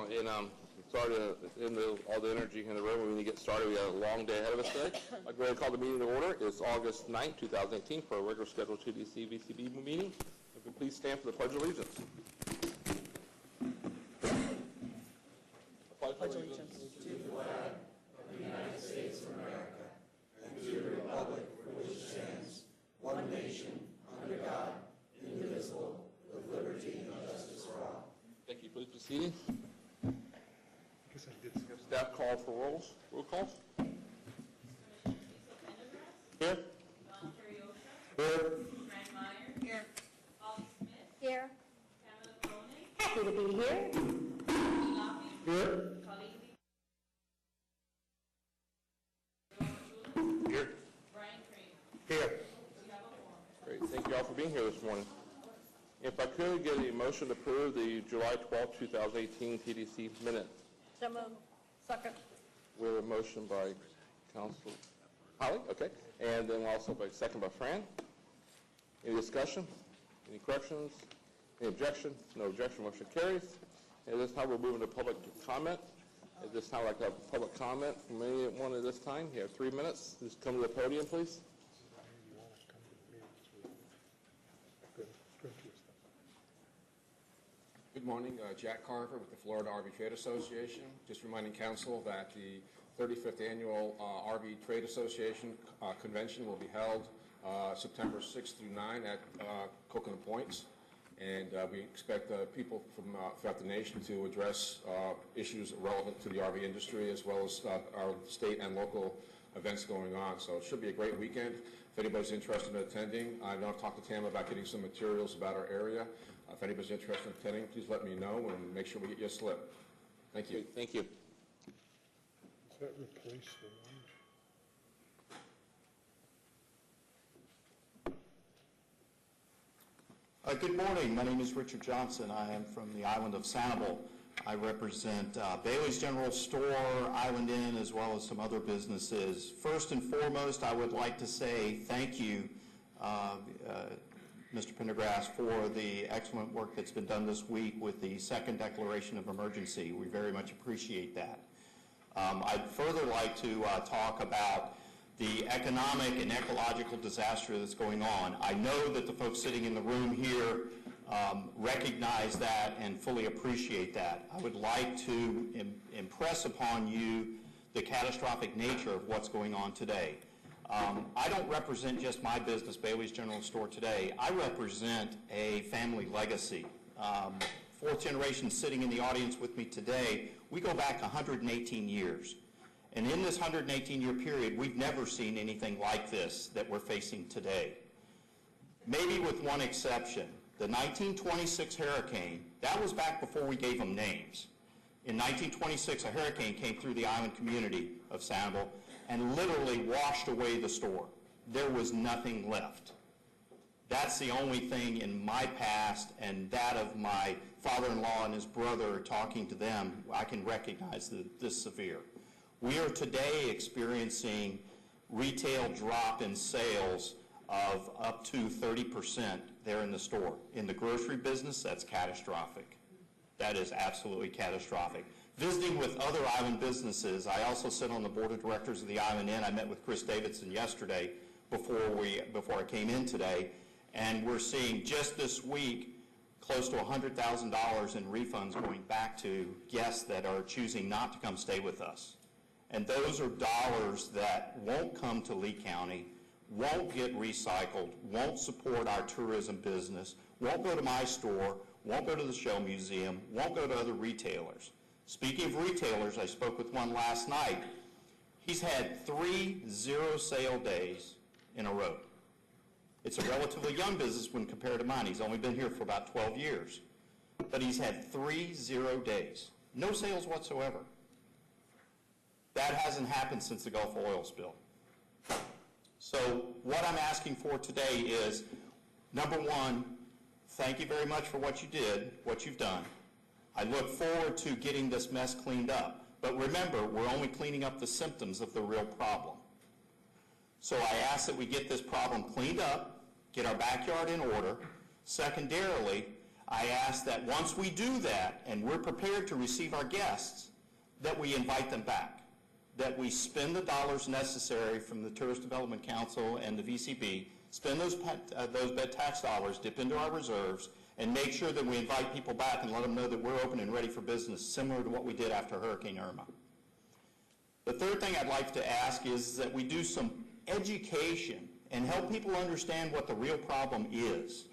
And sorry to end all the energy in the room. We need to get started. We got a long day ahead of us today. I'll go ahead and call the meeting to order. It's August 9th, 2018 for a regular scheduled TDC VCB meeting. If you please stand for the Pledge of Allegiance. Pledge allegiance to the flag of the United States of America and to the republic for which it stands, one nation, under God, indivisible, with liberty and justice for all. Thank you. Please be seated. Staff call for roll calls. Here. Here. Frank Meyer. Here. Holly Smith. Here. Pamela Cronin. Happy to be here. Here. Here. Brian Kramer. Here. We have a quorum. Great. Thank you all for being here this morning. If I could get a motion to approve the July 12th, 2018 TDC minute. So moved. Second. We have a motion by Council Holly, okay, and then also by second by Fran. Any discussion? Any corrections? Any objection? No objection. Motion carries. At this time, we're moving to public comment. At this time, I'd like to have public comment from anyone at this time. You have 3 minutes. Just come to the podium, please. Good morning, Jack Carver with the Florida RV Trade Association. Just reminding council that the 35th annual RV Trade Association convention will be held September 6th through 9 at Coconut Points. And we expect people from throughout the nation to address issues relevant to the RV industry as well as our state and local events going on. So it should be a great weekend. If anybody's interested in attending, I know I've talked to Tam about getting some materials about our area. If anybody's interested in attending, please let me know and make sure we get you a slip. Thank you. Thank you. Does that replace the one? Good morning. My name is Richard Johnson. I am from the island of Sanibel. I represent Bailey's General Store, Island Inn, as well as some other businesses. First and foremost, I would like to say thank you, Mr. Pendergrass, for the excellent work that's been done this week with the second declaration of emergency. We very much appreciate that. I'd further like to talk about the economic and ecological disaster that's going on. I know that the folks sitting in the room here recognize that and fully appreciate that. I would like to impress upon you the catastrophic nature of what's going on today. I don't represent just my business, Bailey's General Store, today. I represent a family legacy. Fourth generation sitting in the audience with me today, we go back 118 years. And in this 118-year period, we've never seen anything like this that we're facing today. Maybe with one exception. The 1926 hurricane, that was back before we gave them names. In 1926, a hurricane came through the island community of Sanibel and literally washed away the store. There was nothing left. That's the only thing in my past and that of my father-in-law and his brother, talking to them, I can recognize this severe. We are today experiencing retail drop in sales of up to 30% there in the store. In the grocery business, that's catastrophic. That is absolutely catastrophic. Visiting with other island businesses, I also sit on the board of directors of the Island Inn. I met with Chris Davidson yesterday before I came in today, and we're seeing just this week close to $100,000 in refunds going back to guests that are choosing not to come stay with us. And those are dollars that won't come to Lee County, won't get recycled, won't support our tourism business, won't go to my store, won't go to the Shell Museum, won't go to other retailers. Speaking of retailers, I spoke with one last night. He's had 3 zero-sale days in a row. It's a relatively young business when compared to mine. He's only been here for about 12 years. But he's had 3 0 days. No sales whatsoever. That hasn't happened since the Gulf oil spill. So what I'm asking for today is, number one, thank you very much for what you did, what you've done. I look forward to getting this mess cleaned up. But remember, we're only cleaning up the symptoms of the real problem. So I ask that we get this problem cleaned up, get our backyard in order. Secondarily, I ask that once we do that, and we're prepared to receive our guests, that we invite them back, that we spend the dollars necessary from the Tourist Development Council and the VCB, spend those bed tax dollars, dip into our reserves, and make sure that we invite people back and let them know that we're open and ready for business, similar to what we did after Hurricane Irma. The third thing I'd like to ask is that we do some education and help people understand what the real problem is.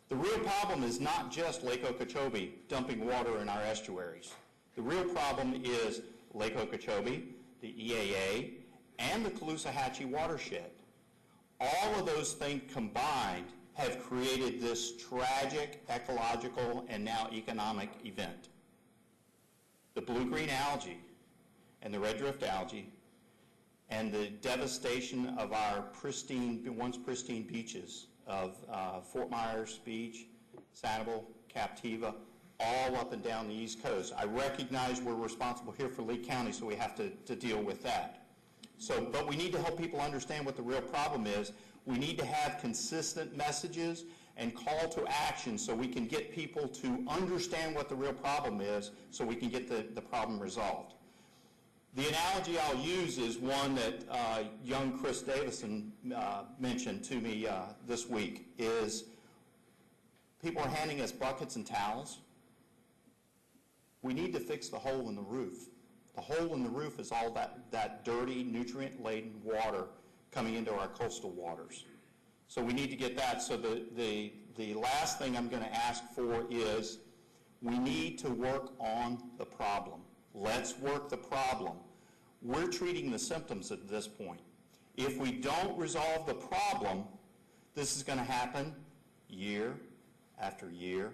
The real problem is not just Lake Okeechobee dumping water in our estuaries. The real problem is Lake Okeechobee, the EAA, and the Caloosahatchee watershed. All of those things combined have created this tragic ecological and now economic event. The blue-green algae and the red drift algae and the devastation of our once pristine beaches of Fort Myers Beach, Sanibel, Captiva, all up and down the East Coast. I recognize we're responsible here for Lee County, so we have to deal with that. But we need to help people understand what the real problem is. We need to have consistent messages and call to action so we can get people to understand what the real problem is so we can get the problem resolved. The analogy I'll use is one that young Chris Davison mentioned to me this week, is people are handing us buckets and towels. We need to fix the hole in the roof. The hole in the roof is all that dirty, nutrient-laden water coming into our coastal waters. So we need to get that. So the last thing I'm going to ask for is we need to work on the problem. Let's work the problem. We're treating the symptoms at this point. If we don't resolve the problem, this is going to happen year after year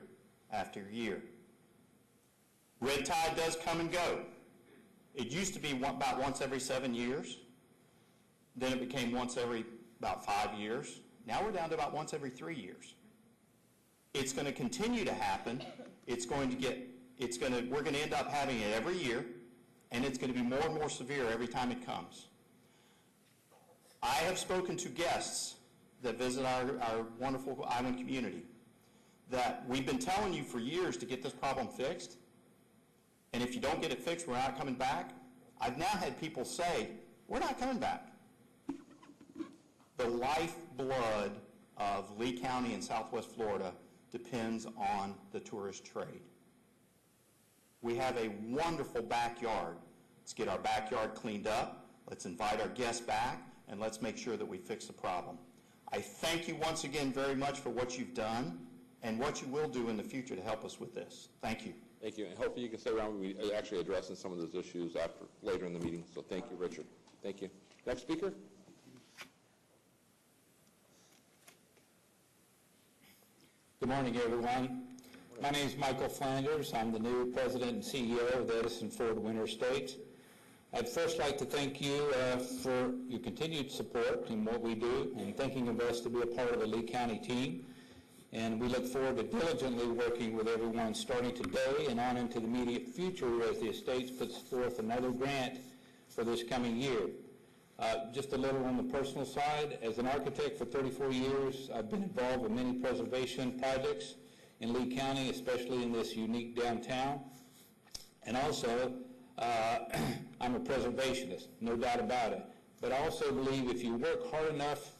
after year. Red tide does come and go. It used to be about once every 7 years. Then it became once every about 5 years. Now we're down to about once every 3 years. It's going to continue to happen. We're going to end up having it every year, and it's going to be more and more severe every time it comes. I have spoken to guests that visit our wonderful island community that we've been telling you for years to get this problem fixed, and if you don't get it fixed, we're not coming back. I've now had people say, we're not coming back. The lifeblood of Lee County and Southwest Florida depends on the tourist trade. We have a wonderful backyard. Let's get our backyard cleaned up. Let's invite our guests back, and let's make sure that we fix the problem. I thank you once again very much for what you've done and what you will do in the future to help us with this. Thank you. Thank you, and hopefully you can stay around. We actually addressing some of those issues later in the meeting, so thank you, Richard. Thank you. Next speaker. Good morning, everyone. My name is Michael Flanders. I'm the new president and CEO of the Edison Ford Winter Estates. I'd first like to thank you for your continued support in what we do and thinking of us to be a part of the Lee County team. And we look forward to diligently working with everyone starting today and on into the immediate future as the Estates puts forth another grant for this coming year. Just a little on the personal side, as an architect for 34 years, I've been involved with many preservation projects in Lee County, especially in this unique downtown. And also, I'm a preservationist, no doubt about it. But I also believe if you work hard enough,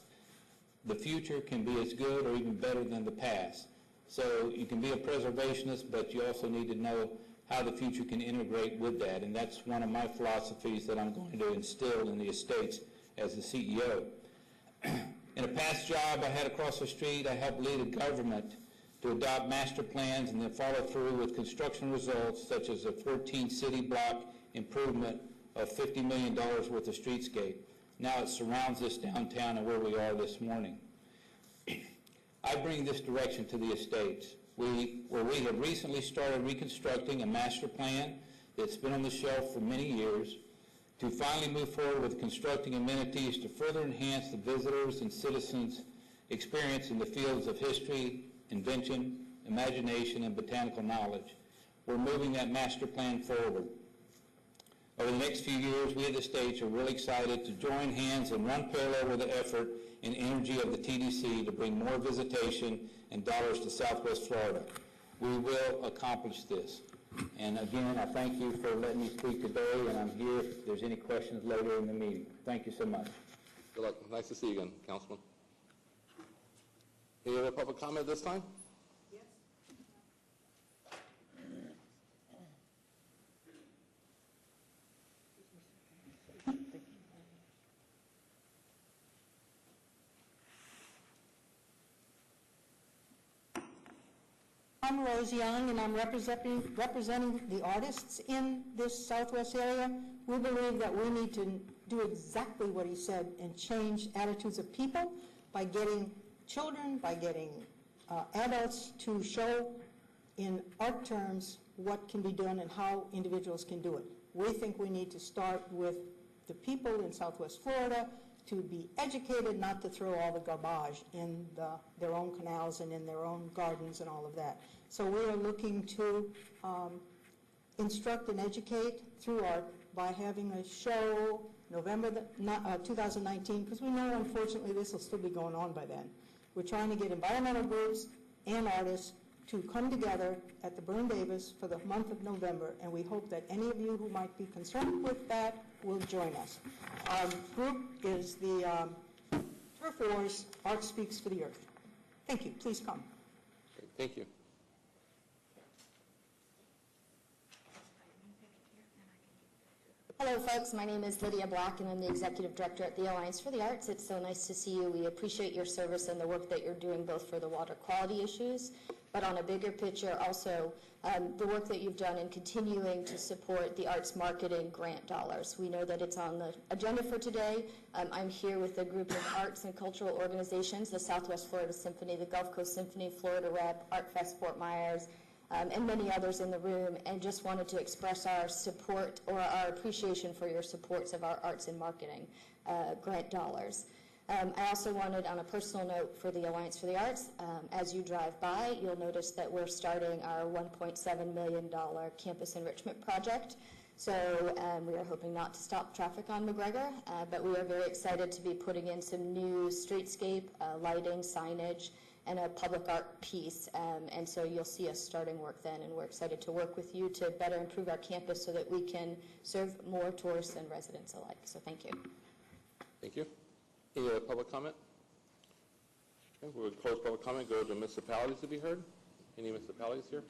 the future can be as good or even better than the past. So you can be a preservationist, but you also need to know how the future can integrate with that. And that's one of my philosophies that I'm going to instill in the estates as the CEO. In a past job I had across the street, I helped lead a government to adopt master plans and then follow through with construction results such as a 14-city block improvement of $50 million worth of streetscape. Now it surrounds this downtown and where we are this morning. I bring this direction to the estates, where we have recently started reconstructing a master plan that's been on the shelf for many years to finally move forward with constructing amenities to further enhance the visitors and citizens' experience in the fields of history, invention, imagination, and botanical knowledge. We're moving that master plan forward. Over the next few years, we at the Estates are really excited to join hands and run parallel with the effort and energy of the TDC to bring more visitation and dollars to Southwest Florida. we will accomplish this. And again, I thank you for letting me speak today, and I'm here if there's any questions later in the meeting. Thank you so much. Good luck. Nice to see you again, Councilman. Any other public comment at this time? I'm Rose Young, and I'm representing the artists in this Southwest area. We believe that we need to do exactly what he said and change attitudes of people by getting children, by getting adults to show in art terms what can be done and how individuals can do it. We think we need to start with the people in Southwest Florida to be educated, not to throw all the garbage in their own canals and in their own gardens and all of that. So we are looking to instruct and educate through art by having a show November 2019, because we know, unfortunately, this will still be going on by then. We're trying to get environmental groups and artists to come together at the Burn Davis for the month of November, and we hope that any of you who might be concerned with that will join us. Our group is the Turf Wars Art Speaks for the Earth. Thank you. Please come. Great. Thank you. Hello, folks. My name is Lydia Black, and I'm the Executive Director at the Alliance for the Arts. It's so nice to see you. We appreciate your service and the work that you're doing, both for the water quality issues, but on a bigger picture, also the work that you've done in continuing to support the arts marketing grant dollars. We know that it's on the agenda for today. I'm here with a group of arts and cultural organizations, the Southwest Florida Symphony, the Gulf Coast Symphony, Florida Rep, Art Fest Fort Myers, and many others in the room, and just wanted to express our support or our appreciation for your supports of our arts and marketing grant dollars. I also wanted, on a personal note for the Alliance for the Arts, as you drive by, you'll notice that we're starting our $1.7 million campus enrichment project. So we are hoping not to stop traffic on McGregor, but we are very excited to be putting in some new streetscape, lighting, signage, and a public art piece, and so you'll see us starting work then, and we're excited to work with you to better improve our campus so that we can serve more tourists and residents alike. So thank you. Thank you. Any other public comment? Okay, we'll close public comment, go to municipalities to be heard. Any municipalities here?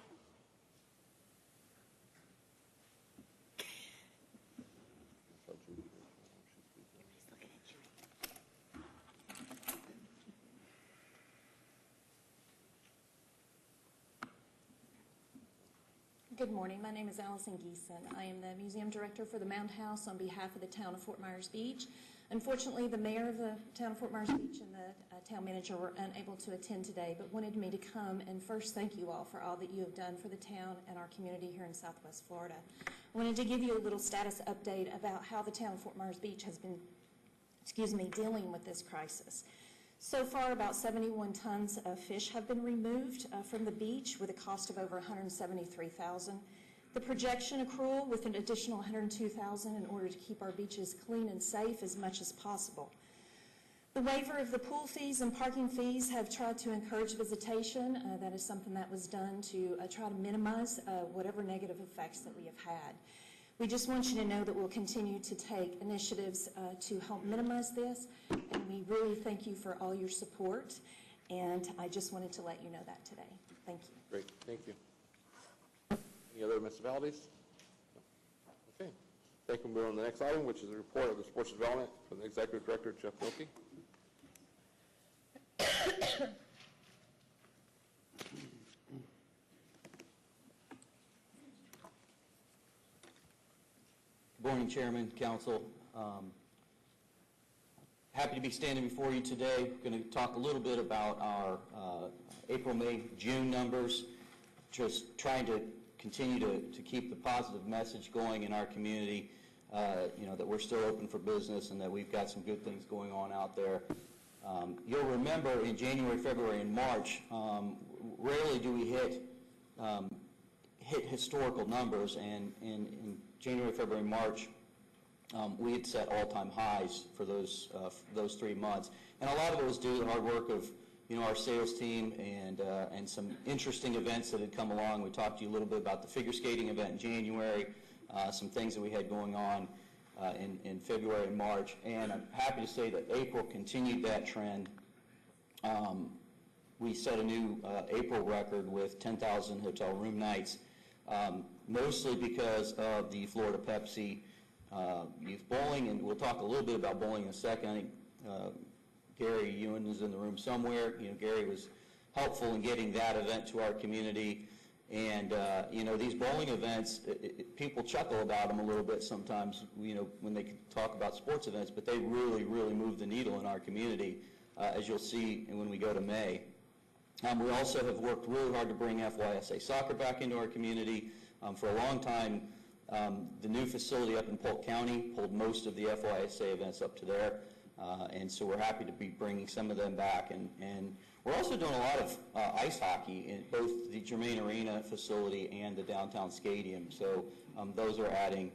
Good morning. My name is Allison Geeson. I am the museum director for the Mound House on behalf of the town of Fort Myers Beach. Unfortunately, the mayor of the town of Fort Myers Beach and the town manager were unable to attend today, but wanted me to come and first thank you all for all that you have done for the town and our community here in Southwest Florida. I wanted to give you a little status update about how the town of Fort Myers Beach has been, dealing with this crisis. So far, about 71 tons of fish have been removed from the beach with a cost of over $173,000. The projection accrual with an additional $102,000 in order to keep our beaches clean and safe as much as possible. The waiver of the pool fees and parking fees have tried to encourage visitation. That is something that was done to try to minimize whatever negative effects that we have had. We just want you to know that we'll continue to take initiatives to help minimize this, and we really thank you for all your support, and I just wanted to let you know that today. Thank you. Great, thank you. Any other municipalities? No. Okay. Thank you. We'll move on to the next item, which is a report of the Sports Development from the Executive Director, Jeff Wilkie. Good morning, Chairman, Council. Happy to be standing before you today. We're going to talk a little bit about our April, May, June numbers, just trying to continue to keep the positive message going in our community, that we're still open for business and that we've got some good things going on out there. You'll remember in January, February, and March, rarely do we hit historical numbers, and in January, February, March, we had set all-time highs for those 3 months. And a lot of it was due to the hard work of our sales team and some interesting events that had come along. We talked to you a little bit about the figure skating event in January, some things that we had going on in February and March, and I'm happy to say that April continued that trend. We set a new April record with 10,000 hotel room nights, mostly because of the Florida Pepsi Youth Bowling, and we'll talk a little bit about bowling in a second. I think Gary Ewan is in the room somewhere. Gary was helpful in getting that event to our community. And, these bowling events, people chuckle about them a little bit sometimes, when they talk about sports events, but they really, really move the needle in our community, as you'll see when we go to May. We also have worked really hard to bring FYSA soccer back into our community. For a long time, the new facility up in Polk County pulled most of the FYSA events up to there. And so we're happy to be bringing some of them back. And we're also doing a lot of ice hockey in both the Germain Arena facility and the downtown stadium. So those are adding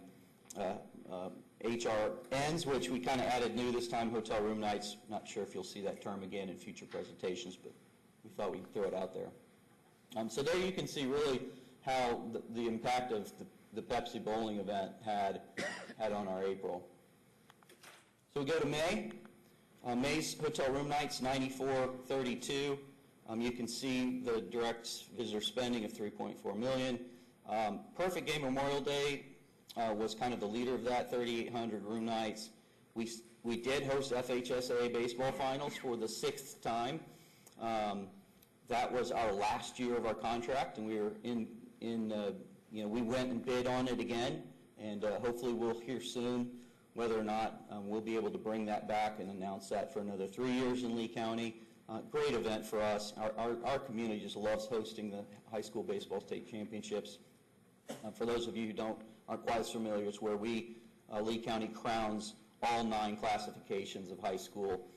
HRNs, which we kind of added new this time, hotel room nights. Not sure if you'll see that term again in future presentations, but we thought we'd throw it out there. So there you can see really how the impact of the Pepsi bowling event had on our April. So we go to May. May's hotel room nights, 9432. You can see the direct visitor spending of $3.4 million. Perfect Game Memorial Day was kind of the leader of that, 3,800 room nights. We did host FHSA baseball finals for the 6th time. That was our last year of our contract, and we were we went and bid on it again, and hopefully we'll hear soon whether or not we'll be able to bring that back and announce that for another 3 years in Lee County. Great event for us. Our community just loves hosting the high school baseball state championships. For those of you who aren't quite as familiar, it's where Lee County crowns all 9 classifications of high school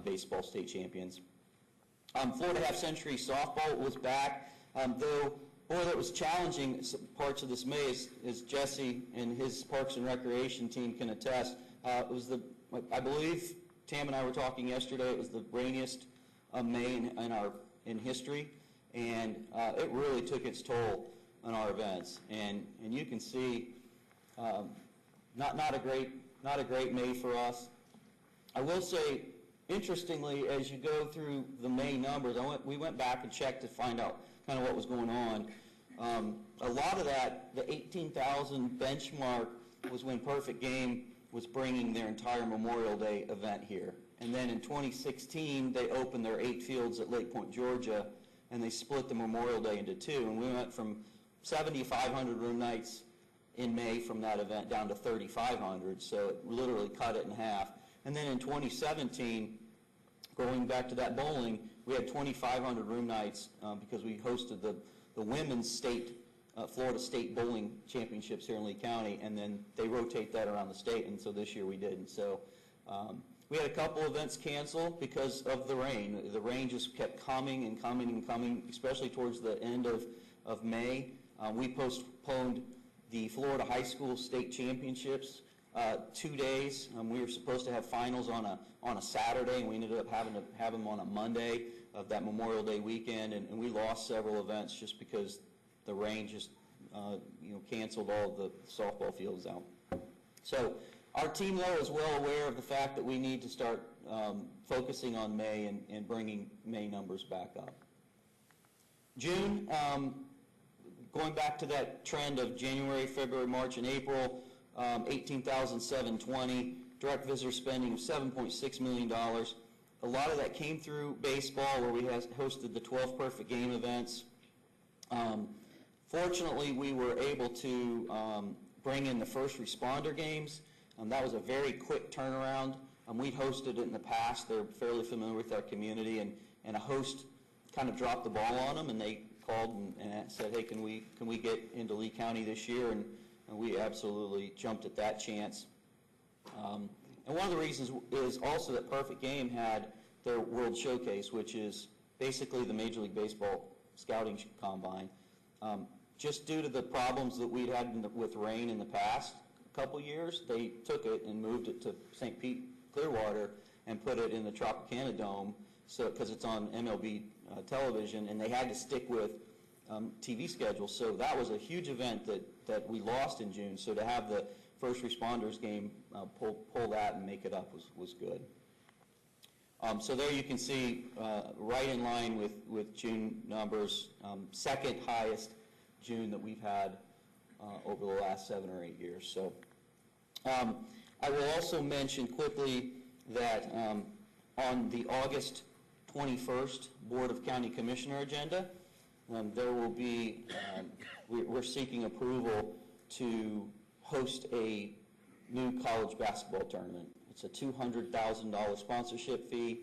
baseball state champions. Florida Half Century Softball was back, though, boy, that was challenging parts of this May, as Jesse and his Parks and Recreation team can attest. It was I believe, Tam and I were talking yesterday, it was the rainiest May in history, and it really took its toll on our events. And you can see, not a great May for us. I will say, interestingly, as you go through the May numbers, we went back and checked to find out kind of what was going on. A lot of that, the 18,000 benchmark, was when Perfect Game was bringing their entire Memorial Day event here. And then in 2016, they opened their 8 fields at Lake Point, Georgia, and they split the Memorial Day into 2. And we went from 7,500 room nights in May from that event down to 3,500, so it literally cut it in half. And then in 2017, going back to that bowling, we had 2,500 room nights because we hosted the women's Florida State Bowling Championships here in Lee County, and then they rotate that around the state, and so this year we didn't. So we had a couple events canceled because of the rain. The rain just kept coming and coming and coming, especially towards the end of May. We postponed the Florida High School State Championships 2 days. We were supposed to have finals on a Saturday, and we ended up having to have them on a Monday of that Memorial Day weekend, and we lost several events just because the rain just canceled all the softball fields out. So our team, though, is well aware of the fact that we need to start focusing on May and bringing May numbers back up. June, going back to that trend of January, February, March, and April, 18,720, direct visitor spending of $7.6 million. A lot of that came through baseball, where we hosted the 12 Perfect Game events. Fortunately, we were able to bring in the first responder games. That was a very quick turnaround. We'd hosted it in the past. They're fairly familiar with our community, and a host kind of dropped the ball on them, and they called and said, hey, can we get into Lee County this year? And we absolutely jumped at that chance. And one of the reasons is also that Perfect Game had their World Showcase, which is basically the Major League Baseball scouting combine. Just due to the problems that we'd had with rain in the past couple years, they took it and moved it to St. Pete, Clearwater, and put it in the Tropicana Dome so because it's on MLB television, and they had to stick with TV schedule. So that was a huge event that we lost in June. So to have the first responders game pull that and make it up was good. So there you can see right in line with June numbers, second highest June that we've had over the last 7 or 8 years. So I will also mention quickly that on the August 21st Board of County Commissioner agenda, there will be, we're seeking approval to host a new college basketball tournament. It's a $200,000 sponsorship fee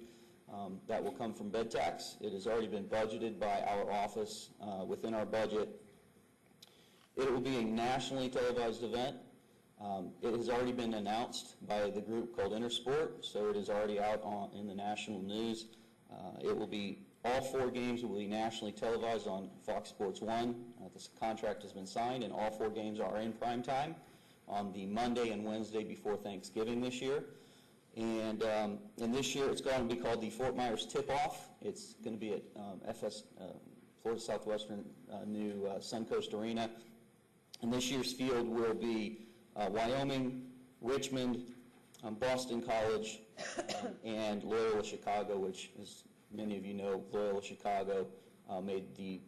that will come from bed tax. It has already been budgeted by our office within our budget. It will be a nationally televised event. It has already been announced by the group called Intersport, so it is already out in the national news. It will be, all 4 games will be nationally televised on Fox Sports 1. This contract has been signed, and all 4 games are in prime time on the Monday and Wednesday before Thanksgiving this year. And this year it's going to be called the Fort Myers Tip-Off. It's going to be at Florida Southwestern new Suncoast Arena. And this year's field will be Wyoming, Richmond, Boston College, and Loyola Chicago, which, as many of you know, Loyola Chicago made the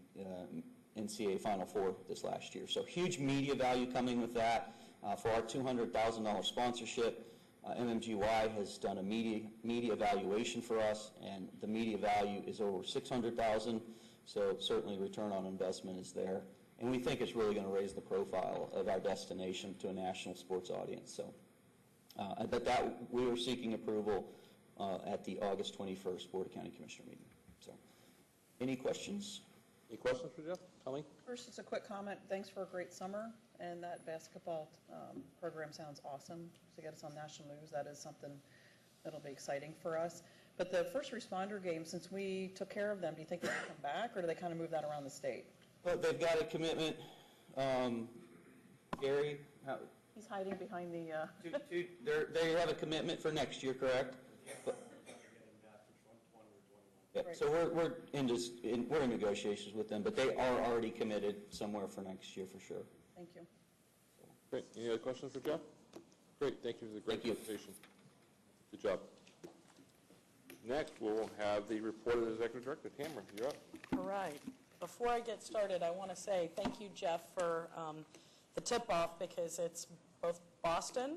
NCAA Final Four this last year. So huge media value coming with that. For our $200,000 sponsorship, MMGY has done a media evaluation for us, and the media value is over $600,000. So certainly return on investment is there. And we think it's really going to raise the profile of our destination to a national sports audience. So, but that we are seeking approval at the August 21st Board of County Commissioner meeting. So, any questions? Any questions for Jeff? Colleen? First, just a quick comment. Thanks for a great summer, and that basketball program sounds awesome. To get us on national news, that is something that'll be exciting for us. But the first responder game, since we took care of them, do you think they'll come back, or do they kind of move that around the state? Well, they've got a commitment. Gary? He's hiding behind the... They have a commitment for next year, correct? Yeah, so we're in negotiations with them, but they are already committed somewhere for next year for sure. Thank you. Great. Any other questions for Jeff? Great. Thank you for the great presentation. Good job. Next, we'll have the report of the Executive Director. Tamara, you're up. All right. Before I get started, I want to say thank you, Jeff, for the tip-off, because it's both Boston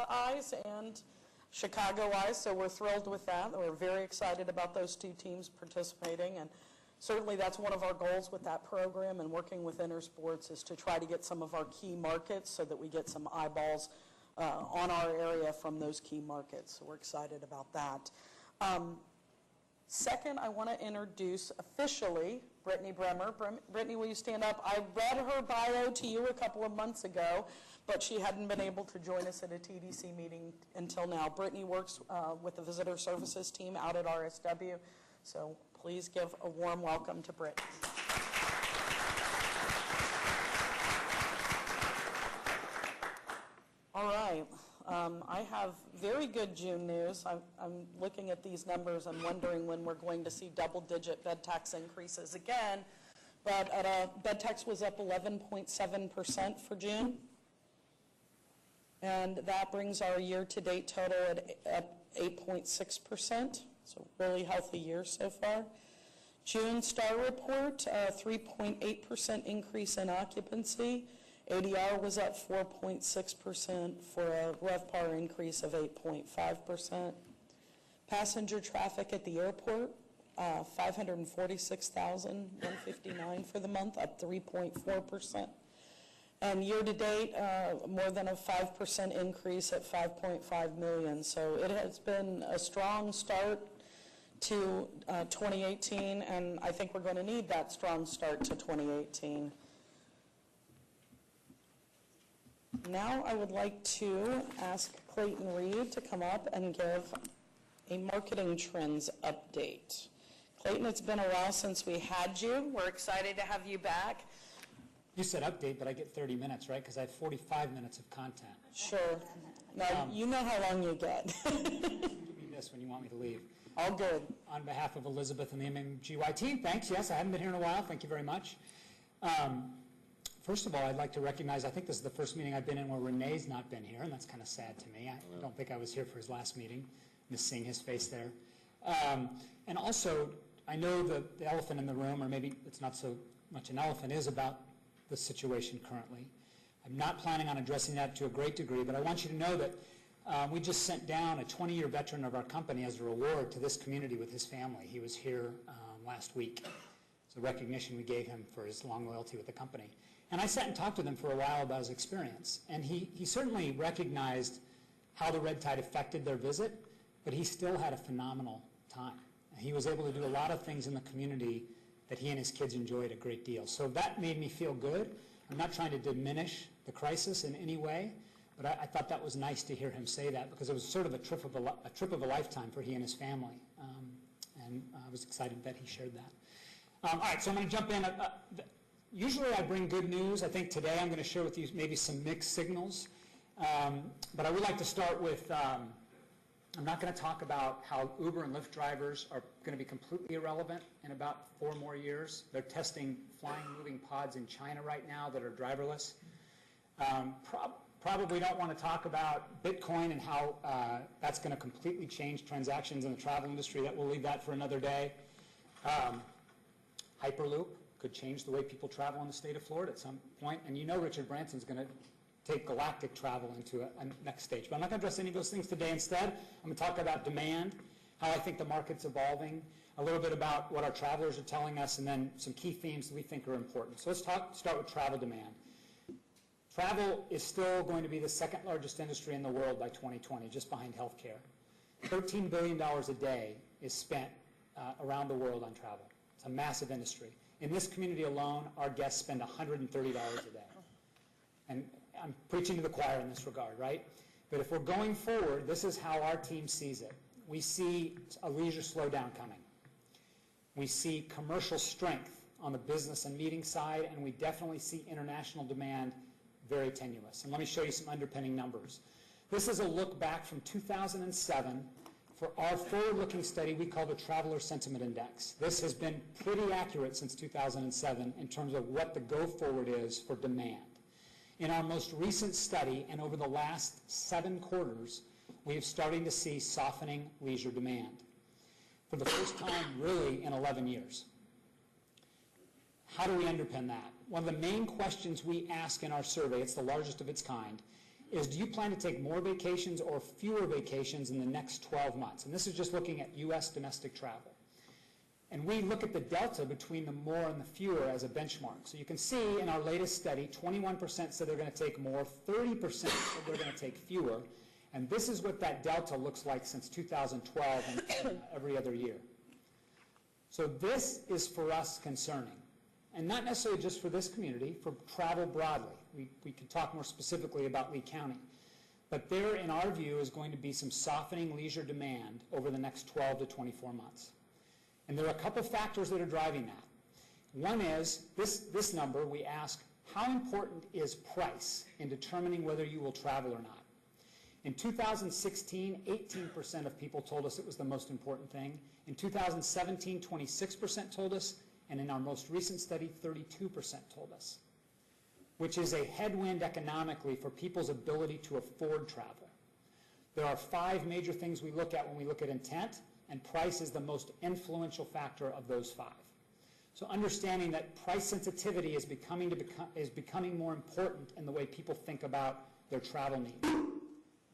eyes and Chicago eyes, so we're thrilled with that. We're very excited about those 2 teams participating, and certainly that's one of our goals with that program and working with Intersports is to try to get some of our key markets so that we get some eyeballs on our area from those key markets. So we're excited about that. Second, I want to introduce officially Brittany Bremer. Brittany, will you stand up? I read her bio to you a couple of months ago, but she hadn't been able to join us at a TDC meeting until now. Brittany works with the Visitor Services team out at RSW, so please give a warm welcome to Brittany. All right. I have very good June news. I'm looking at these numbers and wondering when we're going to see double-digit bed tax increases again. But bed tax was up 11.7% for June. And that brings our year-to-date total at 8.6%. So really healthy year so far. June Star Report, 3.8% increase in occupancy. ADR was up 4.6% for a RevPAR increase of 8.5%. Passenger traffic at the airport, 546,159 for the month, up 3.4%. And year-to-date, more than a 5% increase at 5.5 million. So it has been a strong start to 2018, and I think we're going to need that strong start to 2018. Now I would like to ask Clayton Reed to come up and give a marketing trends update. Clayton, it's been a while since we had you. We're excited to have you back. You said update, but I get 30 minutes, right? Because I have 45 minutes of content. Sure. Now, you know how long you get. Give me this when you want me to leave. All good. On behalf of Elizabeth and the MMGY team, thanks. Yes, I haven't been here in a while. Thank you very much. First of all, I'd like to recognize, I think this is the first meeting I've been in where Renee's not been here, and that's kind of sad to me. I don't think I was here for his last meeting. Miss seeing his face there. And also, I know the elephant in the room, or maybe it's not so much an elephant, is about the situation currently. I'm not planning on addressing that to a great degree, but I want you to know that we just sent down a 20-year veteran of our company as a reward to this community with his family. He was here last week. It's a recognition we gave him for his long loyalty with the company. And I sat and talked with him for a while about his experience. And he certainly recognized how the red tide affected their visit, but he still had a phenomenal time. He was able to do a lot of things in the community that he and his kids enjoyed a great deal. So that made me feel good. I'm not trying to diminish the crisis in any way, but I thought that was nice to hear him say that, because it was sort of a trip of a lifetime for he and his family. And I was excited that he shared that. All right, so I'm going to jump in. Usually I bring good news. I think today I'm going to share with you maybe some mixed signals. But I would like to start with, I'm not going to talk about how Uber and Lyft drivers are going to be completely irrelevant in about 4 more years. They're testing flying moving pods in China right now that are driverless. Probably don't want to talk about Bitcoin and how that's going to completely change transactions in the travel industry. We'll leave that for another day. Hyperloop could change the way people travel in the state of Florida at some point. And you know Richard Branson's going to take galactic travel into a next stage. But I'm not going to address any of those things today. Instead, I'm going to talk about demand, how I think the market's evolving, a little bit about what our travelers are telling us, and then some key themes that we think are important. So let's start with travel demand. Travel is still going to be the second largest industry in the world by 2020, just behind healthcare. $13 billion a day is spent around the world on travel. It's a massive industry. In this community alone, our guests spend $130 a day. And I'm preaching to the choir in this regard, right? But if we're going forward, this is how our team sees it. We see a leisure slowdown coming. We see commercial strength on the business and meeting side, and we definitely see international demand very tenuous. And let me show you some underpinning numbers. This is a look back from 2007 for our forward-looking study we call the Traveler Sentiment Index. This has been pretty accurate since 2007 in terms of what the go-forward is for demand. In our most recent study, and over the last 7 quarters, we are starting to see softening leisure demand for the first time really in 11 years. How do we underpin that? One of the main questions we ask in our survey, it's the largest of its kind, is do you plan to take more vacations or fewer vacations in the next 12 months? And this is just looking at U.S. domestic travel. And we look at the delta between the more and the fewer as a benchmark. So you can see in our latest study, 21% said they're going to take more, 30% said they're going to take fewer. And this is what that delta looks like since 2012 and every other year. So this is for us concerning. And not necessarily just for this community, for travel broadly. We can talk more specifically about Lee County. But there, in our view, is going to be some softening leisure demand over the next 12 to 24 months. And there are a couple factors that are driving that. One is, this number, we ask, how important is price in determining whether you will travel or not? In 2016, 18% of people told us it was the most important thing. In 2017, 26% told us. And in our most recent study, 32% told us, which is a headwind economically for people's ability to afford travel. There are 5 major things we look at when we look at intent, and price is the most influential factor of those 5. So understanding that price sensitivity is becoming more important in the way people think about their travel needs.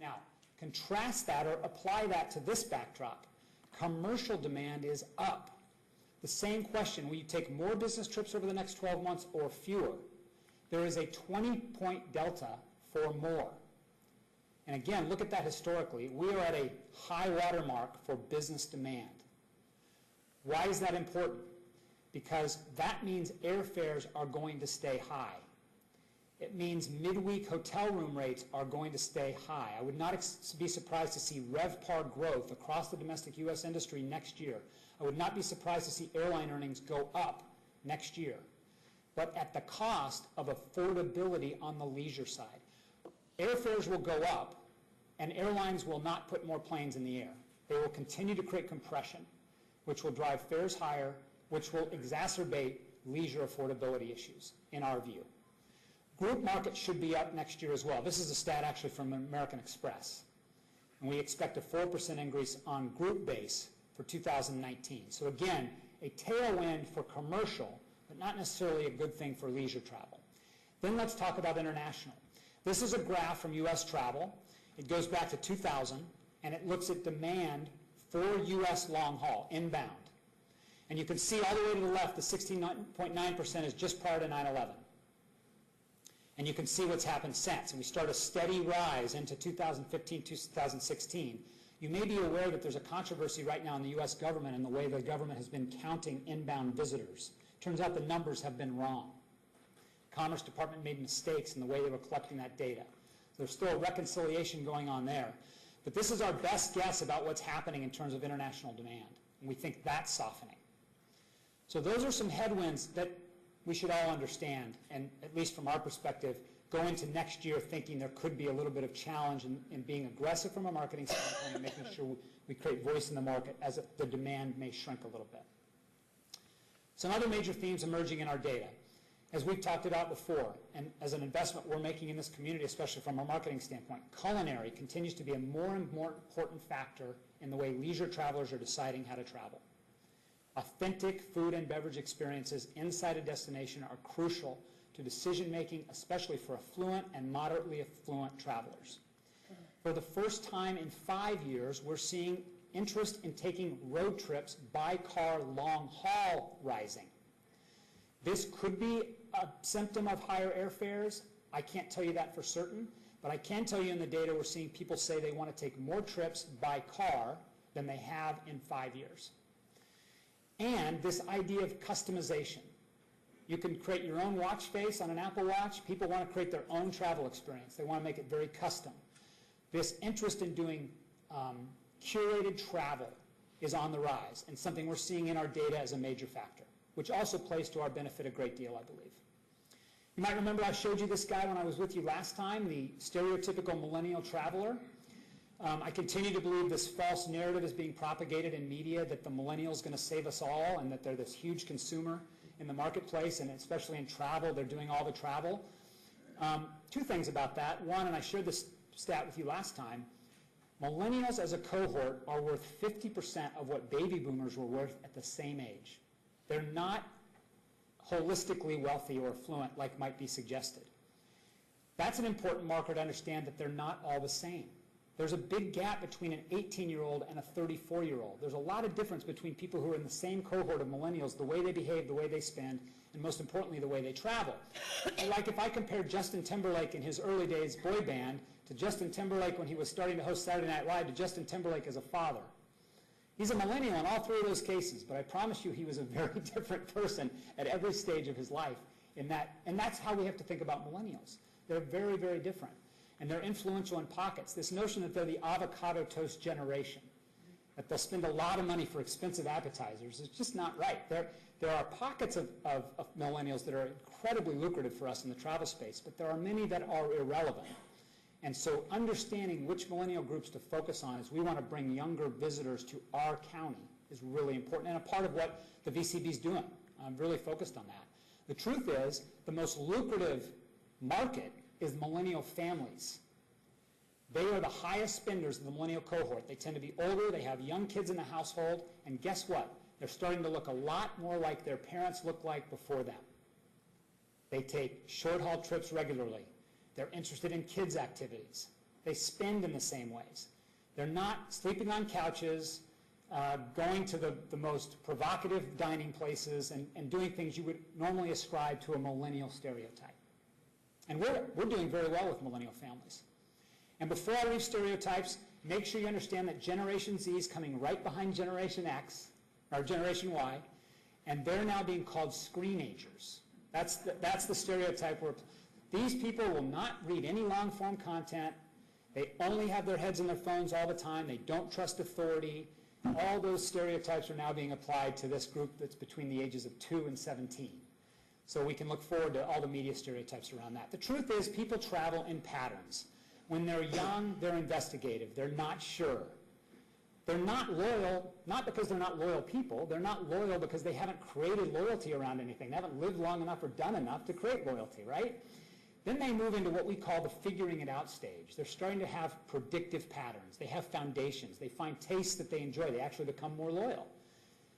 Now, contrast that or apply that to this backdrop. Commercial demand is up. The same question, will you take more business trips over the next 12 months or fewer? There is a 20-point delta for more. And again, look at that historically. We are at a high water mark for business demand. Why is that important? Because that means airfares are going to stay high. It means midweek hotel room rates are going to stay high. I would not be surprised to see RevPAR growth across the domestic U.S. industry next year. I would not be surprised to see airline earnings go up next year, but at the cost of affordability on the leisure side. Airfares will go up, and airlines will not put more planes in the air. They will continue to create compression, which will drive fares higher, which will exacerbate leisure affordability issues, in our view. Group market should be up next year as well. This is a stat actually from American Express. And we expect a 4% increase on group base for 2019. So again, a tailwind for commercial, but not necessarily a good thing for leisure travel. Then let's talk about international. This is a graph from U.S. travel. It goes back to 2000, and it looks at demand for U.S. long haul, inbound. And you can see all the way to the left, the 16.9% is just prior to 9/11. And you can see what's happened since. And we start a steady rise into 2015, 2016. You may be aware that there's a controversy right now in the U.S. government and the way the government has been counting inbound visitors. Turns out the numbers have been wrong. Commerce Department made mistakes in the way they were collecting that data. There's still a reconciliation going on there. But this is our best guess about what's happening in terms of international demand. And we think that's softening. So those are some headwinds that we should all understand, and at least from our perspective, go into next year thinking there could be a little bit of challenge in being aggressive from a marketing standpoint and making sure we create voice in the market as the demand may shrink a little bit. Some other major themes emerging in our data. As we've talked about before, and as an investment we're making in this community, especially from a marketing standpoint, culinary continues to be a more and more important factor in the way leisure travelers are deciding how to travel. Authentic food and beverage experiences inside a destination are crucial to decision-making, especially for affluent and moderately affluent travelers. For the first time in 5 years, we're seeing interest in taking road trips by car long haul rising. This could be a symptom of higher airfares. I can't tell you that for certain, but I can tell you in the data we're seeing people say they want to take more trips by car than they have in 5 years. And this idea of customization. You can create your own watch face on an Apple Watch. People want to create their own travel experience. They want to make it very custom. This interest in doing curated travel is on the rise, and something we're seeing in our data as a major factor, which also plays to our benefit a great deal, I believe. You might remember I showed you this guy when I was with you last time, the stereotypical millennial traveler. I continue to believe this false narrative is being propagated in media that the millennial is going to save us all and that they're this huge consumer in the marketplace, and especially in travel, they're doing all the travel. Two things about that. One, and I shared this stat with you last time, millennials as a cohort are worth 50% of what baby boomers were worth at the same age. They're not holistically wealthy or affluent like might be suggested. That's an important marker to understand that they're not all the same. There's a big gap between an 18-year-old and a 34-year-old. There's a lot of difference between people who are in the same cohort of millennials, the way they behave, the way they spend, and most importantly, the way they travel. Like if I compare Justin Timberlake in his early days boy band to Justin Timberlake when he was starting to host Saturday Night Live to Justin Timberlake as a father. He's a millennial in all three of those cases, but I promise you he was a very different person at every stage of his life in that, and that's how we have to think about millennials. They're very, very different. And they're influential in pockets. This notion that they're the avocado toast generation, that they'll spend a lot of money for expensive appetizers, is just not right. There are pockets of millennials that are incredibly lucrative for us in the travel space, but there are many that are irrelevant. And so understanding which millennial groups to focus on as we want to bring younger visitors to our county is really important and a part of what the VCB is doing. I'm really focused on that. The truth is, the most lucrative market is millennial families. They are the highest spenders of the millennial cohort. They tend to be older, they have young kids in the household, and guess what? They're starting to look a lot more like their parents looked like before them. They take short-haul trips regularly. They're interested in kids' activities. They spend in the same ways. They're not sleeping on couches, going to the most provocative dining places, and doing things you would normally ascribe to a millennial stereotype. And we're doing very well with millennial families. And before I leave stereotypes, make sure you understand that Generation Z is coming right behind Generation X, or Generation Y, and they're now being called screenagers. That's the stereotype where these people will not read any long-form content. They only have their heads in their phones all the time. They don't trust authority. All those stereotypes are now being applied to this group that's between the ages of 2 and 17. So we can look forward to all the media stereotypes around that. The truth is, people travel in patterns. When they're young, they're investigative. They're not sure. They're not loyal, not because they're not loyal people. They're not loyal because they haven't created loyalty around anything. They haven't lived long enough or done enough to create loyalty, right? Then they move into what we call the figuring it out stage. They're starting to have predictive patterns. They have foundations. They find tastes that they enjoy. They actually become more loyal.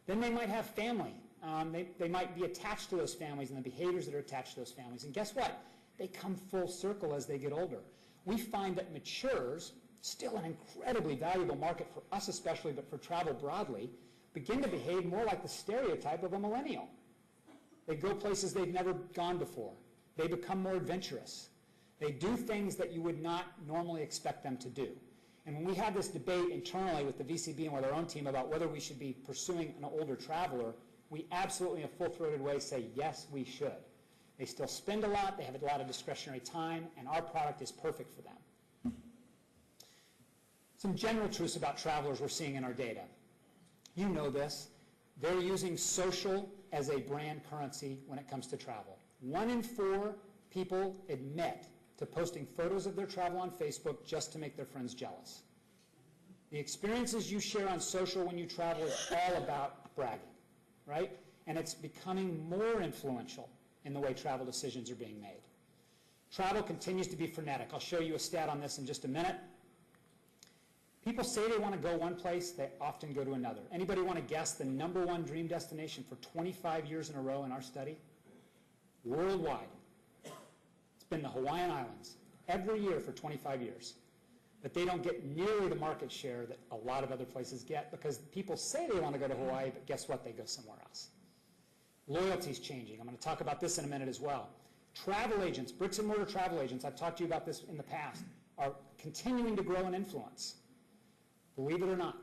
Then they might have family. They might be attached to those families and the behaviors that are attached to those families. And guess what? They come full circle as they get older. We find that matures, still an incredibly valuable market for us especially, but for travel broadly, begin to behave more like the stereotype of a millennial. They go places they've never gone before. They become more adventurous. They do things that you would not normally expect them to do. And when we had this debate internally with the VCB and with our own team about whether we should be pursuing an older traveler, we absolutely in a full-throated way say, yes, we should. They still spend a lot, they have a lot of discretionary time, and our product is perfect for them. Some general truths about travelers we're seeing in our data. You know this. They're using social as a brand currency when it comes to travel. 1 in 4 people admit to posting photos of their travel on Facebook just to make their friends jealous. The experiences you share on social when you travel is all about bragging, right? And it's becoming more influential in the way travel decisions are being made. Travel continues to be frenetic. I'll show you a stat on this in just a minute. People say they want to go one place, they often go to another. Anybody want to guess the #1 dream destination for 25 years in a row in our study? Worldwide. It's been the Hawaiian Islands every year for 25 years. But they don't get nearly the market share that a lot of other places get because people say they want to go to Hawaii, but guess what? They go somewhere else. Loyalty's changing. I'm going to talk about this in a minute as well. Travel agents, bricks and mortar travel agents, I've talked to you about this in the past, are continuing to grow in influence. Believe it or not.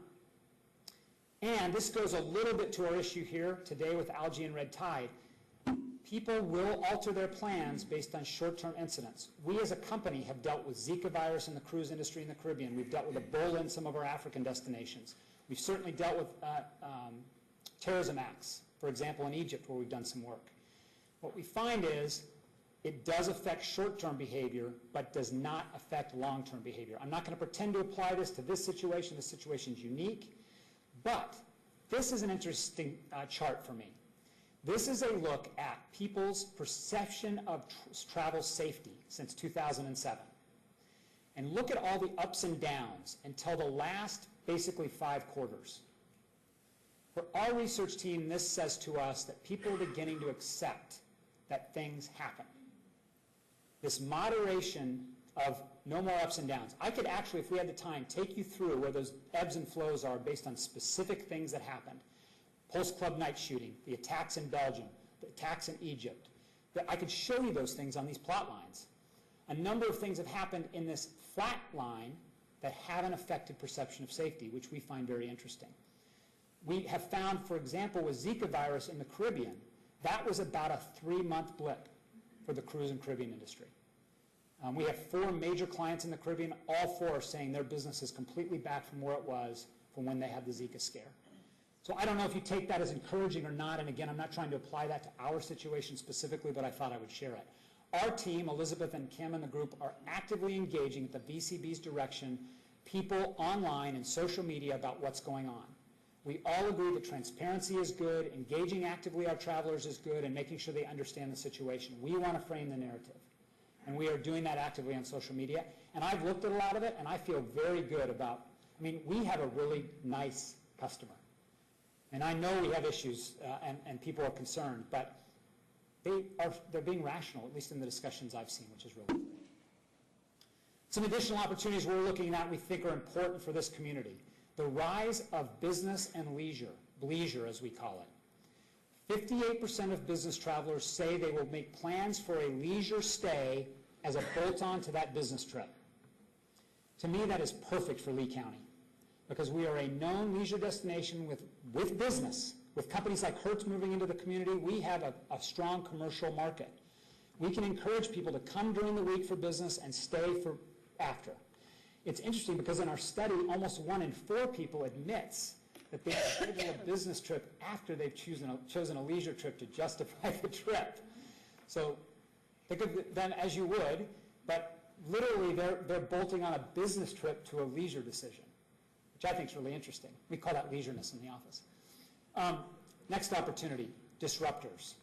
And this goes a little bit to our issue here today with algae and red tide. People will alter their plans based on short-term incidents. We as a company have dealt with Zika virus in the cruise industry in the Caribbean. We've dealt with Ebola in some of our African destinations. We've certainly dealt with terrorism acts, for example, in Egypt where we've done some work. What we find is it does affect short-term behavior, but does not affect long-term behavior. I'm not going to pretend to apply this to this situation. This situation is unique, but this is an interesting chart for me. This is a look at people's perception of travel safety since 2007. And look at all the ups and downs until the last, basically, 5 quarters. For our research team, this says to us that people are beginning to accept that things happen. This moderation of no more ups and downs. I could actually, if we had the time, take you through where those ebbs and flows are based on specific things that happened. Pulse Club night shooting, the attacks in Belgium, the attacks in Egypt. I could show you those things on these plot lines. A number of things have happened in this flat line that haven't affected perception of safety, which we find very interesting. We have found, for example, with Zika virus in the Caribbean, that was about a 3-month blip for the cruise and Caribbean industry. We have 4 major clients in the Caribbean. All 4 are saying their business is completely back from where it was from when they had the Zika scare. So I don't know if you take that as encouraging or not, and again, I'm not trying to apply that to our situation specifically, but I thought I would share it. Our team, Elizabeth and Kim and the group, are actively engaging at the VCB's direction people online and social media about what's going on. We all agree that transparency is good, engaging actively our travelers is good, and making sure they understand the situation. We want to frame the narrative, and we are doing that actively on social media. And I've looked at a lot of it, and I feel very good about, we have a really nice customer. And I know we have issues and people are concerned, but they're being rational, at least in the discussions I've seen, which is really good. Some additional opportunities we're looking at we think are important for this community. The rise of business and leisure as we call it. 58% of business travelers say they will make plans for a leisure stay as a bolt-on to that business trip. To me, that is perfect for Lee County, because we are a known leisure destination with business. With companies like Hertz moving into the community, we have a strong commercial market. We can encourage people to come during the week for business and stay for after. It's interesting because in our study, almost 1 in 4 people admits that they schedule a business trip after they've chosen a leisure trip to justify the trip. So think of them as you would, but literally they're bolting on a business trip to a leisure decision. which I think is really interesting. We call that leisureness in the office. Next opportunity, disruptors.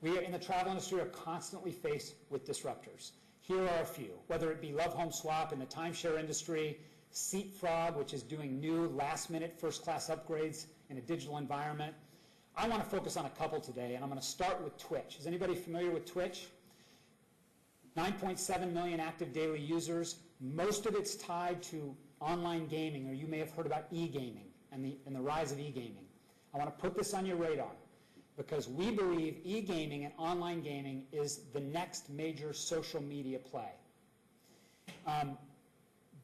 We in the travel industry are constantly faced with disruptors. Here are a few, whether it be Love Home Swap in the timeshare industry, Seatfrog, which is doing new last-minute first-class upgrades in a digital environment. I want to focus on a couple today, and I'm going to start with Twitch. Is anybody familiar with Twitch? 9.7 million active daily users. Most of it's tied to online gaming, or you may have heard about e-gaming and the rise of e-gaming. I want to put this on your radar because we believe e-gaming and online gaming is the next major social media play.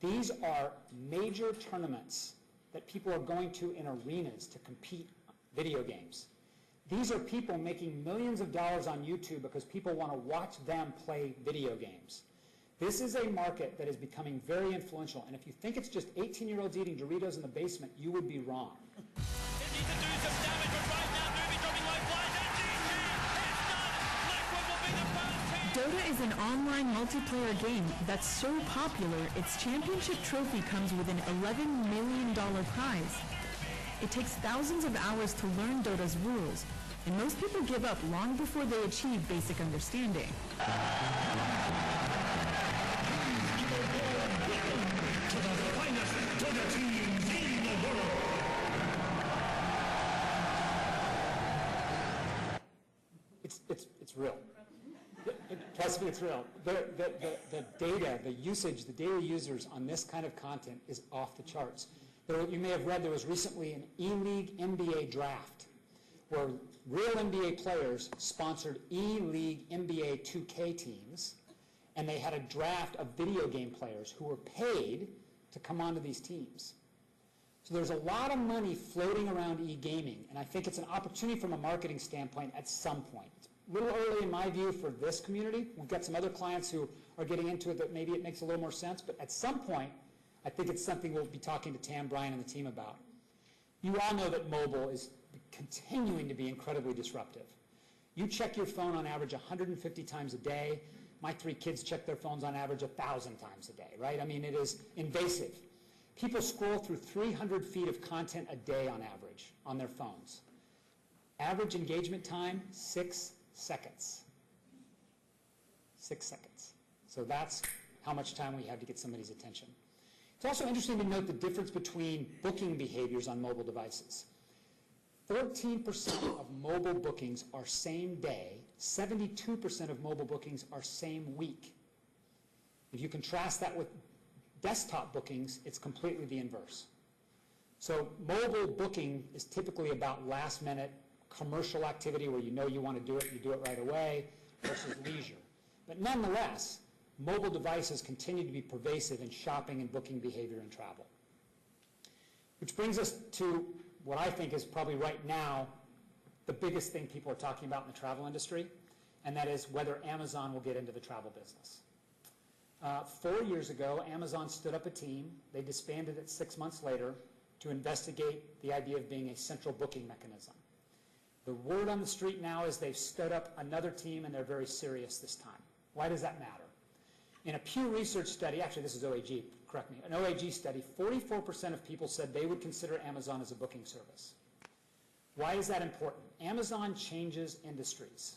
These are major tournaments that people are going to in arenas to compete video games. These are people making millions of dollars on YouTube because people want to watch them play video games. This is a market that is becoming very influential, and if you think it's just 18-year-olds eating Doritos in the basement, you would be wrong. Dota is an online multiplayer game that's so popular, its championship trophy comes with an $11 million prize. It takes thousands of hours to learn Dota's rules, and most people give up long before they achieve basic understanding. To the finest Dota teams in the world! It's real. Trust me, it's real. The data, the usage, the daily users on this kind of content is off the charts. You may have read there was recently an E-League NBA draft where real NBA players sponsored E-League NBA 2K teams, and they had a draft of video game players who were paid to come onto these teams. So there's a lot of money floating around e-gaming, and I think it's an opportunity from a marketing standpoint at some point. It's a little early in my view for this community. We've got some other clients who are getting into it that maybe it makes a little more sense, but at some point, I think it's something we'll be talking to Tam, Brian, and the team about. You all know that mobile is continuing to be incredibly disruptive. You check your phone on average 150 times a day. My 3 kids check their phones on average 1,000 times a day, right? I mean, it is invasive. People scroll through 300 feet of content a day on average on their phones. Average engagement time, 6 seconds. 6 seconds. So that's how much time we have to get somebody's attention. It's also interesting to note the difference between booking behaviors on mobile devices. 14% of mobile bookings are same day, 72% of mobile bookings are same week. If you contrast that with desktop bookings, it's completely the inverse. So mobile booking is typically about last-minute commercial activity where you know you want to do it, you do it right away, versus leisure. But nonetheless, mobile devices continue to be pervasive in shopping and booking behavior and travel. Which brings us to what I think is probably right now the biggest thing people are talking about in the travel industry, and that is whether Amazon will get into the travel business. 4 years ago, Amazon stood up a team. They disbanded it 6 months later to investigate the idea of being a central booking mechanism. The word on the street now is they've stood up another team, and they're very serious this time. Why does that matter? In a Pew Research study, actually this is OAG, correct me, an OAG study, 44% of people said they would consider Amazon as a booking service. Why is that important? Amazon changes industries.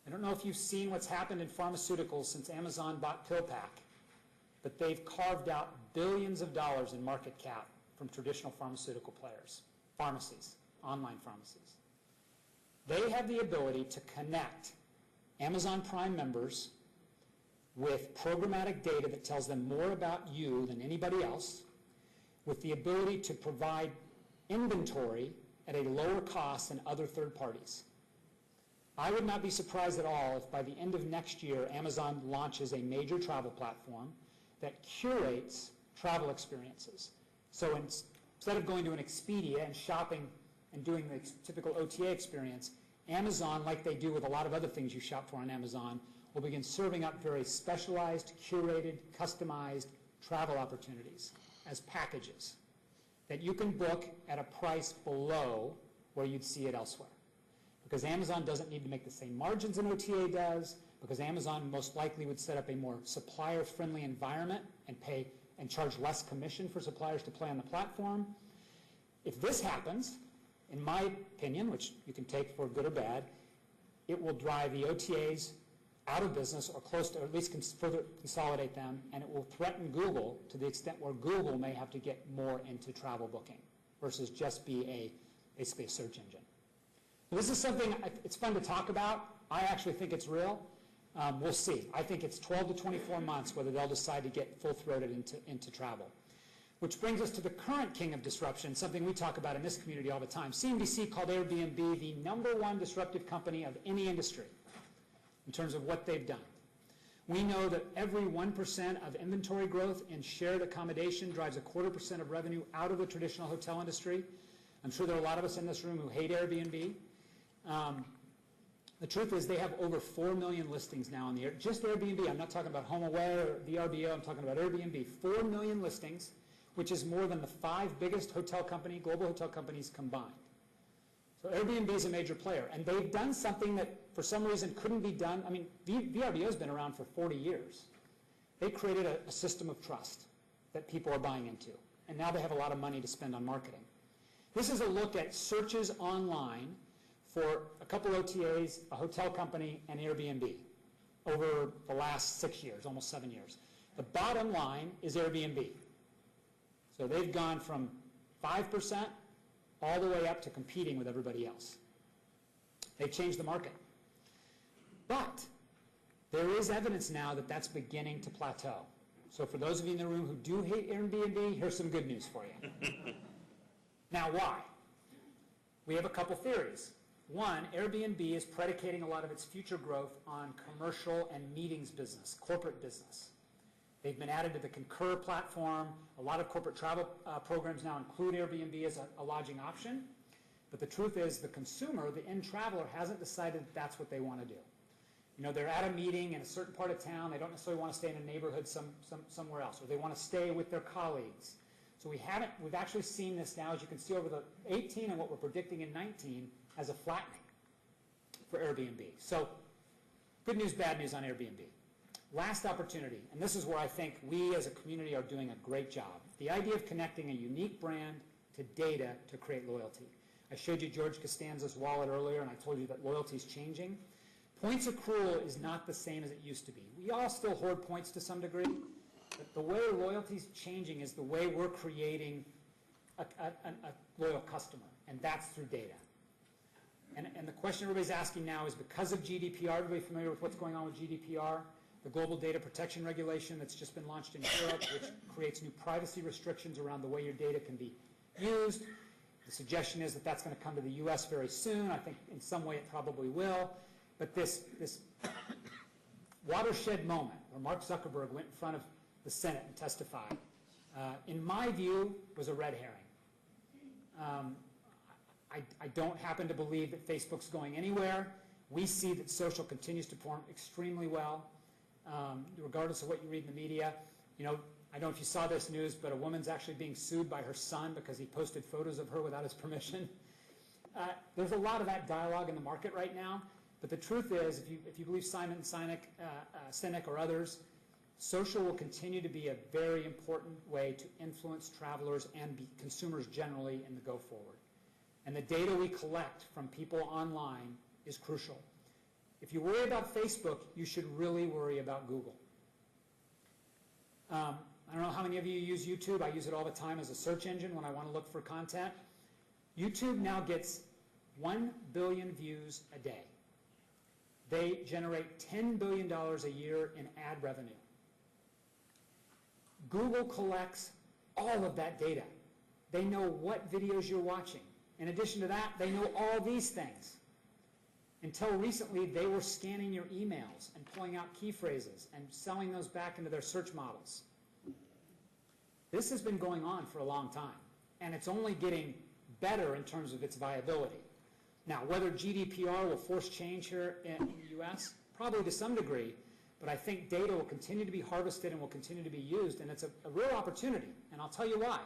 I don't know if you've seen what's happened in pharmaceuticals since Amazon bought PillPack, but they've carved out billions of dollars in market cap from traditional pharmaceutical players, pharmacies, online pharmacies. They have the ability to connect Amazon Prime members with programmatic data that tells them more about you than anybody else, with the ability to provide inventory at a lower cost than other third parties. I would not be surprised at all if by the end of next year, Amazon launches a major travel platform that curates travel experiences. So instead of going to an Expedia and shopping and doing the typical OTA experience, Amazon, like they do with a lot of other things you shop for on Amazon, will begin serving up very specialized, curated, customized travel opportunities as packages that you can book at a price below where you'd see it elsewhere. Because Amazon doesn't need to make the same margins an OTA does, because Amazon most likely would set up a more supplier-friendly environment and pay and charge less commission for suppliers to play on the platform. If this happens, in my opinion, which you can take for good or bad, it will drive the OTAs out of business or close to, or at least further consolidate them, and it will threaten Google to the extent where Google may have to get more into travel booking versus just be basically a search engine. So this is something, it's fun to talk about. I actually think it's real. We'll see. I think it's 12 to 24 months whether they'll decide to get full-throated into travel. Which brings us to the current king of disruption, something we talk about in this community all the time. CNBC called Airbnb the #1 disruptive company of any industry in terms of what they've done. We know that every 1% of inventory growth in shared accommodation drives 0.25% of revenue out of the traditional hotel industry. I'm sure there are a lot of us in this room who hate Airbnb. The truth is they have over 4 million listings now on the air. Just Airbnb. I'm not talking about HomeAway or VRBO. I'm talking about Airbnb. 4 million listings, which is more than the 5 biggest global hotel companies combined. So Airbnb is a major player, and they've done something that for some reason couldn't be done. I mean, VRBO has been around for 40 years. They created a system of trust that people are buying into, and now they have a lot of money to spend on marketing. This is a look at searches online for a couple OTAs, a hotel company, and Airbnb over the last 6 years, almost 7 years. The bottom line is Airbnb. So they've gone from 5% all the way up to competing with everybody else. They've changed the market. But there is evidence now that that's beginning to plateau. So for those of you in the room who do hate Airbnb, here's some good news for you. Now, why? We have a couple theories. One, Airbnb is predicating a lot of its future growth on commercial and meetings business, corporate business. They've been added to the Concur platform. A lot of corporate travel programs now include Airbnb as a lodging option. But the truth is the consumer, the end traveler, hasn't decided that that's what they want to do. You know, they're at a meeting in a certain part of town. They don't necessarily want to stay in a neighborhood somewhere else, or they want to stay with their colleagues. So we've actually seen this now, as you can see over the 18 and what we're predicting in 19, as a flattening for Airbnb. So good news, bad news on Airbnb. Last opportunity, and this is where I think we as a community are doing a great job. The idea of connecting a unique brand to data to create loyalty. I showed you George Costanza's wallet earlier, and I told you that loyalty is changing. Points accrual is not the same as it used to be. We all still hoard points to some degree, but the way loyalty is changing is the way we're creating a loyal customer, and that's through data. And the question everybody's asking now is, because of GDPR, everybody familiar with what's going on with GDPR? The Global Data Protection Regulation that's just been launched in Europe, which creates new privacy restrictions around the way your data can be used. The suggestion is that that's going to come to the U.S. very soon. I think in some way it probably will. But this watershed moment where Mark Zuckerberg went in front of the Senate and testified, in my view, was a red herring. I don't happen to believe that Facebook's going anywhere. We see that social continues to perform extremely well, regardless of what you read in the media. You know, I don't know if you saw this news, but a woman's actually being sued by her son because he posted photos of her without his permission. There's a lot of that dialogue in the market right now, but the truth is, if you believe Simon Sinek or others, social will continue to be a very important way to influence travelers and consumers generally in the go forward. And the data we collect from people online is crucial. If you worry about Facebook, you should really worry about Google. I don't know how many of you use YouTube. I use it all the time as a search engine when I want to look for content. YouTube now gets 1 billion views a day. They generate $10 billion a year in ad revenue. Google collects all of that data. They know what videos you're watching. In addition to that, they know all these things. Until recently, they were scanning your emails and pulling out key phrases and selling those back into their search models. This has been going on for a long time, and it's only getting better in terms of its viability. Now, whether GDPR will force change here in the U.S., probably to some degree, but I think data will continue to be harvested and will continue to be used, and it's a real opportunity, and I'll tell you why.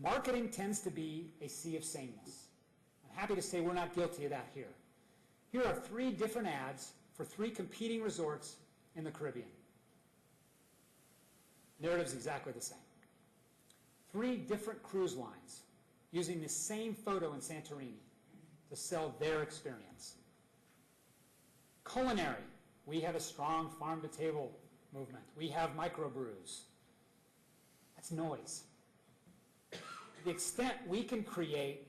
Marketing tends to be a sea of sameness. I'm happy to say we're not guilty of that here. Here are 3 different ads for 3 competing resorts in the Caribbean. Narrative's exactly the same. 3 different cruise lines using the same photo in Santorini to sell their experience. Culinary, we have a strong farm-to-table movement. We have microbrews. That's noise. To the extent we can create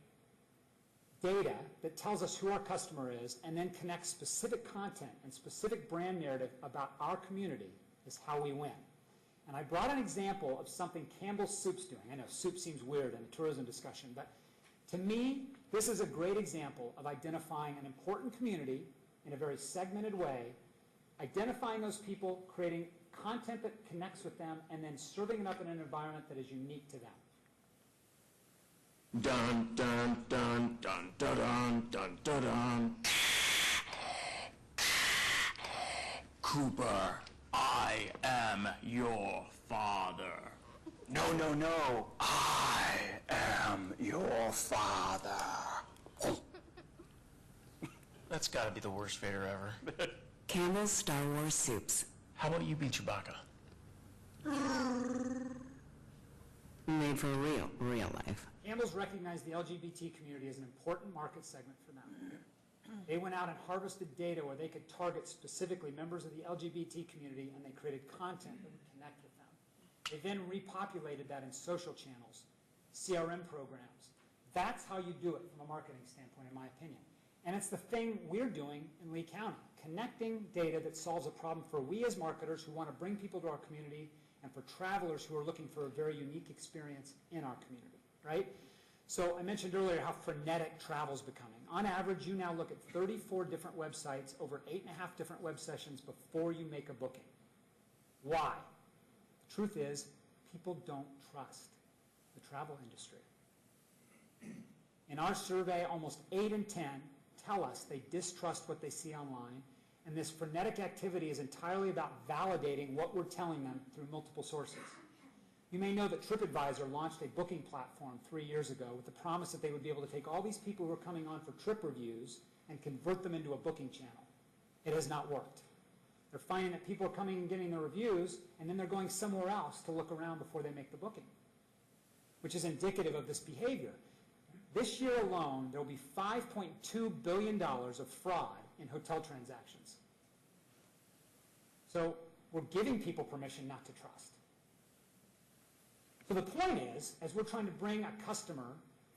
data that tells us who our customer is and then connects specific content and specific brand narrative about our community is how we win. And I brought an example of something Campbell's Soup's doing. I know soup seems weird in a tourism discussion, but to me, this is a great example of identifying an important community in a very segmented way, identifying those people, creating content that connects with them, and then serving it up in an environment that is unique to them. Dun, dun, dun, dun, dun, dun, dun, dun, dun. Cooper, I am your father. No, no, no. I am your father. That's got to be the worst Vader ever. Campbell's Star Wars Soups. How about you be Chewbacca? Made for real life. Campbell's recognized the LGBT community as an important market segment for them. They went out and harvested data where they could target specifically members of the LGBT community, and they created content that would connect with them. They then repopulated that in social channels, CRM programs. That's how you do it from a marketing standpoint, in my opinion. And it's the thing we're doing in Lee County, connecting data that solves a problem for we as marketers who want to bring people to our community and for travelers who are looking for a very unique experience in our community, right? So I mentioned earlier how frenetic travel's becoming. On average, you now look at 34 different websites, over 8.5 different web sessions before you make a booking. Why? The truth is, people don't trust the travel industry. In our survey, almost 8 in 10 tell us they distrust what they see online, and this frenetic activity is entirely about validating what we're telling them through multiple sources. You may know that TripAdvisor launched a booking platform 3 years ago with the promise that they would be able to take all these people who are coming on for trip reviews and convert them into a booking channel. It has not worked. They're finding that people are coming and getting their reviews, and then they're going somewhere else to look around before they make the booking, which is indicative of this behavior. This year alone, there will be $5.2 billion of fraud in hotel transactions. So we're giving people permission not to trust. So the point is, as we're trying to bring a customer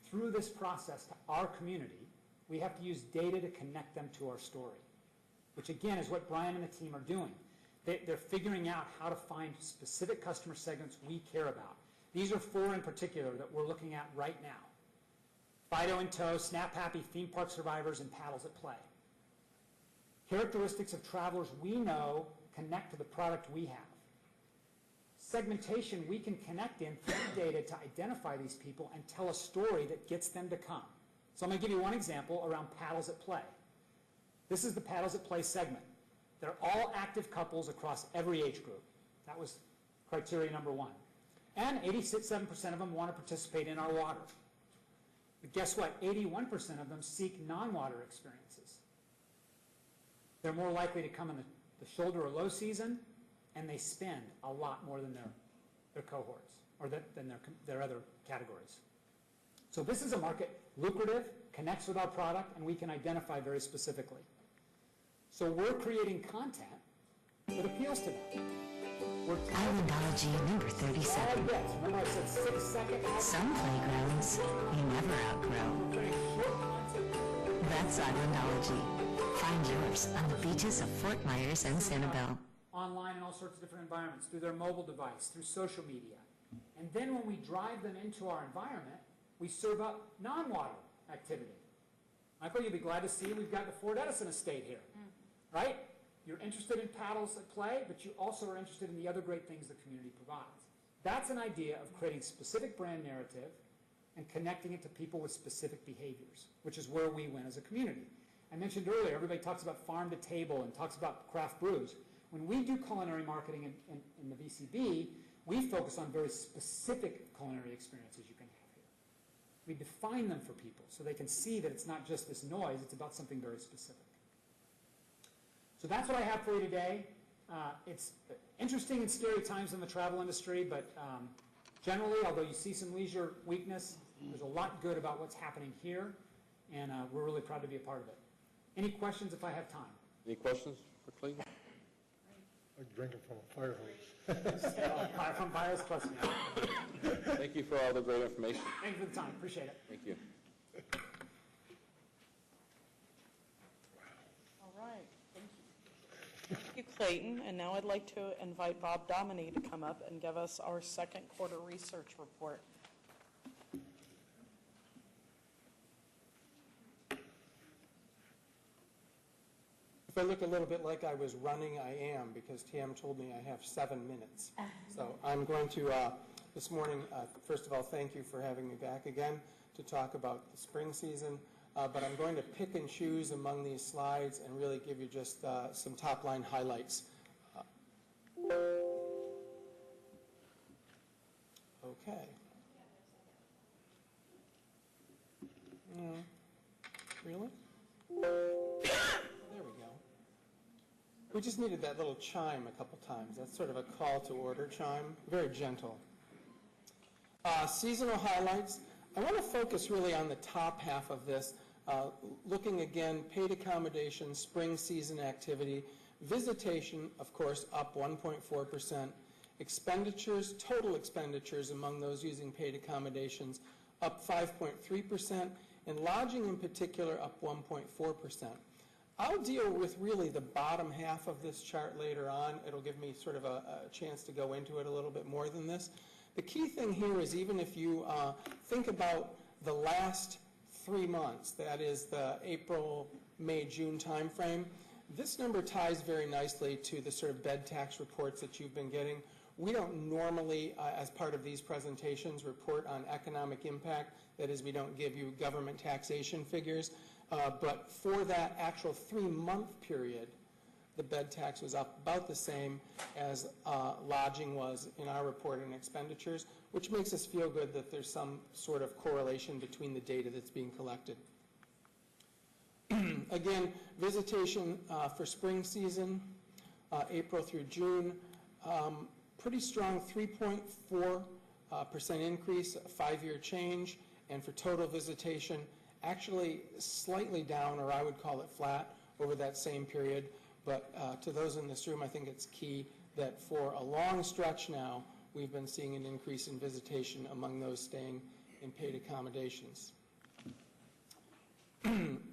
through this process to our community, we have to use data to connect them to our story, which again is what Brian and the team are doing. They're figuring out how to find specific customer segments we care about. These are 4 in particular that we're looking at right now. Fido in tow, Snap Happy, theme park survivors, and paddles at play. Characteristics of travelers we know connect to the product we have. Segmentation we can connect in through data to identify these people and tell a story that gets them to come. So I'm going to give you one example around paddles at play. This is the paddles at play segment. They're all active couples across every age group. That was criteria number 1. And 87% of them want to participate in our water. But guess what? 81% of them seek non-water experiences. They're more likely to come in the shoulder or low season, and they spend a lot more than their cohorts, or than their other categories. So this is a market, lucrative, connects with our product, and we can identify very specifically. So we're creating content that appeals to them. Islandology number 37. Remember I said 6 seconds? Some playgrounds you never outgrow. That's Islandology. Find yours on the beaches of Fort Myers and Sanibel. Online in all sorts of different environments, through their mobile device, through social media. And then when we drive them into our environment, we serve up non-water activity. Michael, you'll be glad to see we've got the Fort Edison estate here, right? You're interested in paddles at play, but you also are interested in the other great things the community provides. That's an idea of creating specific brand narrative and connecting it to people with specific behaviors, which is where we win as a community. I mentioned earlier, everybody talks about farm to table and talks about craft brews. When we do culinary marketing in the VCB, we focus on very specific culinary experiences you can have here. We define them for people so they can see that it's not just this noise, it's about something very specific. So that's what I have for you today. It's interesting and scary times in the travel industry, but generally, although you see some leisure weakness, there's a lot good about what's happening here, and we're really proud to be a part of it. Any questions if I have time? Any questions for Clayton? Like drinking from a fire hose. Fire from fires plus. Thank you for all the great information. Thank you for the time. Appreciate it. Thank you. All right, thank you. Thank you, Clayton. And now I'd like to invite Bob Dominy to come up and give us our second quarter research report. If I look a little bit like I was running, I am, because Tam told me I have 7 minutes. So I'm going to, this morning, first of all, thank you for having me back again to talk about the spring season. But I'm going to pick and choose among these slides and really give you just some top-line highlights. Okay. Really? There we go. We just needed that little chime a couple times. That's sort of a call to order chime, very gentle. Seasonal highlights. I want to focus really on the top half of this, looking again, paid accommodations, spring season activity, visitation, of course, up 1.4%, expenditures, total expenditures among those using paid accommodations, up 5.3%, and lodging in particular up 1.4%. I'll deal with really the bottom half of this chart later on. It'll give me sort of a chance to go into it a little bit more than this. The key thing here is even if you think about the last 3 months, that is the April, May, June timeframe, this number ties very nicely to the sort of bed tax reports that you've been getting. We don't normally, as part of these presentations, report on economic impact. That is, we don't give you government taxation figures. But for that actual 3-month period, the bed tax was up about the same as lodging was in our report and expenditures, which makes us feel good that there's some sort of correlation between the data that's being collected. Again, visitation for spring season, April through June, pretty strong 3.4% increase, a 5-year change, and for total visitation, actually slightly down, or I would call it flat, over that same period. But to those in this room, I think it's key that for a long stretch now, we've been seeing an increase in visitation among those staying in paid accommodations.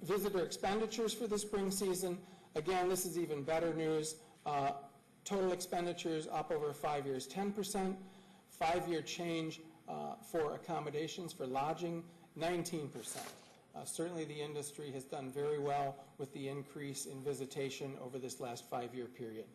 Visitor expenditures for the spring season, again, this is even better news. Total expenditures up over 5 years, 10%. 5-year change for accommodations, for lodging, 19%. Certainly the industry has done very well with the increase in visitation over this last 5-year period.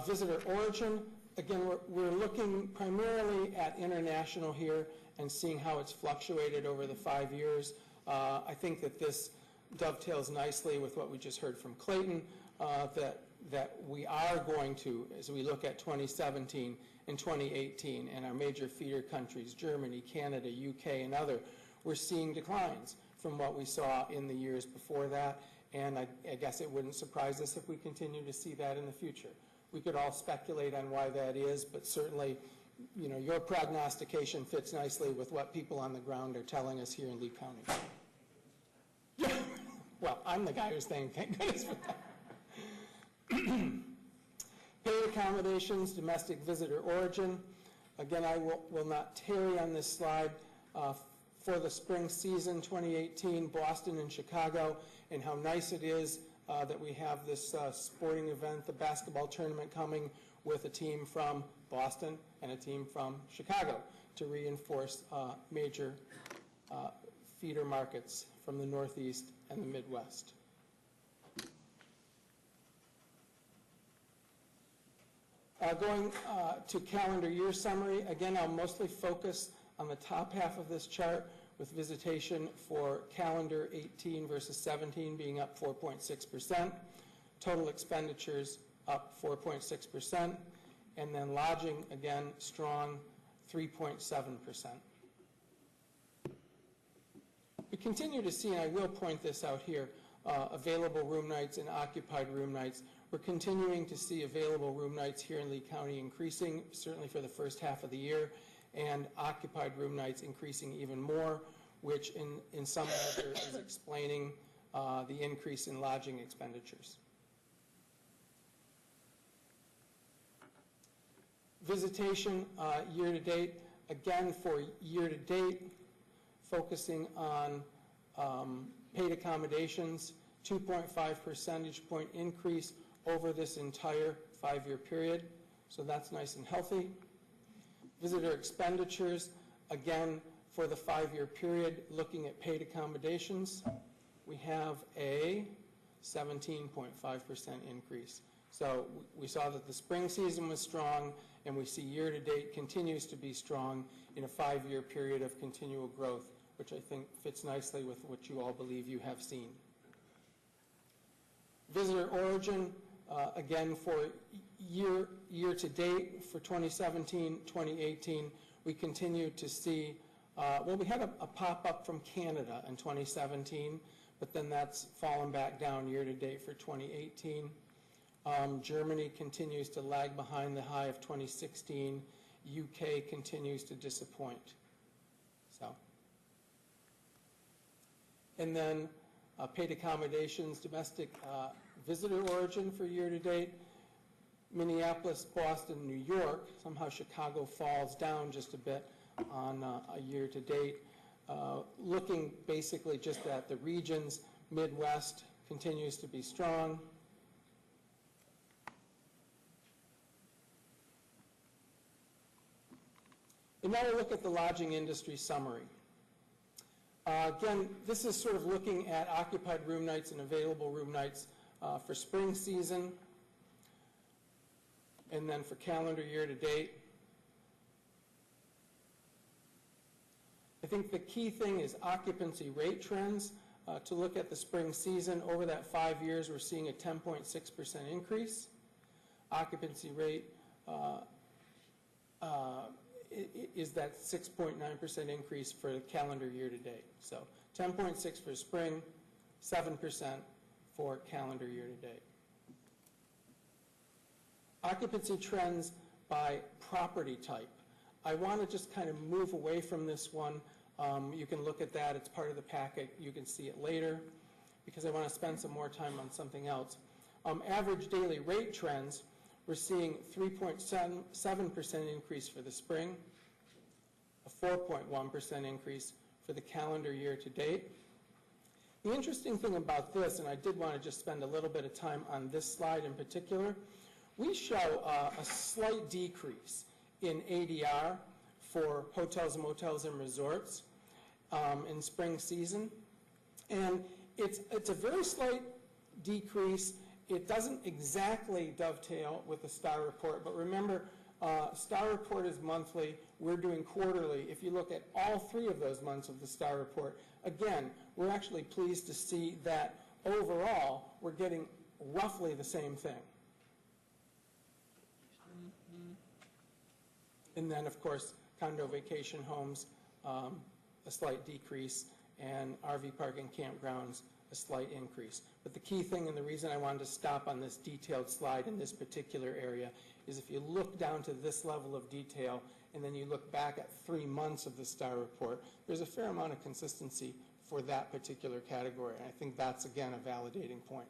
Visitor origin, again, we're looking primarily at international here and seeing how it's fluctuated over the 5 years. I think that this dovetails nicely with what we just heard from Clayton, that we are going to, as we look at 2017 and 2018 and our major feeder countries, Germany, Canada, UK, and other, we're seeing declines from what we saw in the years before that, and I guess it wouldn't surprise us if we continue to see that in the future. We could all speculate on why that is, but certainly, you know, your prognostication fits nicely with what people on the ground are telling us here in Lee County. Well, I'm the guy who's saying thank goodness for that. Paid accommodations, domestic visitor origin. Again, I will not tarry on this slide. For the spring season 2018, Boston and Chicago, and how nice it is that we have this sporting event, the basketball tournament, coming with a team from Boston and a team from Chicago to reinforce major feeder markets from the Northeast and the Midwest. Going to calendar year summary, again, I'll mostly focus on the top half of this chart with visitation for calendar 18 versus 17 being up 4.6%, total expenditures up 4.6%, and then lodging, again, strong 3.7%. We continue to see, and I will point this out here, available room nights and occupied room nights We're continuing to see available room nights here in Lee County increasing, certainly for the first half of the year, and occupied room nights increasing even more, which in some measure is explaining the increase in lodging expenditures. Visitation year-to-date, again for year-to-date, focusing on paid accommodations, 2.5 percentage point increase over this entire 5-year period, so that's nice and healthy. Visitor expenditures, again, for the 5-year period, looking at paid accommodations, we have a 17.5% increase. So we saw that the spring season was strong, and we see year-to-date continues to be strong in a 5-year period of continual growth, which I think fits nicely with what you all believe you have seen. Visitor origin, again, for year-to-date for 2017, 2018, we continue to see, well, we had a pop-up from Canada in 2017, but then that's fallen back down year-to-date for 2018. Germany continues to lag behind the high of 2016. UK continues to disappoint. So, and then paid accommodations, domestic visitor origin for year-to-date, Minneapolis, Boston, New York. Somehow Chicago falls down just a bit on a year-to-date. Looking basically just at the regions, Midwest continues to be strong. And now we'll look at the lodging industry summary. Again, this is sort of looking at occupied room nights and available room nights for spring season, and then for calendar year to date. I think the key thing is occupancy rate trends. To look at the spring season, over that 5 years, we're seeing a 10.6% increase. Occupancy rate is that 6.9% increase for the calendar year to date. So 10.6 for spring, 7% for calendar year to date. Occupancy trends by property type. I want to just kind of move away from this one. You can look at that. It's part of the packet. You can see it later because I want to spend some more time on something else. Average daily rate trends, we're seeing 3.7% increase for the spring, a 4.1% increase for the calendar year to date. The interesting thing about this, and I did want to just spend a little bit of time on this slide in particular, we show a slight decrease in ADR for hotels, motels, and resorts in spring season. And it's a very slight decrease. It doesn't exactly dovetail with the STAR report, but remember, STAR report is monthly. We're doing quarterly. If you look at all 3 of those months of the STAR report, again, we're actually pleased to see that overall we're getting roughly the same thing. And then, of course, condo vacation homes, a slight decrease, and RV park and campgrounds, a slight increase. But the key thing, and the reason I wanted to stop on this detailed slide in this particular area, is if you look down to this level of detail, and then you look back at 3 months of the STAR report, there's a fair amount of consistency for that particular category. And I think that's, again, a validating point.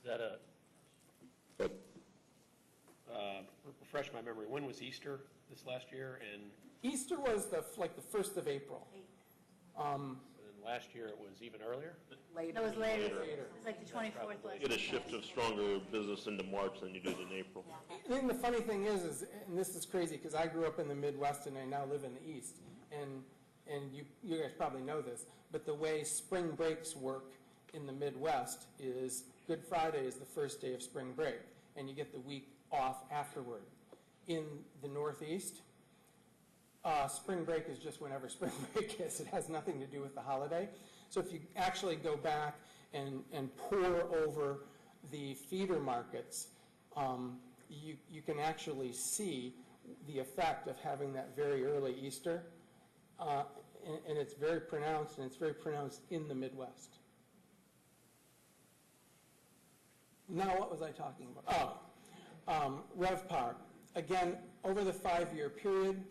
Is that a... refresh my memory, when was Easter this last year? And Easter was the 1st of April. then last year it was even earlier? Later. It was later. It was like the 24th last You get a shift of stronger business into March than you did in April. I think the funny thing is, and this is crazy because I grew up in the Midwest and I now live in the East, and you guys probably know this, but the way spring breaks work in the Midwest is Good Friday is the first day of spring break, and you get the week off afterward. In the Northeast, spring break is just whenever spring break is. It has nothing to do with the holiday. So if you actually go back and pore over the feeder markets, you can actually see the effect of having that very early Easter. And it's very pronounced, and it's very pronounced in the Midwest. Now, what was I talking about? RevPAR. Again, over the 5-year period,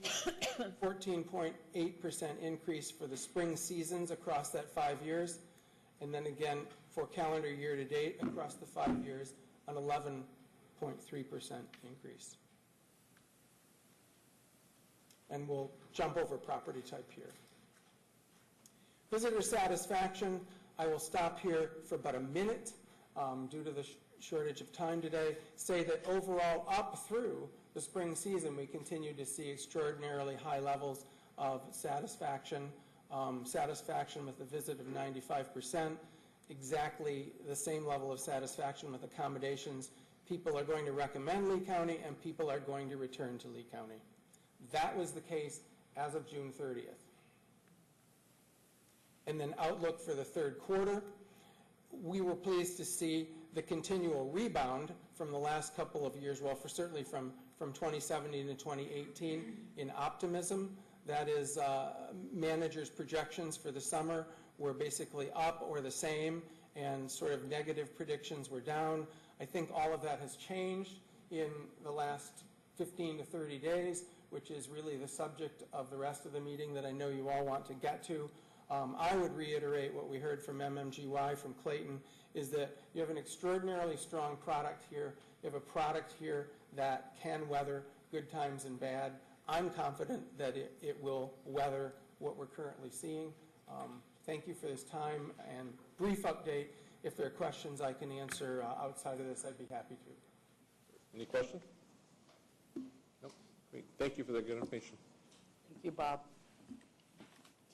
14.8% increase for the spring seasons across that 5 years. And then again, for calendar year to date, across the 5 years, an 11.3% increase. And we'll jump over property type here. Visitor satisfaction, I will stop here for about a minute due to the shortage of time today. Say that overall, up through the spring season, we continue to see extraordinarily high levels of satisfaction. Satisfaction with a visit of 95%, exactly the same level of satisfaction with accommodations. People are going to recommend Lee County, and people are going to return to Lee County. That was the case as of June 30th. And then outlook for the third quarter, we were pleased to see the continual rebound from the last couple of years, well, certainly from 2017 to 2018 in optimism. That is, managers' projections for the summer were basically up or the same, and sort of negative predictions were down. I think all of that has changed in the last 15 to 30 days, which is really the subject of the rest of the meeting that I know you all want to get to. I would reiterate what we heard from MMGY, from Clayton, is that you have an extraordinarily strong product here. You have a product here that can weather good times and bad. I'm confident that it will weather what we're currently seeing. Thank you for this time and brief update. If there are questions I can answer outside of this, I'd be happy to. Any questions? Nope. Great. Thank you for that good information. Thank you, Bob.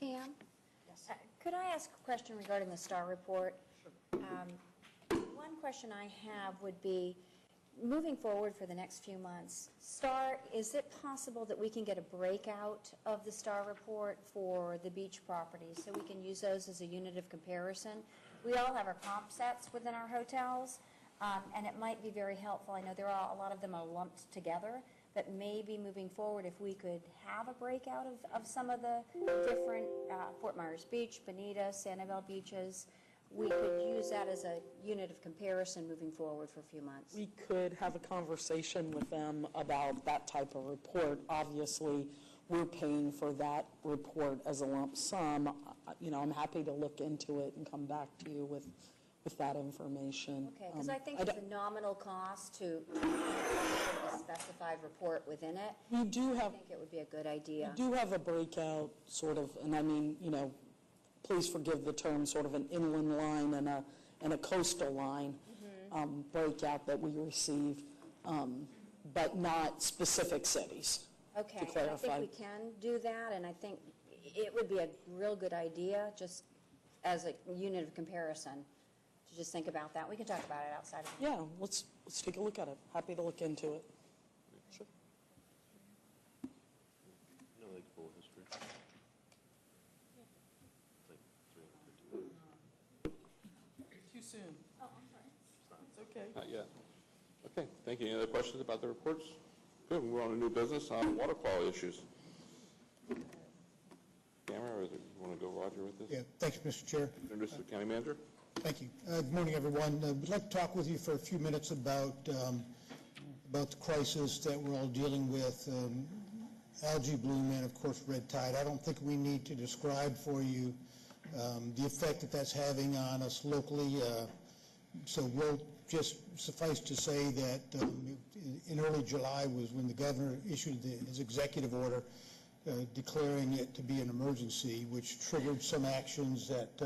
Tam? Yes. Could I ask a question regarding the STAR report? Sure. One question I have would be, moving forward for the next few months, STAR, is it possible that we can get a breakout of the STAR report for the beach properties so we can use those as a unit of comparison? We all have our comp sets within our hotels, and it might be very helpful. I know a lot of them are lumped together, but maybe moving forward, if we could have a breakout of some of the different Fort Myers Beach, Bonita, Sanibel beaches, we could use that as a unit of comparison moving forward for a few months. We could have a conversation with them about that type of report. Obviously, we're paying for that report as a lump sum. I'm happy to look into it and come back to you with that information. Okay, because I think it's a nominal cost to a specified report within it. We do have. I think it would be a good idea. We do have a breakout, sort of, and I mean, please forgive the term, sort of an inland line and a coastal line breakout that we receive, but not specific cities. Okay, to clarify. I think we can do that, and I think it would be a real good idea, just as a unit of comparison, to just think about that. We can talk about it outside of Yeah, let's take a look at it. Happy to look into it. Sure. No, like full history. Too soon. Oh, I'm sorry. It's okay. Not yet. Okay, thank you. Any other questions about the reports? Good, we're on to new business on water quality issues. Camera, or you want to go, Roger, with this? Yeah, thanks, Mr. Chair. Introduce the county manager. Thank you. Good morning, everyone. We'd like to talk with you for a few minutes about the crisis that we're all dealing with, algae bloom and, of course, red tide. I don't think we need to describe for you the effect that that's having on us locally. So we'll just suffice to say that in early July was when the governor issued his executive order declaring it to be an emergency, which triggered some actions that,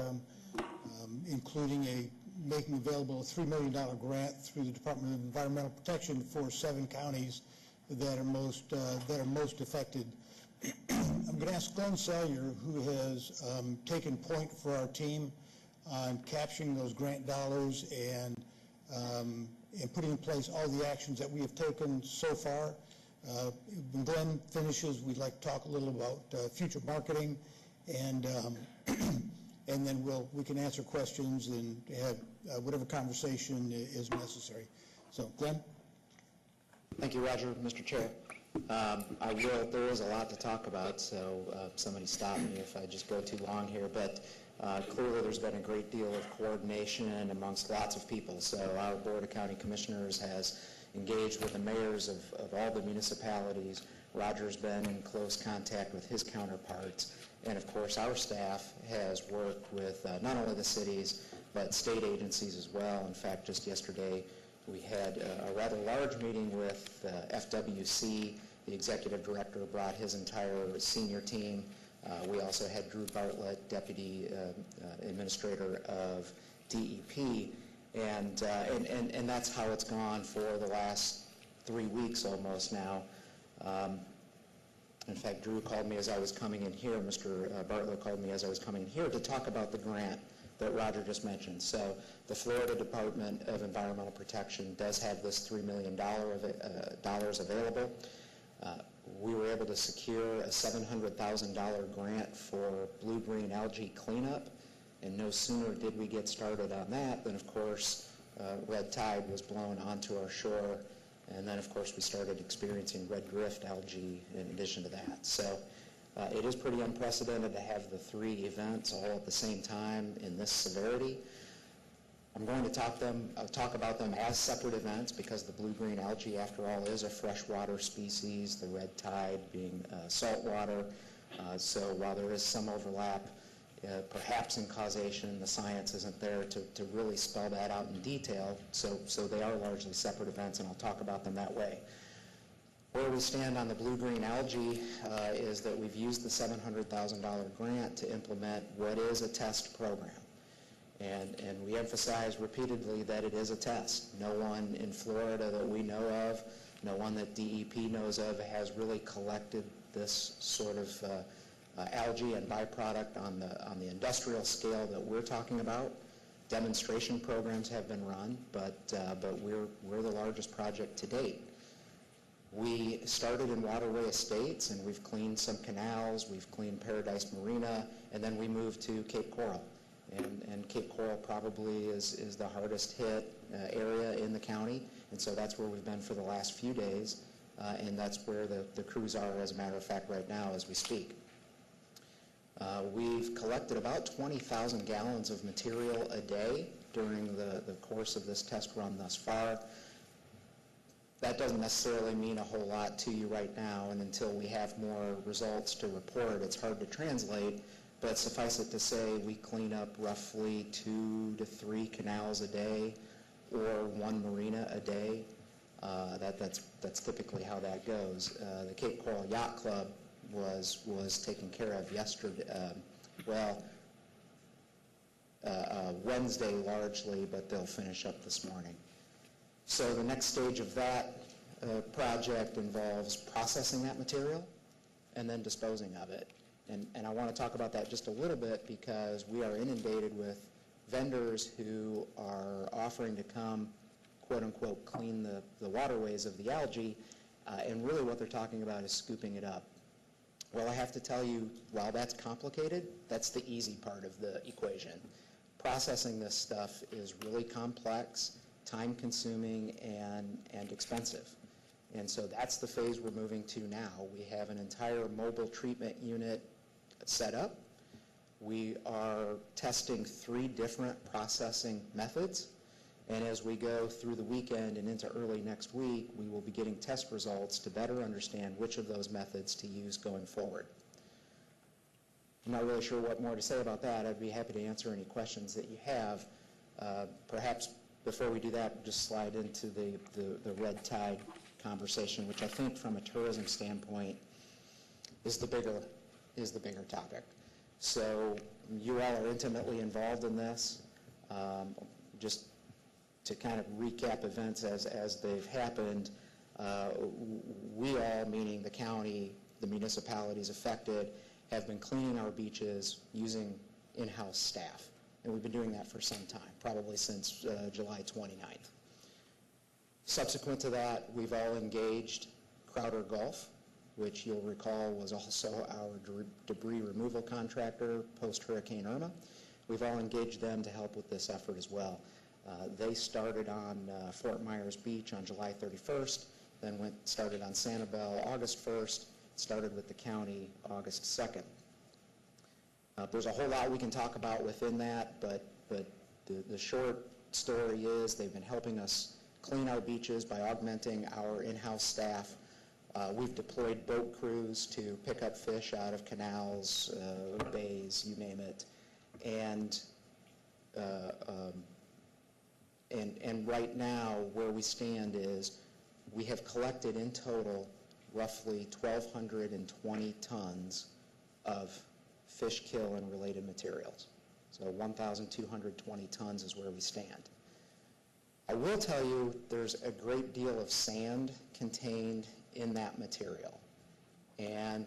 including making available a $3 million grant through the Department of Environmental Protection for 7 counties that are most affected. I'm going to ask Glenn Salyer, who has taken point for our team on capturing those grant dollars and putting in place all the actions that we have taken so far. When Glenn finishes, we'd like to talk a little about future marketing, and then we can answer questions and have whatever conversation is necessary. So, Glenn? Thank you, Roger. Mr. Chair, there is a lot to talk about, so somebody stop me if I just go too long here, but Clearly, there's been a great deal of coordination amongst lots of people. So our Board of County Commissioners has engaged with the mayors of all the municipalities. Roger's been in close contact with his counterparts. And of course, our staff has worked with not only the cities, but state agencies as well. In fact, just yesterday, we had a rather large meeting with FWC. The executive director brought his entire senior team. We also had Drew Bartlett, Deputy Administrator of DEP, and that's how it's gone for the last 3 weeks almost now. In fact, Drew called me as I was coming in here, Mr. Bartlett called me as I was coming here to talk about the grant that Roger just mentioned. So the Florida Department of Environmental Protection does have this $3 million available. We were able to secure a $700,000 grant for blue-green algae cleanup, and no sooner did we get started on that than, of course, red tide was blown onto our shore, and then, of course, we started experiencing red drift algae in addition to that. So it is pretty unprecedented to have the 3 events all at the same time in this severity. I'm going to talk about them as separate events because the blue-green algae, after all, is a freshwater species, the red tide being saltwater. So while there is some overlap, perhaps in causation, the science isn't there to really spell that out in detail. So they are largely separate events, and I'll talk about them that way. Where we stand on the blue-green algae is that we've used the $700,000 grant to implement what is a test program. And we emphasize repeatedly that it is a test. No one in Florida that we know of, no one that DEP knows of has really collected this sort of algae and byproduct on the industrial scale that we're talking about. Demonstration programs have been run, but we're the largest project to date. We started in Waterway Estates, and we've cleaned some canals, we've cleaned Paradise Marina, and then we moved to Cape Coral. And Cape Coral probably is the hardest hit area in the county, and so that's where we've been for the last few days, and that's where the crews are, as a matter of fact, right now as we speak. We've collected about 20,000 gallons of material a day during the course of this test run thus far. That doesn't necessarily mean a whole lot to you right now, and until we have more results to report, it's hard to translate. But suffice it to say, we clean up roughly 2 to 3 canals a day, or 1 marina a day. That's typically how that goes. The Cape Coral Yacht Club was taken care of yesterday. Wednesday largely, but they'll finish up this morning. So the next stage of that project involves processing that material and then disposing of it. And I want to talk about that just a little bit because we are inundated with vendors who are offering to come, quote unquote, clean the waterways of the algae, and really what they're talking about is scooping it up. Well, I have to tell you, while that's complicated, that's the easy part of the equation. Processing this stuff is really complex, time-consuming, and expensive. And so that's the phase we're moving to now. We have an entire mobile treatment unit set up. We are testing 3 different processing methods. And as we go through the weekend and into early next week, we will be getting test results to better understand which of those methods to use going forward. I'm not really sure what more to say about that. I'd be happy to answer any questions that you have. Perhaps before we do that, we'll just slide into the red tide conversation, which I think from a tourism standpoint is the bigger topic. So you all are intimately involved in this. Just to kind of recap events as they've happened, we all, meaning the county, the municipalities affected, have been cleaning our beaches using in-house staff. And we've been doing that for some time, probably since July 29th. Subsequent to that, we've all engaged Crowder Gulf, which you'll recall was also our debris removal contractor post-Hurricane Irma. We've all engaged them to help with this effort as well. They started on Fort Myers Beach on July 31st, then started on Sanibel August 1st, started with the county August 2nd. There's a whole lot we can talk about within that, but the short story is they've been helping us clean our beaches by augmenting our in-house staff. We've deployed boat crews to pick up fish out of canals, bays, you name it. And right now, where we stand is we have collected in total roughly 1,220 tons of fish kill and related materials. So 1,220 tons is where we stand. I will tell you there's a great deal of sand contained in that material. And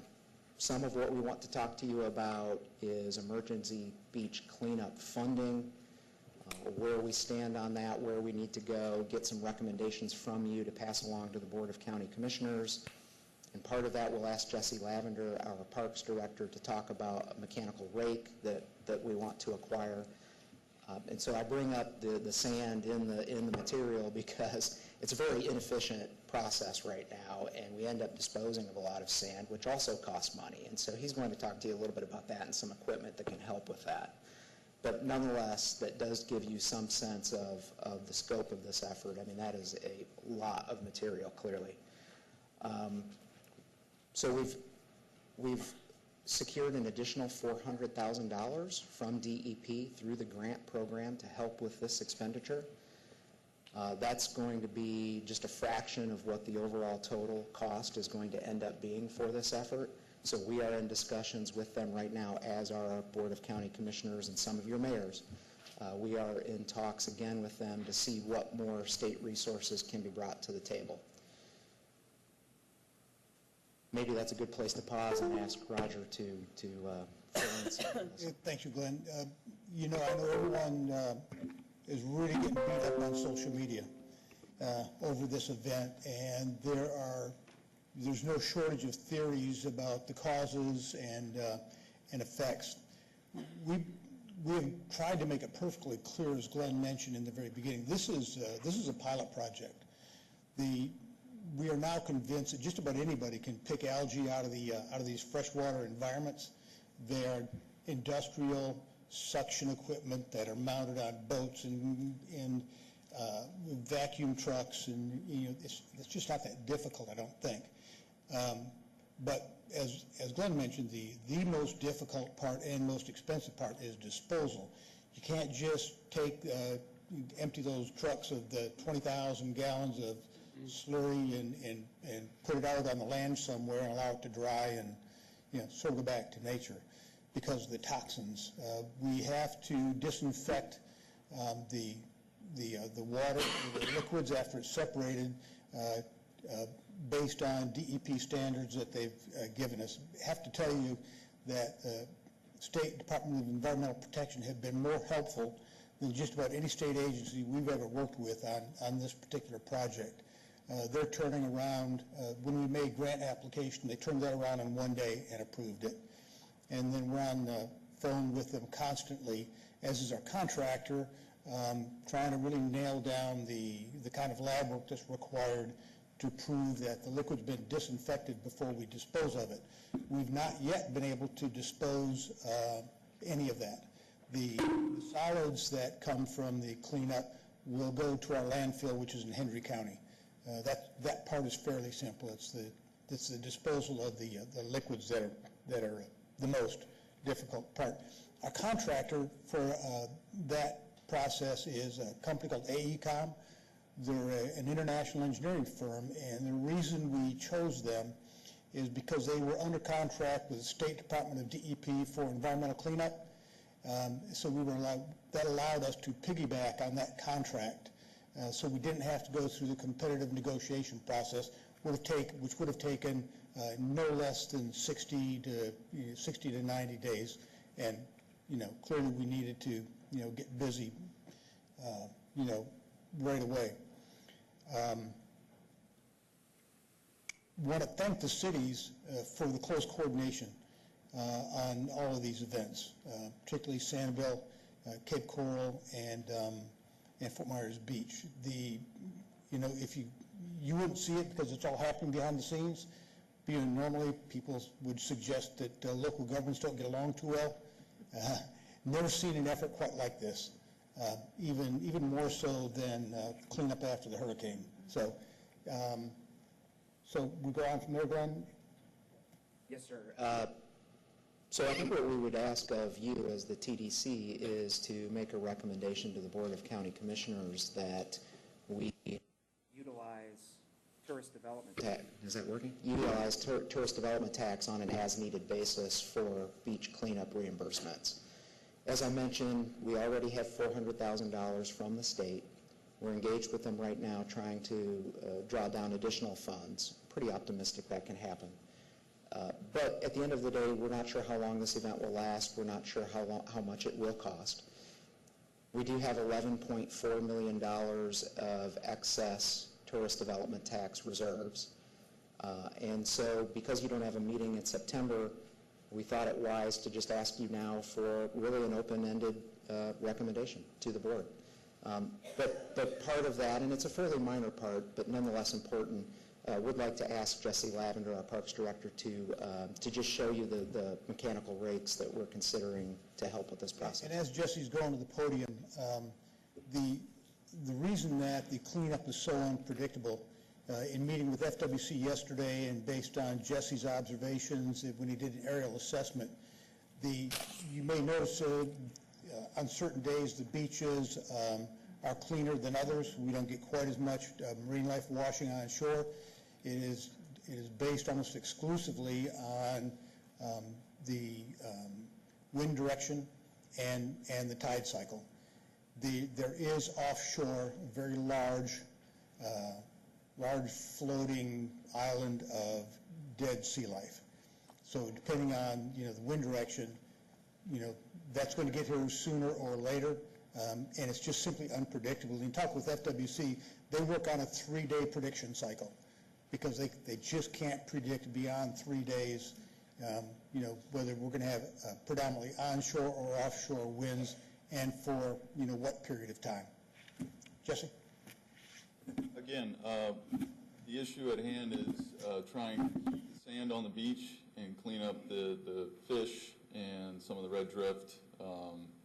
some of what we want to talk to you about is emergency beach cleanup funding, where we stand on that, where we need to go, get some recommendations from you to pass along to the Board of County Commissioners. And part of that, we'll ask Jesse Lavender, our Parks Director, to talk about a mechanical rake that we want to acquire. And so I bring up the sand in the material because it's a very inefficient process right now, and we end up disposing of a lot of sand, which also costs money. And so he's going to talk to you a little bit about that and some equipment that can help with that. But nonetheless, that does give you some sense of the scope of this effort. I mean, that is a lot of material, clearly. So we've secured an additional $400,000 from DEP through the grant program to help with this expenditure. That's going to be just a fraction of what the overall total cost is going to end up being for this effort. So we are in discussions with them right now, as are our Board of County Commissioners and some of your mayors. We are in talks again with them to see what more state resources can be brought to the table. Maybe that's a good place to pause and ask Roger to fill in some of this. Thank you, Glenn. I know everyone is really getting beat up on social media over this event, and there's no shortage of theories about the causes and effects. We have tried to make it perfectly clear, as Glenn mentioned in the very beginning. This is a pilot project. We are now convinced that just about anybody can pick algae out of these freshwater environments. They are industrial suction equipment that are mounted on boats and vacuum trucks, and it's just not that difficult, I don't think. But as Glenn mentioned, the most difficult part and most expensive part is disposal. You can't just empty those trucks of the 20,000 gallons of slurry and put it out on the land somewhere and allow it to dry and sort of go back to nature because of the toxins. We have to disinfect the water, the liquids after it's separated based on DEP standards that they've given us. I have to tell you that the State Department of Environmental Protection have been more helpful than just about any state agency we've ever worked with on this particular project. They're turning around, when we made grant application, they turned that around in one day and approved it. And then we're on the phone with them constantly, as is our contractor, trying to really nail down the kind of lab work that's required to prove that the liquid's been disinfected before we dispose of it. We've not yet been able to dispose any of that. The solids that come from the cleanup will go to our landfill, which is in Hendry County. That part is fairly simple. It's the disposal of the liquids that are the most difficult part. Our contractor for that process is a company called AECOM. They're an international engineering firm, and the reason we chose them is because they were under contract with the State Department of DEP for environmental cleanup. So that allowed us to piggyback on that contract. So we didn't have to go through the competitive negotiation process, which would have taken no less than 60 to 90 days. And clearly we needed to get busy right away. Want to thank the cities for the close coordination on all of these events, particularly Sanibel, Cape Coral, and Fort Myers Beach. If you wouldn't see it because it's all happening behind the scenes. Normally, people would suggest that local governments don't get along too well. Never seen an effort quite like this, even more so than cleanup after the hurricane. So we go on from there, Glenn? Yes, sir. So I think what we would ask of you as the TDC is to make a recommendation to the Board of County Commissioners that we utilize tourist development tax. Is that working? Utilize tourist development tax on an as-needed basis for beach cleanup reimbursements. As I mentioned, we already have $400,000 from the state. We're engaged with them right now trying to draw down additional funds. Pretty optimistic that can happen. But at the end of the day, we're not sure how long this event will last. We're not sure how much it will cost. We do have $11.4 million of excess tourist development tax reserves. And so because you don't have a meeting in September, we thought it wise to just ask you now for really an open-ended recommendation to the board. But part of that, and it's a fairly minor part, but nonetheless important, would like to ask Jesse Lavender, our Parks Director, to just show you the mechanical rakes that we're considering to help with this process. And as Jesse's going to the podium, the reason that the cleanup is so unpredictable, in meeting with FWC yesterday and based on Jesse's observations when he did an aerial assessment, you may notice on certain days the beaches are cleaner than others. We don't get quite as much marine life washing on shore. It is based almost exclusively on the wind direction and the tide cycle. There is offshore a very large floating island of dead sea life. So depending on the wind direction, that's going to get here sooner or later, and it's just simply unpredictable. And talk with FWC, they work on a 3-day prediction cycle because they just can't predict beyond 3 days, whether we're going to have predominantly onshore or offshore winds and for what period of time. Jesse? Again, the issue at hand is trying to keep the sand on the beach and clean up the fish and some of the red drift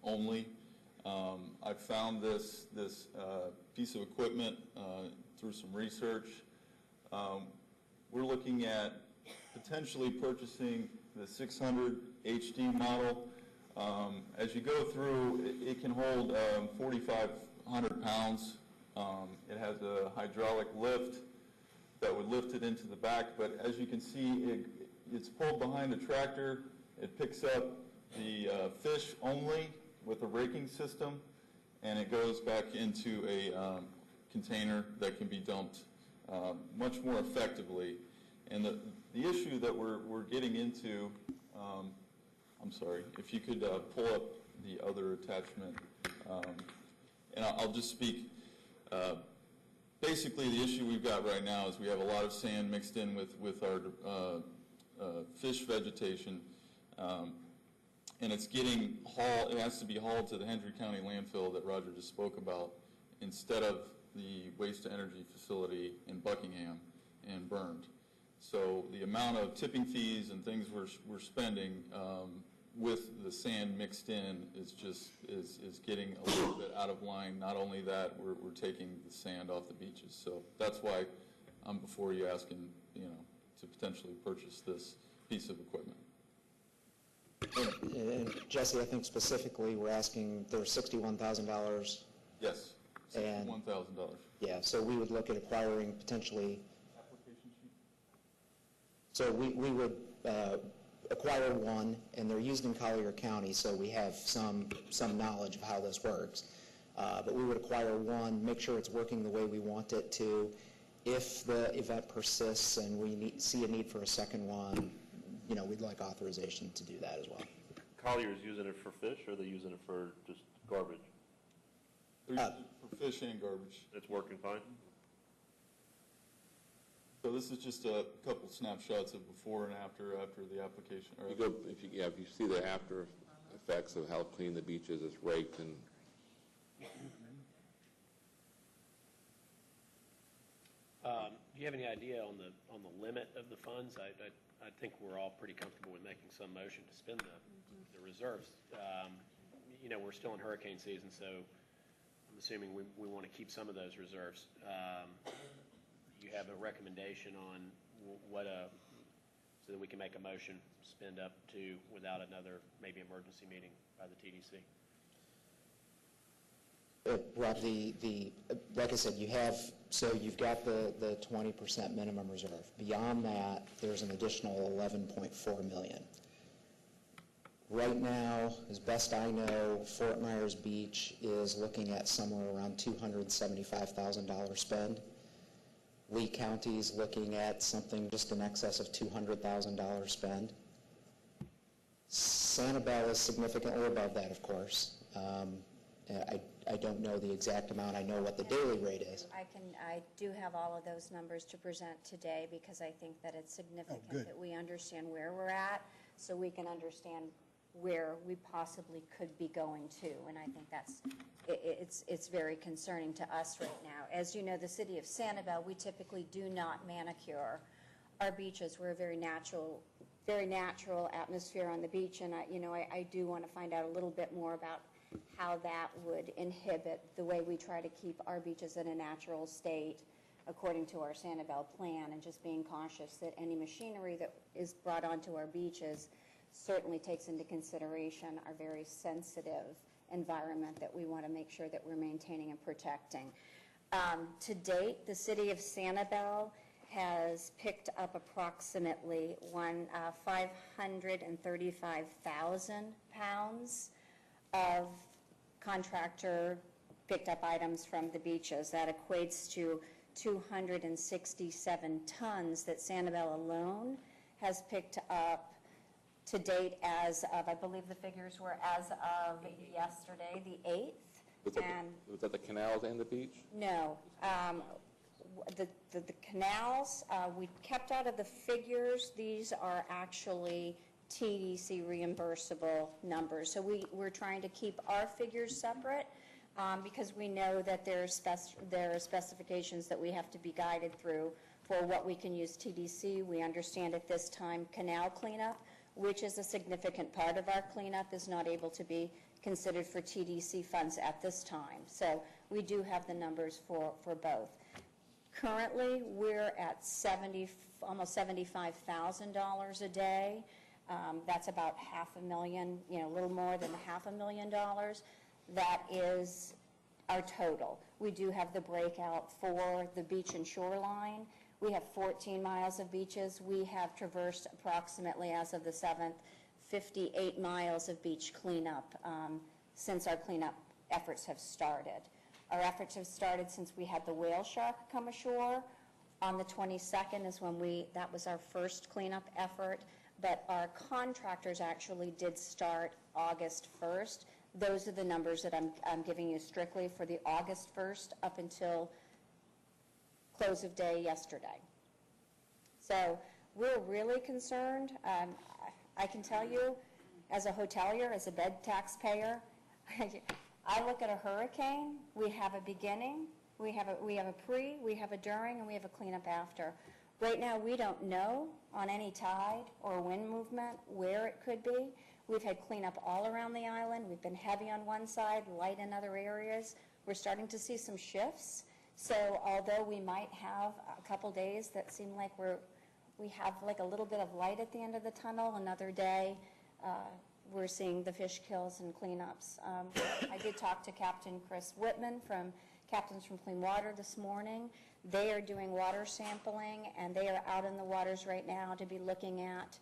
only. I found this piece of equipment through some research. We're looking at potentially purchasing the 600 HD model. As you go through, it can hold 4,500 pounds. It has a hydraulic lift that would lift it into the back, but as you can see, it's pulled behind the tractor. It picks up the fish only with a raking system, and it goes back into a container that can be dumped much more effectively. And the issue that we're getting into, I'm sorry, if you could pull up the other attachment, and I'll just speak. Basically, the issue we've got right now is we have a lot of sand mixed in with our fish vegetation, and it's getting hauled. It has to be hauled to the Hendry County landfill that Roger just spoke about instead of the waste-to-energy facility in Buckingham and burned. So the amount of tipping fees and things we're spending with the sand mixed in is getting a little bit out of line. Not only that, we're taking the sand off the beaches. So that's why I'm before you asking, to potentially purchase this piece of equipment. And Jesse, I think specifically we're asking, there's $61,000. Yes, $61,000. Yeah, so we would look at acquiring potentially. Application sheet? So we would acquire one, and they're used in Collier County, so we have some knowledge of how this works. But we would acquire one, make sure it's working the way we want it to. If the event persists and we see a need for a second one, we'd like authorization to do that as well. Collier's using it for fish, or are they using it for just garbage? They're using it for fish and garbage. It's working fine? So this is just a couple snapshots of before and after the application. If you see the after effects of how clean the beach is, it's raked and. Do you have any idea on the limit of the funds? I think we're all pretty comfortable with making some motion to spend the reserves. You know, we're still in hurricane season, so I'm assuming we want to keep some of those reserves. You have a recommendation on so that we can make a motion, spend up to without another maybe emergency meeting by the TDC? Rob, like I said, you've got the 20% minimum reserve. Beyond that, there's an additional $11.4 million. Right now, as best I know, Fort Myers Beach is looking at somewhere around $275,000 spend. Lee County's looking at something just in excess of $200,000 spend. Sanibel is significantly above that, of course. I don't know the exact amount. I know what the daily rate is. I do have all of those numbers to present today because I think that it's significant that we understand where we're at so we can understand where we possibly could be going to. And I think it's very concerning to us right now. As you know, the city of Sanibel, we typically do not manicure our beaches. We're a very natural atmosphere on the beach, and I do want to find out a little bit more about how that would inhibit the way we try to keep our beaches in a natural state according to our Sanibel plan, and just being cautious that any machinery that is brought onto our beaches certainly takes into consideration our very sensitive environment that we want to make sure that we're maintaining and protecting. To date, the city of Sanibel has picked up approximately 535,000 pounds of contractor picked up items from the beaches. That equates to 267 tons that Sanibel alone has picked up to date as of, I believe the figures were as of yesterday, the 8th. Was that the canals and the beach? No. The canals, we kept out of the figures. These are actually TDC reimbursable numbers. So we're trying to keep our figures separate because we know that there are specifications that we have to be guided through for what we can use TDC. We understand at this time canal cleanup, which is a significant part of our cleanup, is not able to be considered for TDC funds at this time. So we do have the numbers for both. Currently, we're at almost $75,000 a day. That's about $500,000, a little more than $500,000. That is our total. We do have the breakout for the beach and shoreline. We have 14 miles of beaches. We have traversed approximately, as of the 7th, 58 miles of beach cleanup since our cleanup efforts have started. Our efforts have started since we had the whale shark come ashore. On the 22nd is when that was our first cleanup effort, but our contractors actually did start August 1st. Those are the numbers that I'm giving you strictly for the August 1st up until close of day yesterday. So we're really concerned. I can tell you, as a hotelier, as a bed taxpayer, I look at a hurricane, we have a beginning, we have a pre, we have a during, and we have a cleanup after. Right now, we don't know on any tide or wind movement where it could be. We've had cleanup all around the island. We've been heavy on one side, light in other areas. We're starting to see some shifts. So although we might have a couple days that seem like we have like a little bit of light at the end of the tunnel, another day we're seeing the fish kills and cleanups. I did talk to Captain Chris Whitman from Captains from Clean Water this morning. They are doing water sampling, and they are out in the waters right now to be looking at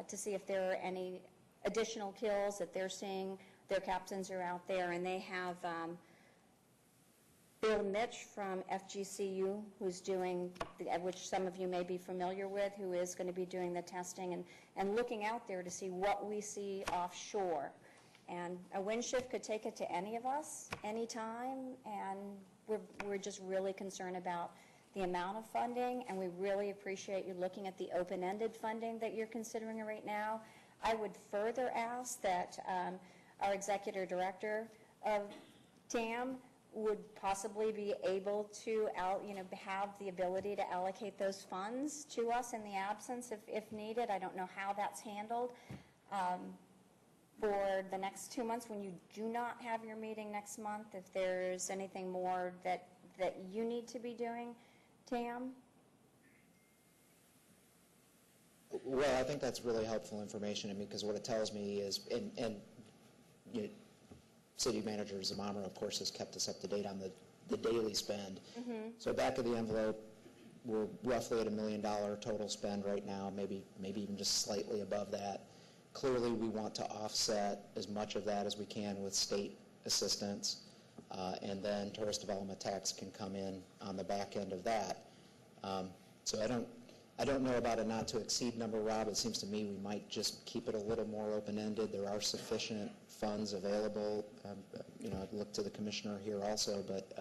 to see if there are any additional kills that they're seeing. Their captains are out there, and they have Bill Mitch from FGCU, who's doing, which some of you may be familiar with, who is going to be doing the testing and looking out there to see what we see offshore. And a wind shift could take it to any of us, anytime, and we're just really concerned about the amount of funding, and we really appreciate you looking at the open-ended funding that you're considering right now. I would further ask that our executive director of TAM would possibly be able to, have the ability to allocate those funds to us in the absence if needed. I don't know how that's handled. For the next 2 months, when you do not have your meeting next month, if there's anything more that you need to be doing, Tam? Well, I think that's really helpful information to me, because what it tells me is, and City Manager Zamamra, of course, has kept us up to date on the daily spend. Mm-hmm. So back of the envelope, we're roughly at $1 million total spend right now, maybe even just slightly above that. Clearly, we want to offset as much of that as we can with state assistance, and then tourist development tax can come in on the back end of that. So I don't know about a not to exceed number, Rob. It seems to me we might just keep it a little more open-ended. There are sufficient funds available. I'd look to the commissioner here also, but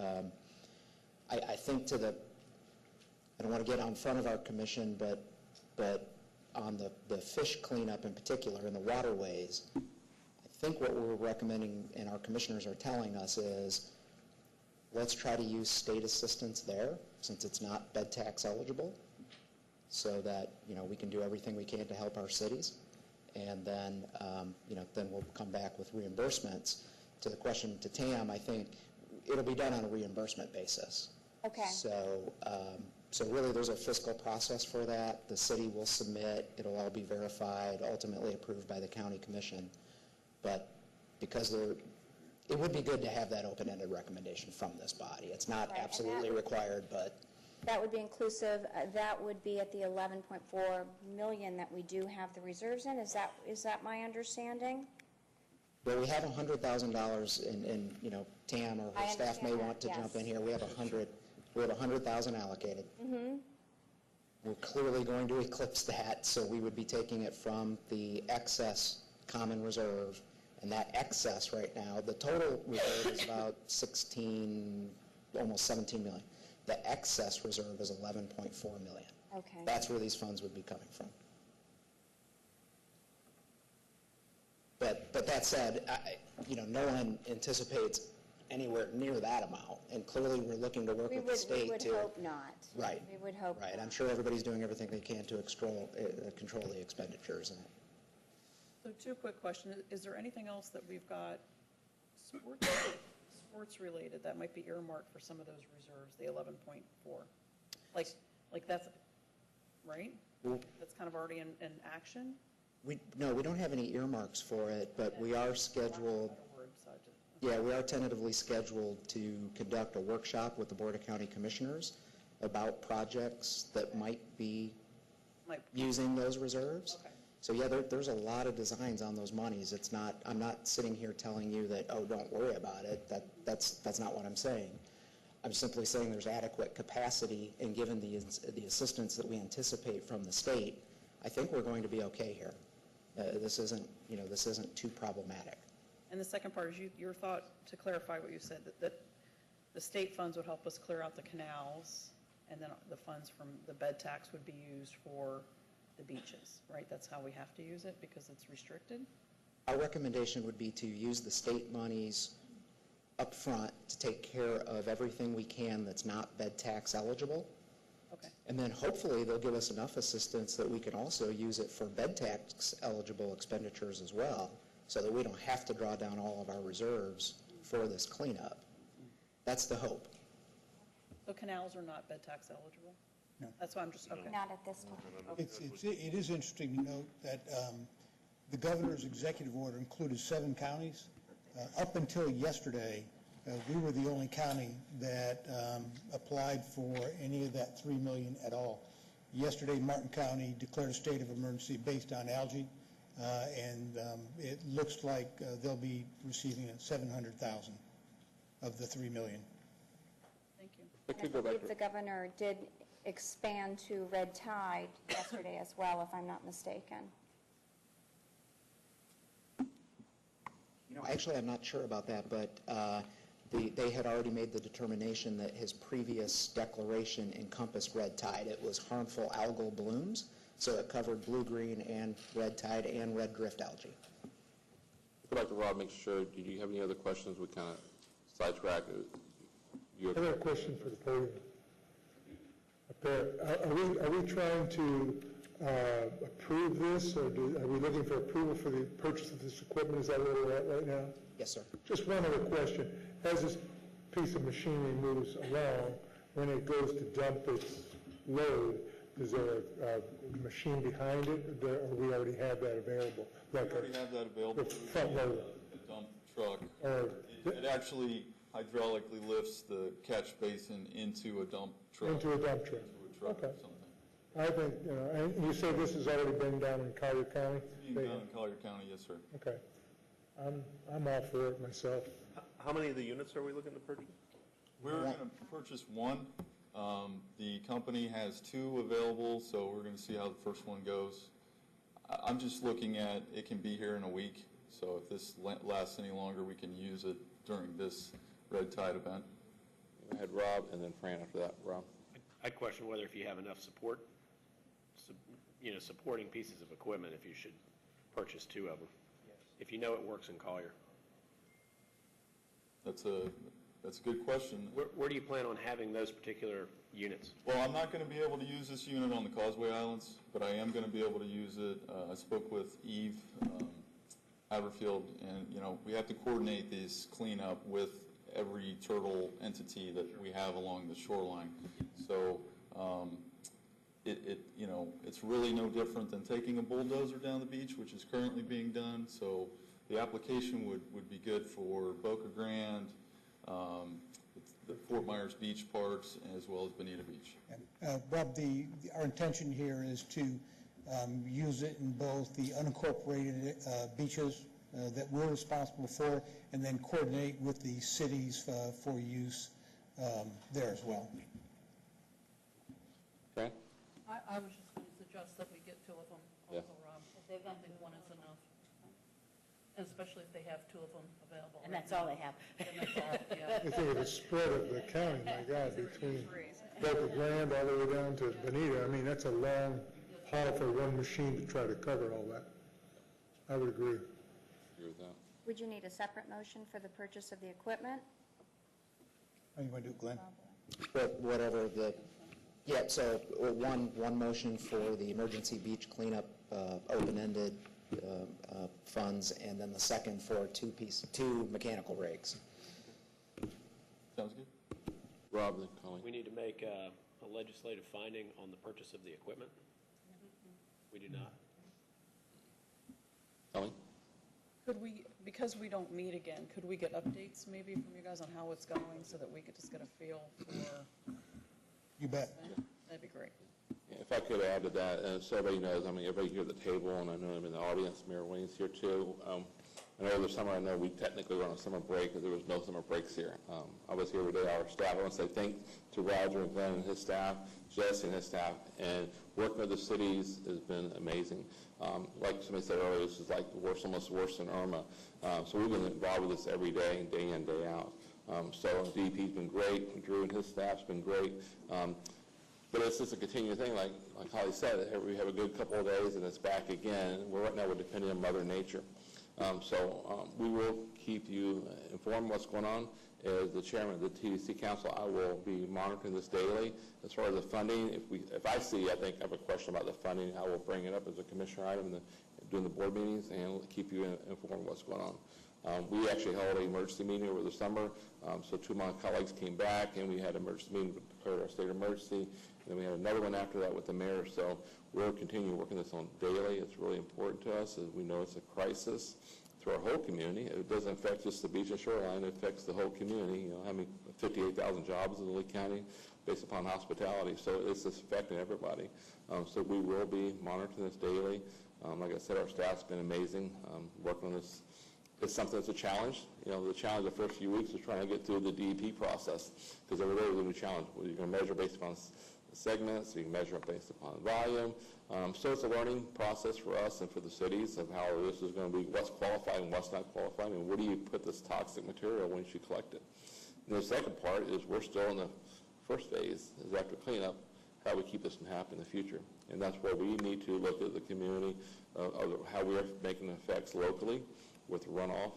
I think I don't want to get out in front of our commission, but on the fish cleanup in particular in the waterways, I think what we're recommending and our commissioners are telling us is let's try to use state assistance there since it's not bed tax eligible, so that we can do everything we can to help our cities, and then then we'll come back with reimbursements. To the question to Tam, I think it'll be done on a reimbursement basis. Okay. So really there's a fiscal process for that. The city will submit, it'll all be verified, ultimately approved by the county commission. But because it would be good to have that open-ended recommendation from this body. It's not absolutely required, but That would be inclusive, that would be at the 11.4 million that we do have the reserves in. Is that my understanding? well, we have $100,000 and Tam or her staff may want to jump in here. We have $100,000 allocated. Mm-hmm. We're clearly going to eclipse that, so we would be taking it from the excess common reserve, and that excess right now, the total reserve is about almost 17 million. The excess reserve is 11.4 million. Okay. That's where these funds would be coming from. But that said, no one anticipates anywhere near that amount, and clearly we're looking to work with the state to. We would hope not. Right. We would hope Right. not. I'm sure everybody's doing everything they can to control the expenditures. So two quick questions. Is there anything else that we've got sports related that might be earmarked for some of those reserves, the 11.4? Like that's, right? Well, That's kind of already in action? No, we don't have any earmarks for it, but we are scheduled. Yeah, we are tentatively scheduled to conduct a workshop with the Board of County Commissioners about projects that might be using those reserves. Okay. So yeah, there's a lot of designs on those monies. It's not, I'm not sitting here telling you that, oh, don't worry about it. That's not what I'm saying. I'm simply saying there's adequate capacity, and given the assistance that we anticipate from the state, I think we're going to be okay here. This isn't too problematic. And the second part is your thought, to clarify what you said, that the state funds would help us clear out the canals, and then the funds from the bed tax would be used for the beaches, right? That's how we have to use it because it's restricted? Our recommendation would be to use the state monies up front to take care of everything we can that's not bed tax eligible. Okay. And then hopefully they'll give us enough assistance that we can also use it for bed tax eligible expenditures as well, so that we don't have to draw down all of our reserves for this cleanup. That's the hope. So canals are not bed tax eligible? No. That's why I'm just, okay. Not at this time. It is interesting to note that the governor's executive order included 7 counties. Up until yesterday, we were the only county that applied for any of that $3 million at all. Yesterday, Martin County declared a state of emergency based on algae, and it looks like they'll be receiving $700,000 of the $3 million. Thank you. I believe the governor did expand to red tide yesterday as well, if I'm not mistaken. Actually, I'm not sure about that, but they had already made the determination that his previous declaration encompassed red tide. It was harmful algal blooms, so it covered blue-green and red tide and red drift algae. Go back to Rob, make sure, did you have any other questions? We kind of sidetracked. I got a question for the podium. Up there. Are we trying to approve this, or are we looking for approval for the purchase of this equipment? Is that where we're at right now? Yes, sir. Just one other question. As this piece of machinery moves along, when it goes to dump its load, is there a machine behind it, or we already have that available? We already have that available. Front loader. The dump truck. It actually hydraulically lifts the catch basin into a dump truck. Into a dump truck. Okay. I think, and you say this has already been done in Collier County? It's being done in Collier County, yes, sir. Okay. I'm all for it myself. How many of the units are we looking to purchase? We're going to purchase one. The company has two available, so we're going to see how the first one goes. I'm just looking at, it can be here in a week, so if this lasts any longer, we can use it during this Red Tide event. I had Rob, and then Fran after that. Rob? I'd question whether if you have enough support, supporting pieces of equipment, if you should purchase two of them. If you know it works in Collier. That's a good question. Where do you plan on having those particular units? Well, I'm not going to be able to use this unit on the Causeway Islands, but I am going to be able to use it. I spoke with Eve Haverfield, and we have to coordinate this cleanup with every turtle entity that we have along the shoreline. So it's really no different than taking a bulldozer down the beach, which is currently being done. So the application would be good for Boca Grande, the Fort Myers Beach parks, as well as Bonita Beach. Rob, our intention here is to use it in both the unincorporated beaches that we're responsible for, and then coordinate with the cities for use there as well. Okay. I was just going to suggest that we get two of them also, Rob. I think one is enough, especially if they have two of them available. And that's all they have. And that's all, yeah. I think of the spread of the county, my God, between Boca Grande all the way down to Bonita. I mean, that's a long haul for one machine to try to cover all that. I would agree. With that. Would you need a separate motion for the purchase of the equipment? How do you want to do it, Glenn? Whatever so one motion for the emergency beach cleanup open-ended funds, and then the second for two mechanical rigs. Sounds good. Rob, then Colleen. We need to make a legislative finding on the purchase of the equipment. We do not. Colleen? Could we, because we don't meet again, could we get updates maybe from you guys on how it's going so that we could just get a feel for? You bet. That'd be great. Yeah, if I could add to that, and so everybody knows, everybody here at the table, and I know I'm in the audience, Mayor Wayne's here too. I know this summer, I know we technically were on a summer break, because there was no summer breaks here. I was here every day, our staff. I want to say thanks to Roger and Glenn and his staff, Jesse and his staff, and working with the cities has been amazing. Like somebody said earlier, this is like almost worse than Irma. So we've been involved with this every day in, day out. So DEP's been great, Drew and his staff's been great. But it's just a continuing thing, like Holly said, we have a good couple of days and it's back again. Right now we're depending on Mother Nature. So we will keep you informed what's going on. As the chairman of the TDC Council, I will be monitoring this daily. As far as the funding, if I have a question about the funding, I will bring it up as a commissioner item during the board meetings and keep you informed of what's going on. We actually held an emergency meeting over the summer, so two of my colleagues came back and we had an emergency meeting to declare our state of emergency. And then we had another one after that with the mayor. So we'll continue working this on daily. It's really important to us, as we know it's a crisis through our whole community. It doesn't affect just the beach and shoreline. It affects the whole community. Having 58,000 jobs in Lee County based upon hospitality. So it's affecting everybody. So we will be monitoring this daily. Like I said, our staff's been amazing working on this. It's something that's a challenge. The challenge the first few weeks is trying to get through the DEP process, because every day is a new challenge. You're going to measure based upon segments, you can measure it based upon volume. So it's a learning process for us and for the cities of how this is going to be, what's qualified and what's not qualified, and where do you put this toxic material once you collect it. And the second part is we're still in the first phase, is after cleanup, how we keep this from happening in the future. And that's where we need to look at the community, of how we are making effects locally with runoff,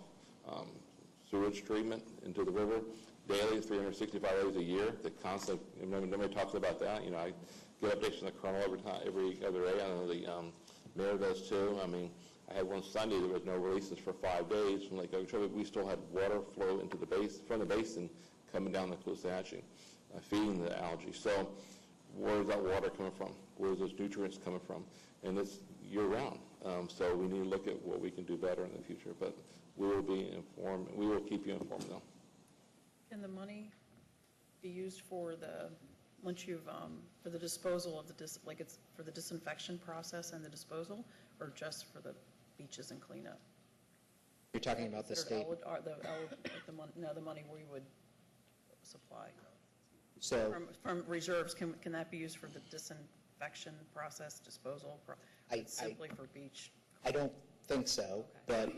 sewage treatment into the river, daily, 365 days a year. The constant, nobody talks about that. I get updates from the Colonel every other day. I know the mayor does too. I mean, I had one Sunday, there was no releases for 5 days from Lake Okeechobee. We still had water flow into the from the basin coming down the Caloosahatchee, feeding the algae. So where is that water coming from? Where is those nutrients coming from? And it's year-round. So we need to look at what we can do better in the future. But we will be informed. We will keep you informed, though. Can the money be used for once you've, for the disposal of like it's for the disinfection process and the disposal, or just for the beaches and cleanup? You're talking about the state? The money we would supply. So From reserves, can that be used for the disinfection process, disposal, simply for beach? I don't think so, but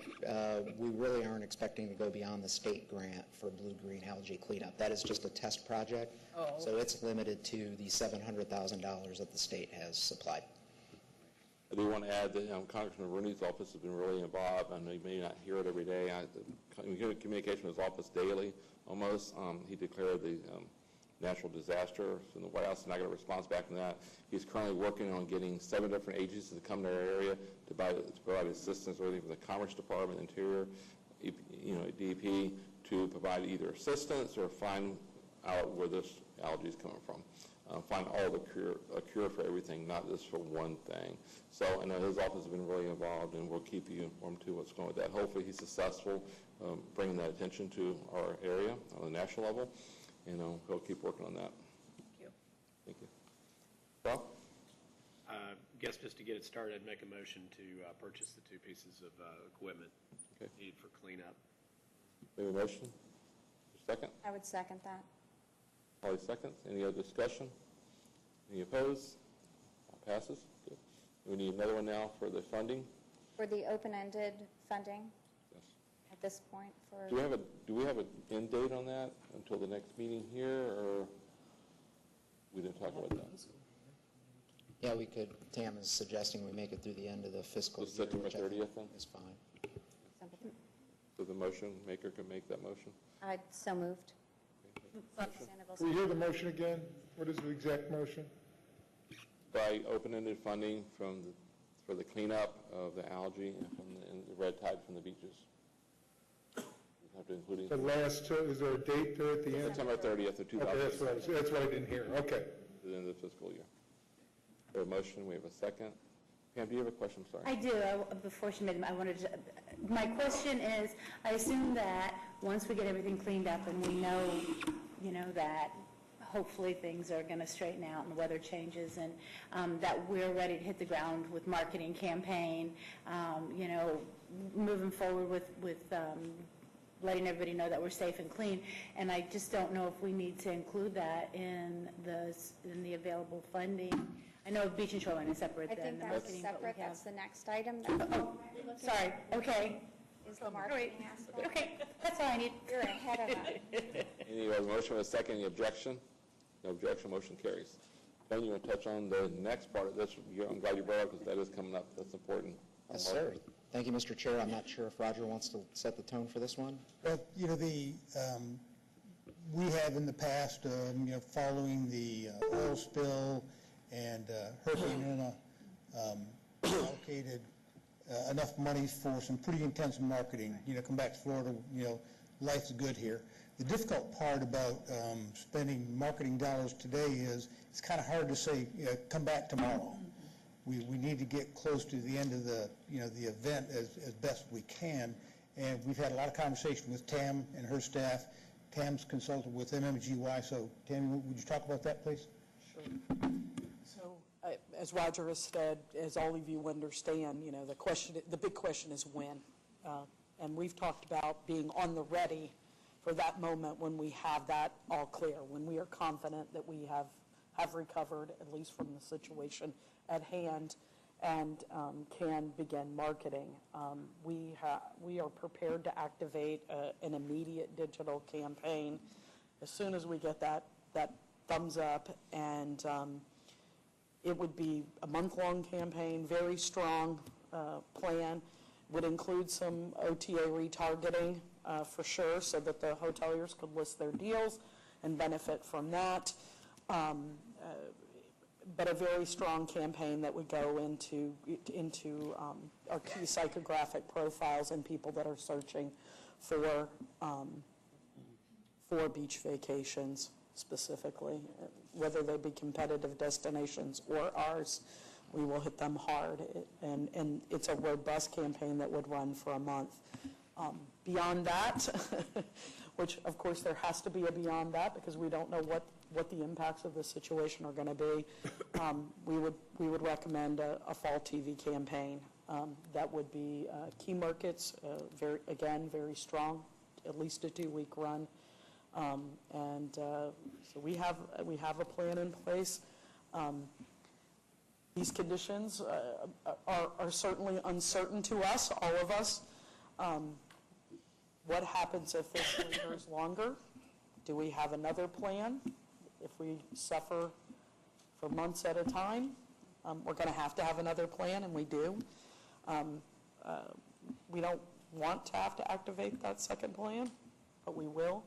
we really aren't expecting to go beyond the state grant for blue-green algae cleanup. That is just a test project, so it's limited to the $700,000 that the state has supplied. I do want to add that Congressman Rooney's office has been really involved. I know you may not hear it every day. We get communication with his office daily, almost. He declared the natural disaster in the White House, and I got a response back from that. He's currently working on getting 7 different agencies to come to our area to provide assistance, whether from the Commerce Department, Interior, DEP, to provide either assistance or find out where this algae is coming from. Find a cure for everything, not just for one thing. So I know his office has been really involved, and we'll keep you informed too what's going with that. Hopefully he's successful bringing that attention to our area on a national level, and he'll keep working on that. Thank you. Thank you. Bob? I guess just to get it started, I'd make a motion to purchase the 2 pieces of equipment needed for cleanup. We have a motion? Second? I would second that. Holly seconds. Any other discussion? Any opposed? All passes. Good. We need another one now for the funding. For the open-ended funding? Yes. At this point for... Do we have an end date on that until the next meeting here, or we didn't talk about that? Yeah, we could. Tam is suggesting we make it through the end of the fiscal year. September 30th then? Is fine. So the motion maker can make that motion? So moved. Can we hear the motion again? What is the exact motion? By open-ended funding for the cleanup of the algae and the red tide from the beaches. You have to include The last, is there a date there at the end? September 30th of 2000. Okay, that's what I didn't hear. Okay. To the end of the fiscal year. We have a motion. We have a second. Pam, do you have a question? Sorry. I do. Before she made them, I wanted to, my question is, I assume that once we get everything cleaned up and we know, that hopefully things are going to straighten out and the weather changes and that we're ready to hit the ground with marketing campaign, moving forward with letting everybody know that we're safe and clean. And I just don't know if we need to include that in the available funding. I know beach and shoreline is separate I than think the that's marketing. separate. That's the next item. Sorry. Okay. Is the marketing aspect. Okay. That's all I need. You're ahead of us. Any motion with a second? Any objection? No objection. Motion carries. Ben, you want to touch on the next part of this? I'm glad you brought it up because that is coming up. That's important. Yes, sir. Thank you, Mr. Chair. I'm not sure if Roger wants to set the tone for this one. Well, we have in the past, following the oil spill and Hurricane Irma, allocated enough money for some pretty intense marketing. Come back to Florida, life's good here. The difficult part about spending marketing dollars today is it's kind of hard to say, come back tomorrow. We need to get close to the end of the event as best we can. And we've had a lot of conversation with Tam and her staff. Tam's consulted with MMGY. So, Tam, would you talk about that, please? Sure. So, as Roger has said, as all of you understand, the big question is when. And we've talked about being on the ready for that moment when we have that all clear, when we are confident that we have recovered, at least from the situation at hand, and can begin marketing. We are prepared to activate an immediate digital campaign as soon as we get that thumbs up, and it would be a month-long campaign, very strong plan, would include some OTA retargeting for sure, so that the hoteliers could list their deals and benefit from that. But a very strong campaign that would go into our key psychographic profiles and people that are searching for beach vacations specifically, whether they be competitive destinations or ours. We will hit them hard, and it's a robust campaign that would run for a month. Beyond that, which of course there has to be a beyond that because we don't know what the impacts of this situation are going to be, we would recommend a fall TV campaign that would be key markets, very strong, at least a 2-week run, so we have a plan in place. These conditions are certainly uncertain to us, all of us. What happens if this lingers longer? Do we have another plan? If we suffer for months at a time, we're going to have another plan, and we do. We don't want to have to activate that second plan, but we will.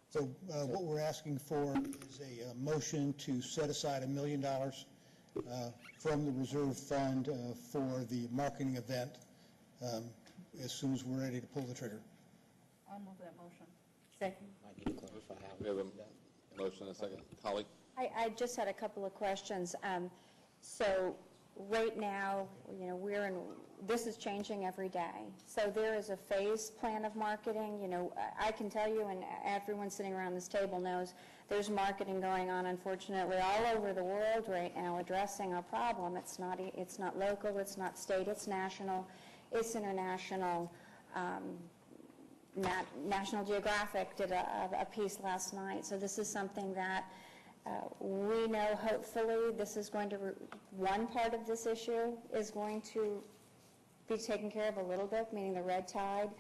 So what we're asking for is a motion to set aside $1 million from the reserve fund for the marketing event as soon as we're ready to pull the trigger. I'll move that motion. Second. I need to clarify how We have a motion and a second. Holly? I just had a couple of questions. So right now, this is changing every day. So there is a phase plan of marketing. I can tell you, and everyone sitting around this table knows, there's marketing going on, unfortunately, all over the world right now addressing our problem. It's not local, it's not state, it's national, it's international. National Geographic did a piece last night. So this is something that we know, hopefully, this is going to, one part of this issue is going to be taken care of a little bit, meaning the red tide.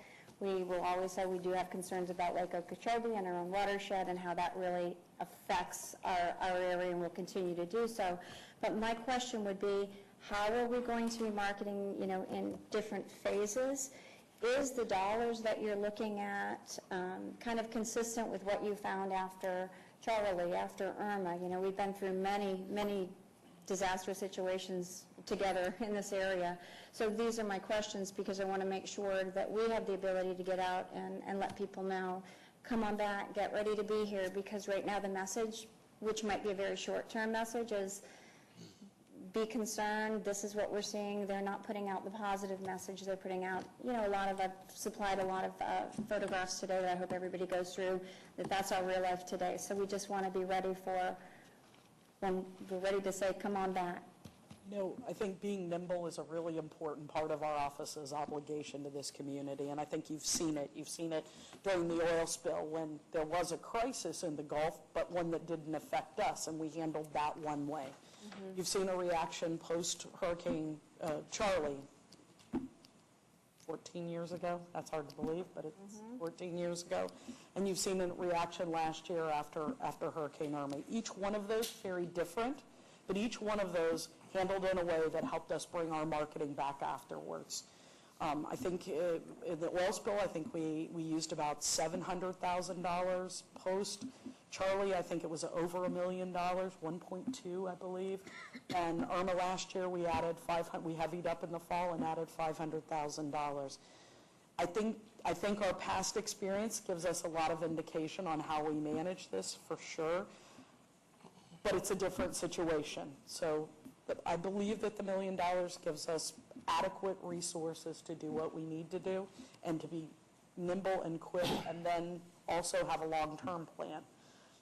We will always say we do have concerns about Lake Okeechobee and our own watershed and how that really affects our area, and will continue to do so. But my question would be, how are we going to be marketing, in different phases? Is the dollars that you're looking at kind of consistent with what you found after Charlie, after Irma? We've been through many disastrous situations together in this area. So these are my questions because I want to make sure that we have the ability to get out and let people know, come on back, get ready to be here, because right now the message, which might be a very short-term message, is be concerned, this is what we're seeing. They're not putting out the positive message. They're putting out, I've supplied a lot of photographs today that I hope everybody goes through, that's our real life today. So we just want to be ready for when we're ready to say, come on back. I think being nimble is a really important part of our office's obligation to this community, and I think you've seen it. You've seen it during the oil spill when there was a crisis in the Gulf, but one that didn't affect us, and we handled that one way. Mm-hmm. You've seen a reaction post-Hurricane Charlie 14 years ago. That's hard to believe, but it's 14 years ago. And you've seen a reaction last year after Hurricane Irma. Each one of those very different, but each one of those handled in a way that helped us bring our marketing back afterwards. I think in the oil spill, I think we used about $700,000. Post Charlie, I think it was over $1 million, 1.2, I believe. And Irma last year, we added we heavied up in the fall and added $500,000. I think our past experience gives us a lot of indication on how we manage this for sure, but it's a different situation. So I believe that the $1 million gives us adequate resources to do what we need to do and to be nimble and quick, and then also have a long-term plan.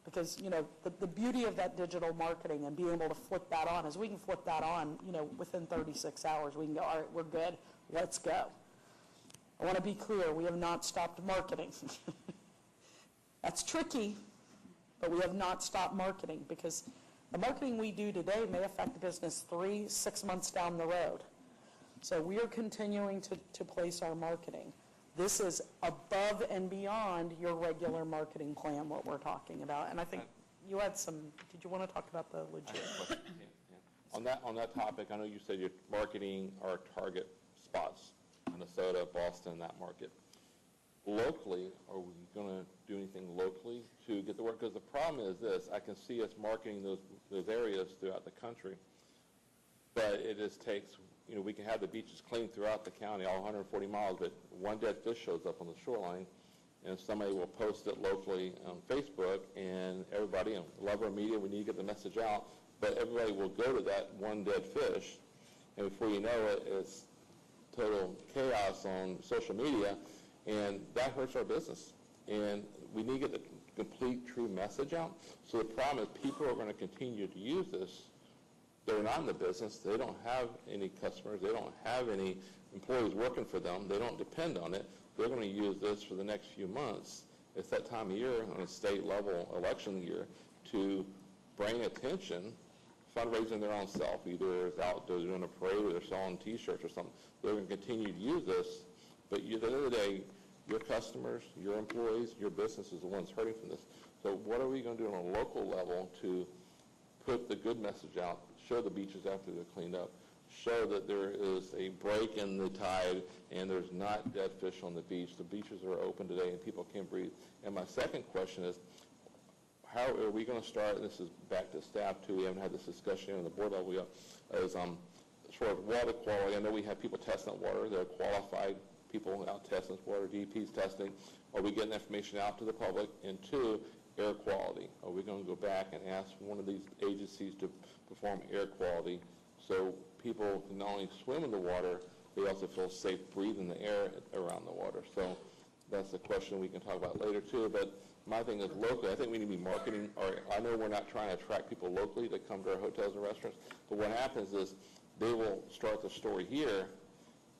Because, the beauty of that digital marketing and being able to flip that on is we can flip that on, within 36 hours. We can go, all right, we're good, let's go. I want to be clear, we have not stopped marketing. That's tricky, but we have not stopped marketing because the marketing we do today may affect business 3-6 months down the road. So we are continuing to place our marketing. This is above and beyond your regular marketing plan, what we're talking about. And I think you had did you want to talk about the legit? On that topic, I know you said you're marketing our target spots, Minnesota, Boston, that market. locally, are we going to do anything locally to get the word? Because the problem is this, I can see us marketing those areas throughout the country, but it just takes, we can have the beaches clean throughout the county, all 140 miles, but one dead fish shows up on the shoreline, and somebody will post it locally on Facebook, and everybody, lover of media, we need to get the message out, but everybody will go to that one dead fish, and before you know it, it's total chaos on social media, and that hurts our business. And we need to get the complete, true message out. So the problem is people are going to continue to use this. They're not in the business. They don't have any customers. They don't have any employees working for them. They don't depend on it. They're going to use this for the next few months. It's that time of year, on a state level election year, to bring attention, fundraising their own self. Either it's out doing a parade or they're selling T-shirts or something. They're going to continue to use this. But at the end of the day, your customers, your employees, your business is the ones hurting from this. So what are we going to do on a local level to put the good message out, show the beaches after they're cleaned up, show that there is a break in the tide and there's not dead fish on the beach. The beaches are open today and people can breathe. And my second question is, how are we going to start, and this is back to staff too, we haven't had this discussion on the board level yet, is sort of water quality. I know we have people testing water. They're qualified people out testing water, DEP's testing. Are we getting information out to the public? And two, air quality. Are we going to go back and ask one of these agencies to perform air quality so people can not only swim in the water, they also feel safe breathing the air around the water? So that's a question we can talk about later too. But my thing is locally, I think we need to be marketing, or I know we're not trying to attract people locally to come to our hotels and restaurants, but what happens is they will start the story here,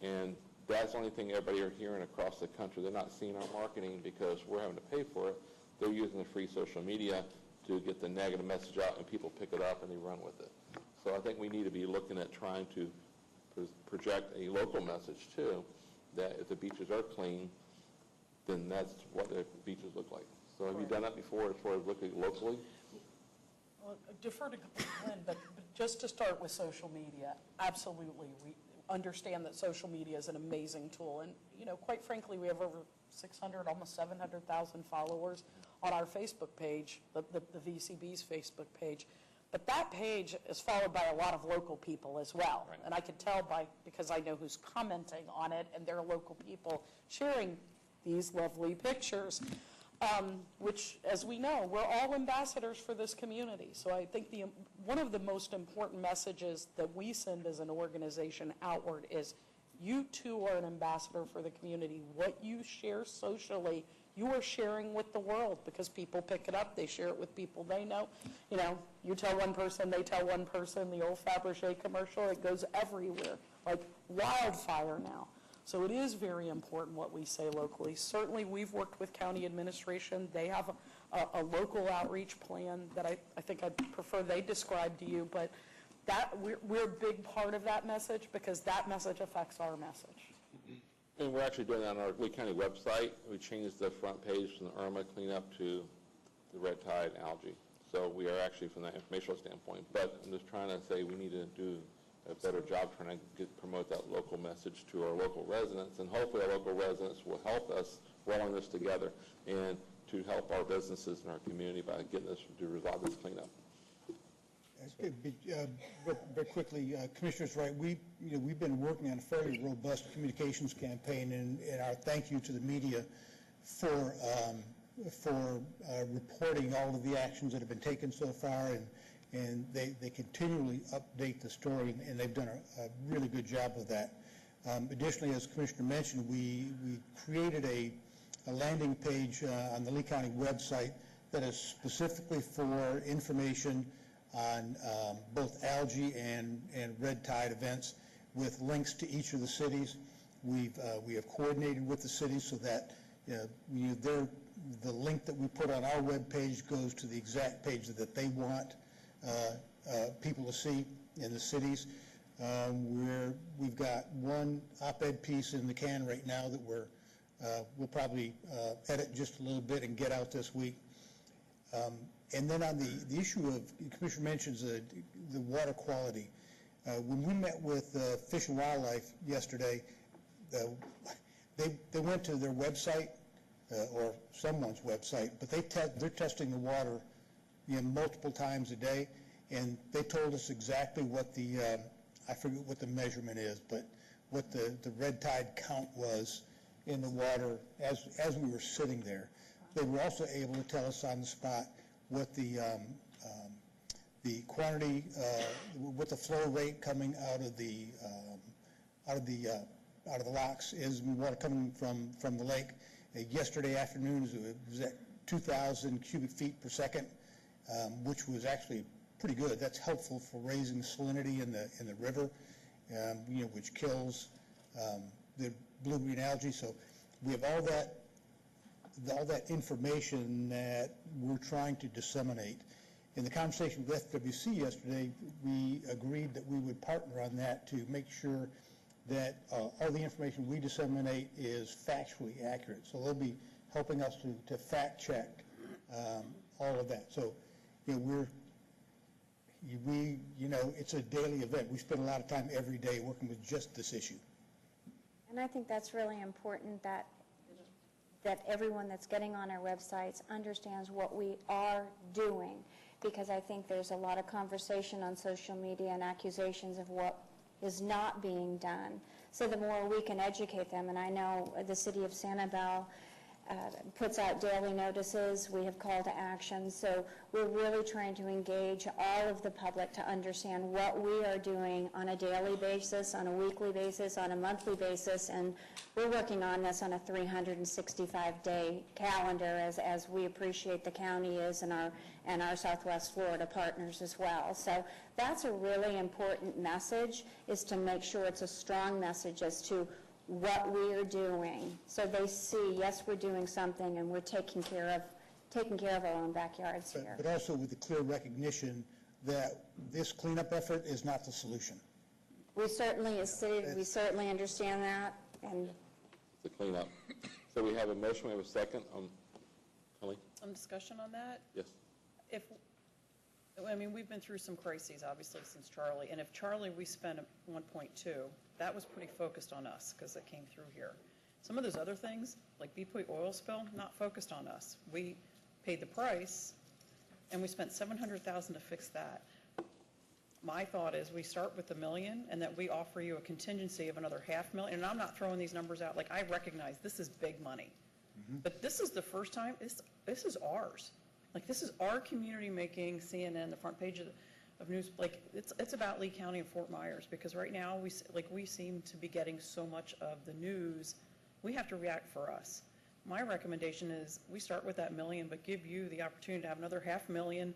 and that's the only thing everybody are hearing across the country. They're not seeing our marketing because we're having to pay for it. They're using the free social media to get the negative message out, and people pick it up and they run with it. So I think we need to be looking at trying to project a local message too, that if the beaches are clean, then that's what the beaches look like. So have you done that before as far as looking locally? Well, I defer to Glenn, but just to start with social media, absolutely. We understand that social media is an amazing tool. And, quite frankly, we have over 600, almost 700,000 followers on our Facebook page, the VCB's Facebook page. But that page is followed by a lot of local people as well. Right. And I can tell because I know who's commenting on it, and they're local people sharing these lovely pictures. Which, as we know, we're all ambassadors for this community. So I think one of the most important messages that we send as an organization outward is you too are an ambassador for the community. What you share socially, you are sharing with the world because people pick it up. They share it with people they know. You tell one person, they tell one person. The old Fabergé commercial, it goes everywhere, like wildfire now. So it is very important what we say locally. Certainly, we've worked with county administration. They have a local outreach plan that I think I'd prefer they describe to you, but we're a big part of that message because that message affects our message. And we're actually doing that on our Lee County website. We changed the front page from the Irma cleanup to the red tide algae. So we are actually from that informational standpoint. But I'm just trying to say we need to do a better job trying to promote that local message to our local residents, and hopefully our local residents will help us rolling this together and to help our businesses and our community by getting this to resolve this cleanup. Very quickly, Commissioner's right. We've been working on a fairly robust communications campaign, and our thank you to the media for reporting all of the actions that have been taken so far, and they continually update the story, and they've done a really good job of that. Additionally, as Commissioner mentioned, we created a landing page on the Lee County website that is specifically for information on both algae and red tide events with links to each of the cities. We have coordinated with the cities so that the link that we put on our web page goes to the exact page that they want people to see in the cities. We've got one op-ed piece in the can right now that we'll probably edit just a little bit and get out this week. And then on the issue of, Commissioner mentions the water quality. When we met with Fish and Wildlife yesterday, they went to their website or someone's website, but they're testing the water, multiple times a day, and they told us exactly what the, I forget what the measurement is, but what the red tide count was in the water as we were sitting there. They were also able to tell us on the spot what the quantity, what the flow rate coming out of the locks is, water coming from the lake. Yesterday afternoon it was at 2,000 cubic feet per second, which was actually pretty good. That's helpful for raising the salinity in the river, which kills the blue-green algae. So we have all that information that we're trying to disseminate. In the conversation with FWC yesterday, we agreed that we would partner on that to make sure that all the information we disseminate is factually accurate. So they'll be helping us to fact check all of that. So it's a daily event. We spend a lot of time every day working with just this issue. And I think that's really important that everyone that's getting on our websites understands what we are doing, because I think there's a lot of conversation on social media and accusations of what is not being done. So the more we can educate them, and I know the city of Sanibel puts out daily notices, we have call to action, so we're really trying to engage all of the public to understand what we are doing on a daily basis, on a weekly basis, on a monthly basis, and we're working on this on a 365-day calendar as we appreciate the county is and our Southwest Florida partners as well. So that's a really important message, is to make sure it's a strong message as to what we are doing, so they see, yes, we're doing something and we're taking care of our own backyards here. But also with the clear recognition that this cleanup effort is not the solution. We certainly, as city, we certainly understand that. And the cleanup. So we have a motion, we have a second. Kelly? Some discussion on that? Yes. We've been through some crises, obviously, since Charlie, and if Charlie, we spent 1.2, that was pretty focused on us because it came through here. Some of those other things, like BP oil spill, not focused on us. We paid the price, and we spent $700,000 to fix that. My thought is we start with $1 million, and that we offer you a contingency of another $500,000. And I'm not throwing these numbers out. Like, I recognize this is big money, but this is the first time. This is ours. Like, this is our community making CNN the front page of news. Like, it's about Lee County and Fort Myers, because right now we seem to be getting so much of the news. We have to react for us. My recommendation is we start with that $1 million, but give you the opportunity to have another $500,000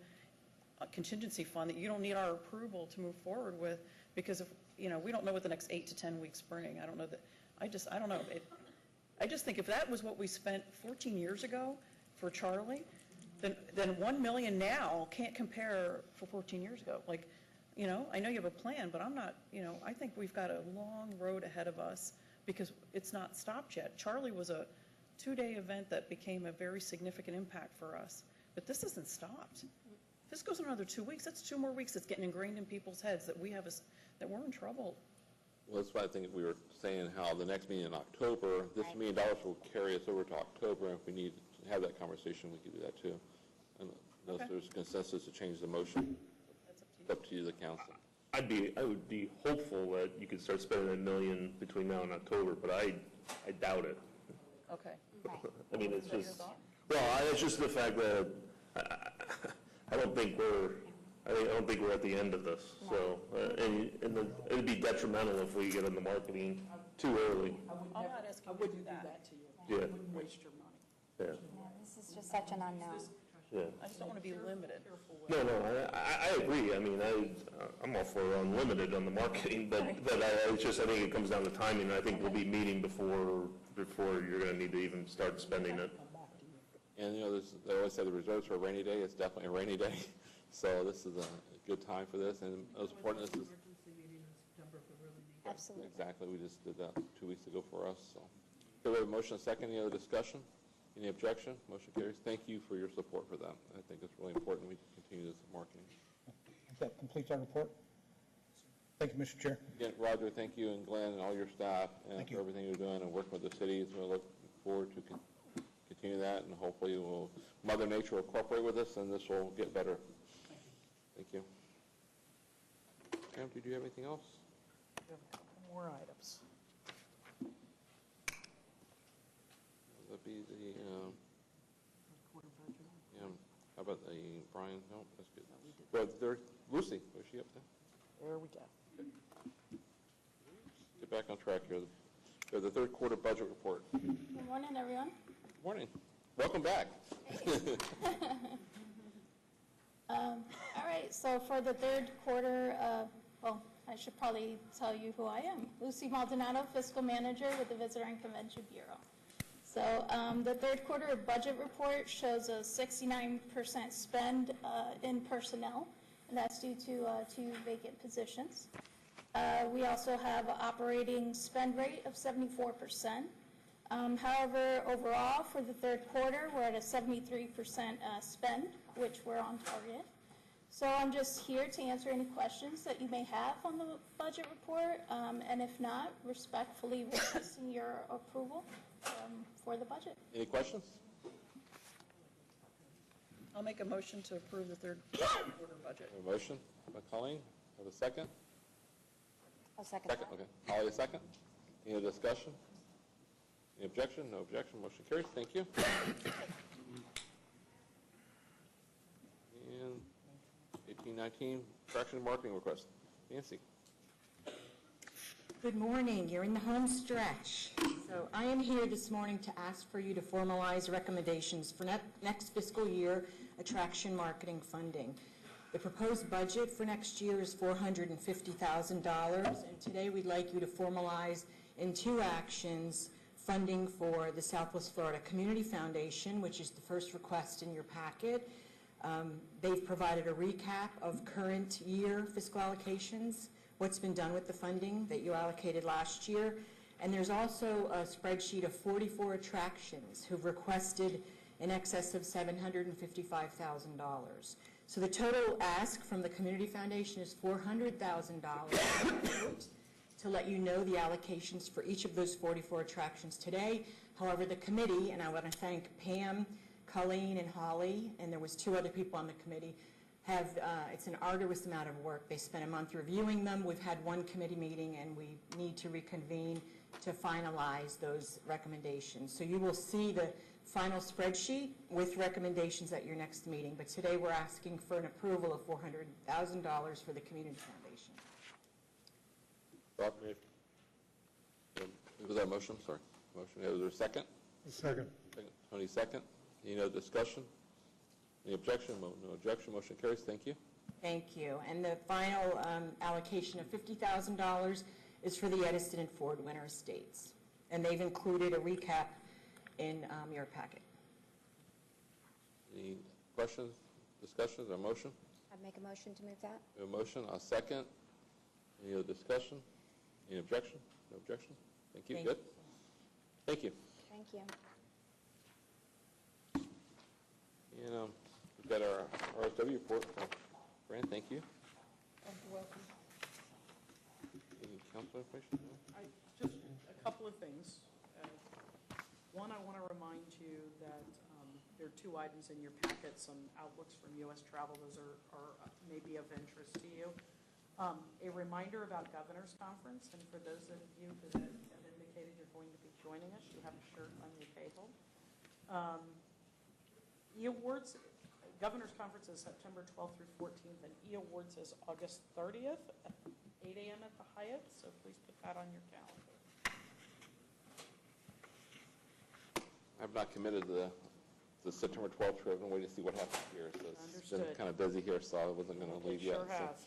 contingency fund that you don't need our approval to move forward with, because if we don't know what the next 8 to 10 weeks bring. I don't know that. I don't know. I just think if that was what we spent 14 years ago for Charlie, then $1 million now can't compare for 14 years ago. Like, I know you have a plan, but I'm not, I think we've got a long road ahead of us because it's not stopped yet. Charlie was a 2-day event that became a very significant impact for us, but this isn't stopped. If this goes another 2 weeks, that's 2 more weeks that's getting ingrained in people's heads that that we're in trouble. Well, that's why I think we were saying how the next meeting in October, this $1 million will carry us over to October, and if we need to have that conversation, we could do that too. Unless there's consensus to change the motion. It's up to you, the council. I would be hopeful that you could start spending $1 million between now and October, but I doubt it. Okay. It's just, it's just the fact that I don't think we're at the end of this. So, and it'd be detrimental if we get into marketing too early. I'm not asking you to do that. to you. Yeah. I wouldn't waste your money. Yeah. this is just such an unknown. Yeah. I just don't want to be limited. No, I agree. I'm all for unlimited on the marketing, but I think it comes down to timing. I think we'll be meeting before you're going to need to even start spending it. And they always say the reserves for a rainy day. It's definitely a rainy day. So this is a good time for this, and most important, this is Absolutely. exactly. We just did that 2 weeks ago for us. So, we have a motion and a second. Any other discussion? Any objection? Motion carries. Thank you for your support for that. I think it's really important we continue this marketing. That completes our report. Thank you, Mr. Chair. Again, Roger, thank you, and Glenn, and all your staff, and for everything you're doing and working with the cities. We look forward to continue continue that, and hopefully Mother Nature will cooperate with us, and this will get better. Thank you. Pam, did you have anything else? We have a couple more items. That'd be the, how about the Brian? No, that's good. Well, Lucy, was she up there? There we go. Get back on track here. We have the third quarter budget report. Good morning, everyone. Morning. Welcome back. All right, so for the third quarter, well, I should probably tell you who I am. Lucy Maldonado, Fiscal Manager with the Visitor and Convention Bureau. So the third quarter budget report shows a 69% spend in personnel, and that's due to 2 vacant positions. We also have an operating spend rate of 74%. However, overall, for the third quarter, we're at a 73% spend, which we're on target. So I'm just here to answer any questions that you may have on the budget report, and if not, respectfully requesting your approval for the budget. Any questions? I'll make a motion to approve the third quarter budget. A motion by Colleen. Have a second? I'll second Second, okay. Holly, a second. Any discussion? Any objection? No objection. Motion carries. Thank you. And 1819, traction marketing request. Nancy. Good morning. You're in the home stretch. So I am here this morning to ask for you to formalize recommendations for next fiscal year attraction marketing funding. The proposed budget for next year is $450,000, and today we'd like you to formalize in 2 actions funding for the Southwest Florida Community Foundation, which is the first request in your packet. They've provided a recap of current year fiscal allocations, what's been done with the funding that you allocated last year, and there's also a spreadsheet of 44 attractions who've requested in excess of $755,000. So the total ask from the Community Foundation is $400,000 to let you know the allocations for each of those 44 attractions today. However, the committee, and I want to thank Pam, Colleen, and Holly, and there was 2 other people on the committee, it's an arduous amount of work. They spent a month reviewing them. We've had 1 committee meeting, and we need to reconvene to finalize those recommendations. So you will see the final spreadsheet with recommendations at your next meeting. But today we're asking for an approval of $400,000 for the Community Foundation. Bob? Was that a motion? Sorry. Motion. Is there a second? Second. Tony, second. Any other discussion? Any objection? No objection. Motion carries. Thank you. Thank you. And the final allocation of $50,000 is for the Edison and Ford Winter Estates. And they've included a recap in your packet. Any questions, discussions, or motion? I'd make a motion to move that. A motion, a second. Any other discussion? Any objection? No objection? Thank you. Thank Good. you. Thank you. Thank you. And we've got our RSW report. Fran, thank you. You're welcome. Any council information? Just a couple of things. One, I want to remind you that there are 2 items in your packet, some outlooks from U.S. travel. Those are maybe of interest to you. A reminder about Governor's Conference, and for those of you that have indicated you're going to be joining us, you have a shirt on your table. E-Awards, Governor's Conference is September 12th through 14th, and E-Awards is August 30th at 8 a.m. at the Hyatt, so please put that on your calendar. I've not committed to the September 12th trip. I'm waiting to see what happens here. So it's been kind of busy here, so I wasn't going to leave yet. Sure has.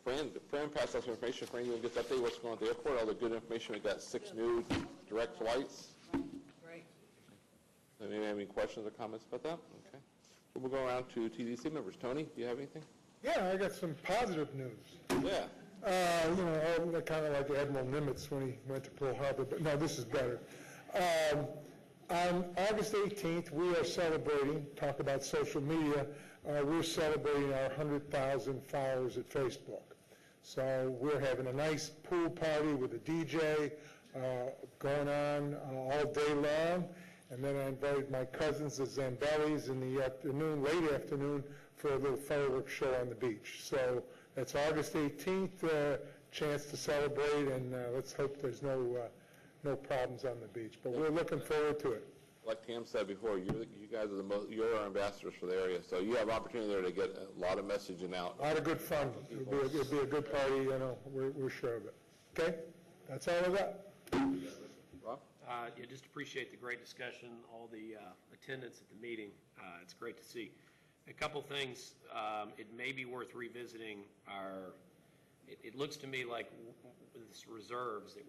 Fran passed out some information. Fran, you want to get the update what's going on at the airport? All the good information. We got 6 new direct flights. Great. Anybody have any questions or comments about that? Okay. So we'll go around to TDC members. Tony, do you have anything? Yeah, I got some positive news. Yeah. I kind of like Admiral Nimitz when he went to Pearl Harbor, but no, this is better. On August 18th, we are celebrating, talk about social media, we're celebrating our 100,000 followers at Facebook. So we're having a nice pool party with a DJ, going on all day long. And then I invited my cousins, the Zambellis, in the afternoon, late afternoon, for a little fireworks show on the beach. So it's August 18th, chance to celebrate, and let's hope there's no problems on the beach. But we're looking forward to it. Like Pam said before, you guys are you're our ambassadors for the area, so you have opportunity there to get a lot of messaging out. A lot of good fun. It'll be a good party, you know, we're sure of it. Okay? That's all I got. Rob? Yeah, just appreciate the great discussion, all the attendance at the meeting. It's great to see. A couple things, it may be worth revisiting it looks to me like with reserves that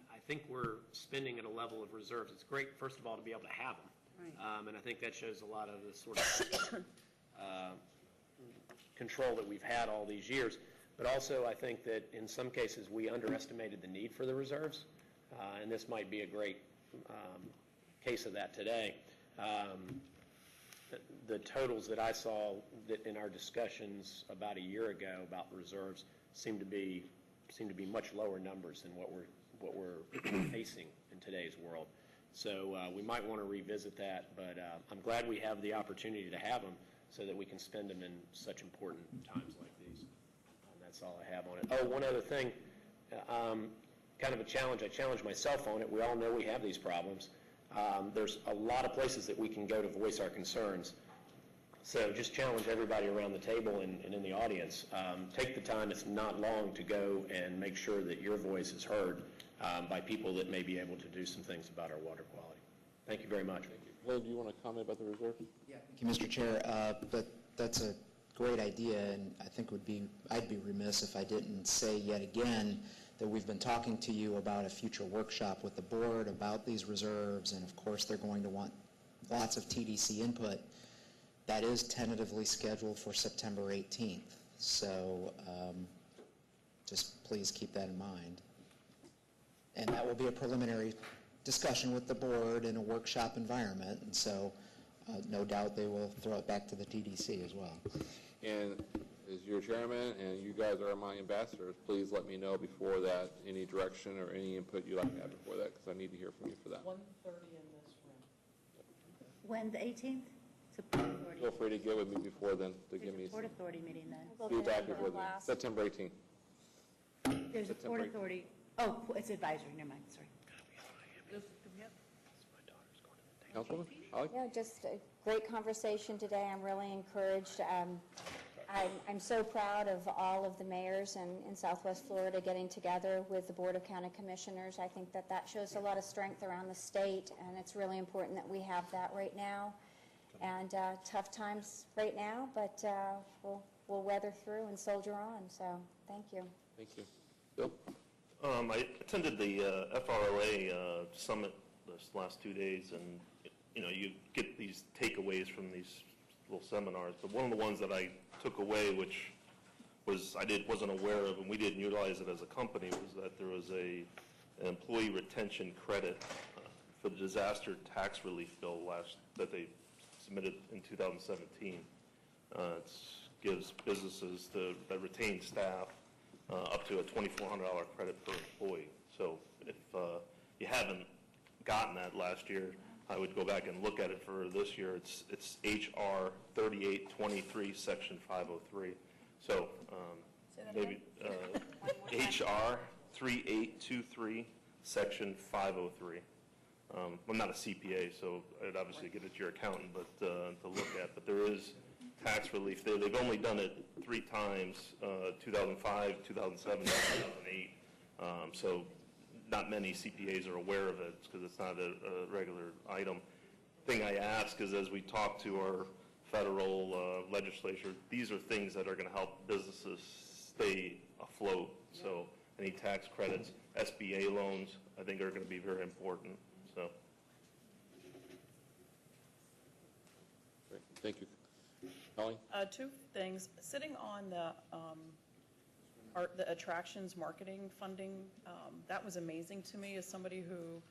I think we're spending at a level of reserves. It's great, first of all, to be able to have them. Right. And I think that shows a lot of the sort of control that we've had all these years. But also, I think that in some cases we underestimated the need for the reserves. And this might be a great case of that today. The totals that I saw that in our discussions about a year ago about reserves seem to be much lower numbers than what we're facing in today's world. So we might want to revisit that, but I'm glad we have the opportunity to have them so that we can spend them in such important times like these. That's all I have on it. Oh, one other thing, kind of a challenge. I challenge myself on it. We all know we have these problems. There's a lot of places that we can go to voice our concerns. So just challenge everybody around the table and in the audience. Take the time, it's not long, to go and make sure that your voice is heard by people that may be able to do some things about our water quality. Thank you very much. Thank you. Will, do you want to comment about the reserve? Yeah, thank you, Mr. Chair. That's a great idea, and I think I'd be remiss if I didn't say yet again that we've been talking to you about a future workshop with the board about these reserves, and of course they're going to want lots of TDC input. That is tentatively scheduled for September 18th, so just please keep that in mind. And that will be a preliminary discussion with the board in a workshop environment, and so no doubt they will throw it back to the TDC as well. And as your chairman and you guys are my ambassadors, please let me know before that any direction or any input you'd like to have before that, because I need to hear from you for that. 1:30 in this room. When, the 18th? It's a Port Authority. Feel free to get with me before then to give me Port Authority meeting then. be back before then. September 18th. There's a Port Authority. Oh, it's advisory. Never mind. Sorry. Councilwoman, Holly? Yeah, just a great conversation today. I'm really encouraged. I'm so proud of all of the mayors in Southwest Florida getting together with the Board of County Commissioners. I think that shows a lot of strength around the state, and it's really important that we have that right now. And tough times right now, but we'll weather through and soldier on. So thank you. Thank you. Bill? I attended the FRLA summit this last 2 days, and you get these takeaways from these little seminars. But one of the ones that I took away, which wasn't aware of, and we didn't utilize it as a company, was that there was an employee retention credit for the disaster tax relief bill that they submitted in 2017. It gives businesses that retain staff up to a $2,400 credit per employee. So if you haven't gotten that last year, I would go back and look at it for this year. It's HR 3823, Section 503. So maybe HR 3823, Section 503. I'm not a CPA, so I'd obviously give it to your accountant, but to look at. But there is tax relief there. They've only done it 3 times, 2005, 2007, 2008. So not many CPAs are aware of it because it's not a regular item. Thing I ask is, as we talk to our federal legislature, these are things that are going to help businesses stay afloat. So any tax credits, SBA loans, I think are going to be very important. So. Great. Thank you. Holly? 2 things. Sitting on the attractions marketing funding, that was amazing to me as somebody who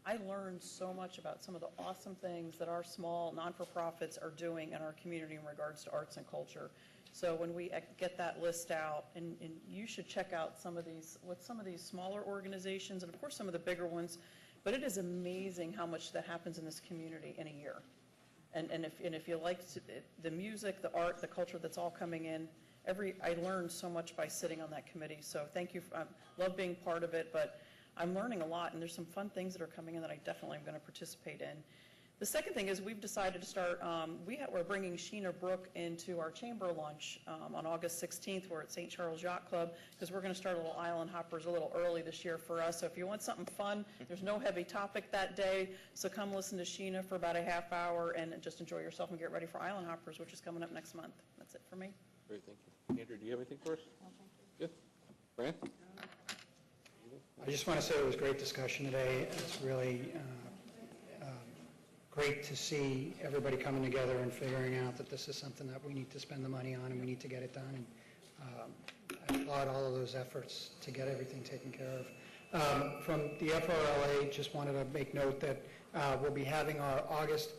I learned so much about some of the awesome things that our small non-for-profits are doing in our community in regards to arts and culture. So when we get that list out, and you should check out some of these smaller organizations, and of course some of the bigger ones, but it is amazing how much that happens in this community in a year. And if you like the music, the art, the culture that's all coming in, I learned so much by sitting on that committee. So thank you. I love being part of it, but I'm learning a lot, and there's some fun things that are coming in that I definitely am going to participate in. The second thing is we've decided to start, we're bringing Sheena Brook into our chamber lunch on August 16th. We're at St. Charles Yacht Club, because we're going to start a little island hoppers a little early this year for us. So if you want something fun, there's no heavy topic that day. So come listen to Sheena for about a half hour and just enjoy yourself and get ready for island hoppers, which is coming up next month. That's it for me. Great, thank you. Andrew, do you have anything for us? No, thank you. Good. Fran? I just want to say it was a great discussion today. It's really great to see everybody coming together and figuring out that this is something that we need to spend the money on and we need to get it done. And I applaud all of those efforts to get everything taken care of. From the FRLA, just wanted to make note that we'll be having our August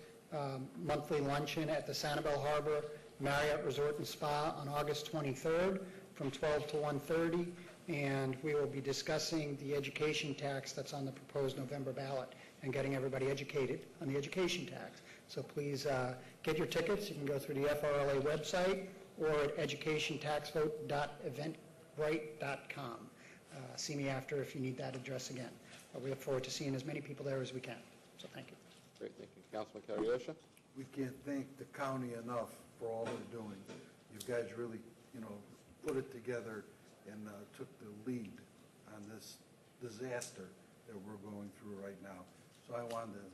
monthly luncheon at the Sanibel Harbor Marriott Resort and Spa on August 23rd from 12 to 1:30, and we will be discussing the education tax that's on the proposed November ballot and getting everybody educated on the education tax. So please get your tickets. You can go through the FRLA website or at educationtaxvote.eventbrite.com. See me after if you need that address again. But we look forward to seeing as many people there as we can. So thank you. Great, thank you. Councilman Karyosha? We can't thank the county enough for all they're doing. You guys really, put it together and took the lead on this disaster that we're going through right now. So I wanted to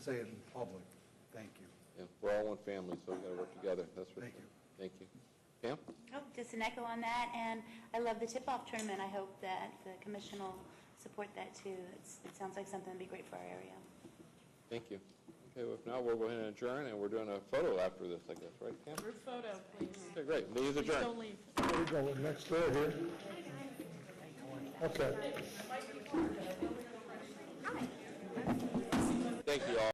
say it in public. Thank you. Yeah, we're all one family, so we've got to work together. That's what. Thank you. Thank you. Pam? Oh, just an echo on that, and I love the tip-off tournament. I hope that the commission will support that too. It sounds like something that'd be great for our area. Thank you. Okay, well, if not, we'll go ahead and adjourn, and we're doing a photo after this, I guess, right, Pam? Group photo, please. Okay, great. Meeting's Please adjourned. don't leave. There we go, we're next door here. Okay. Thank you all.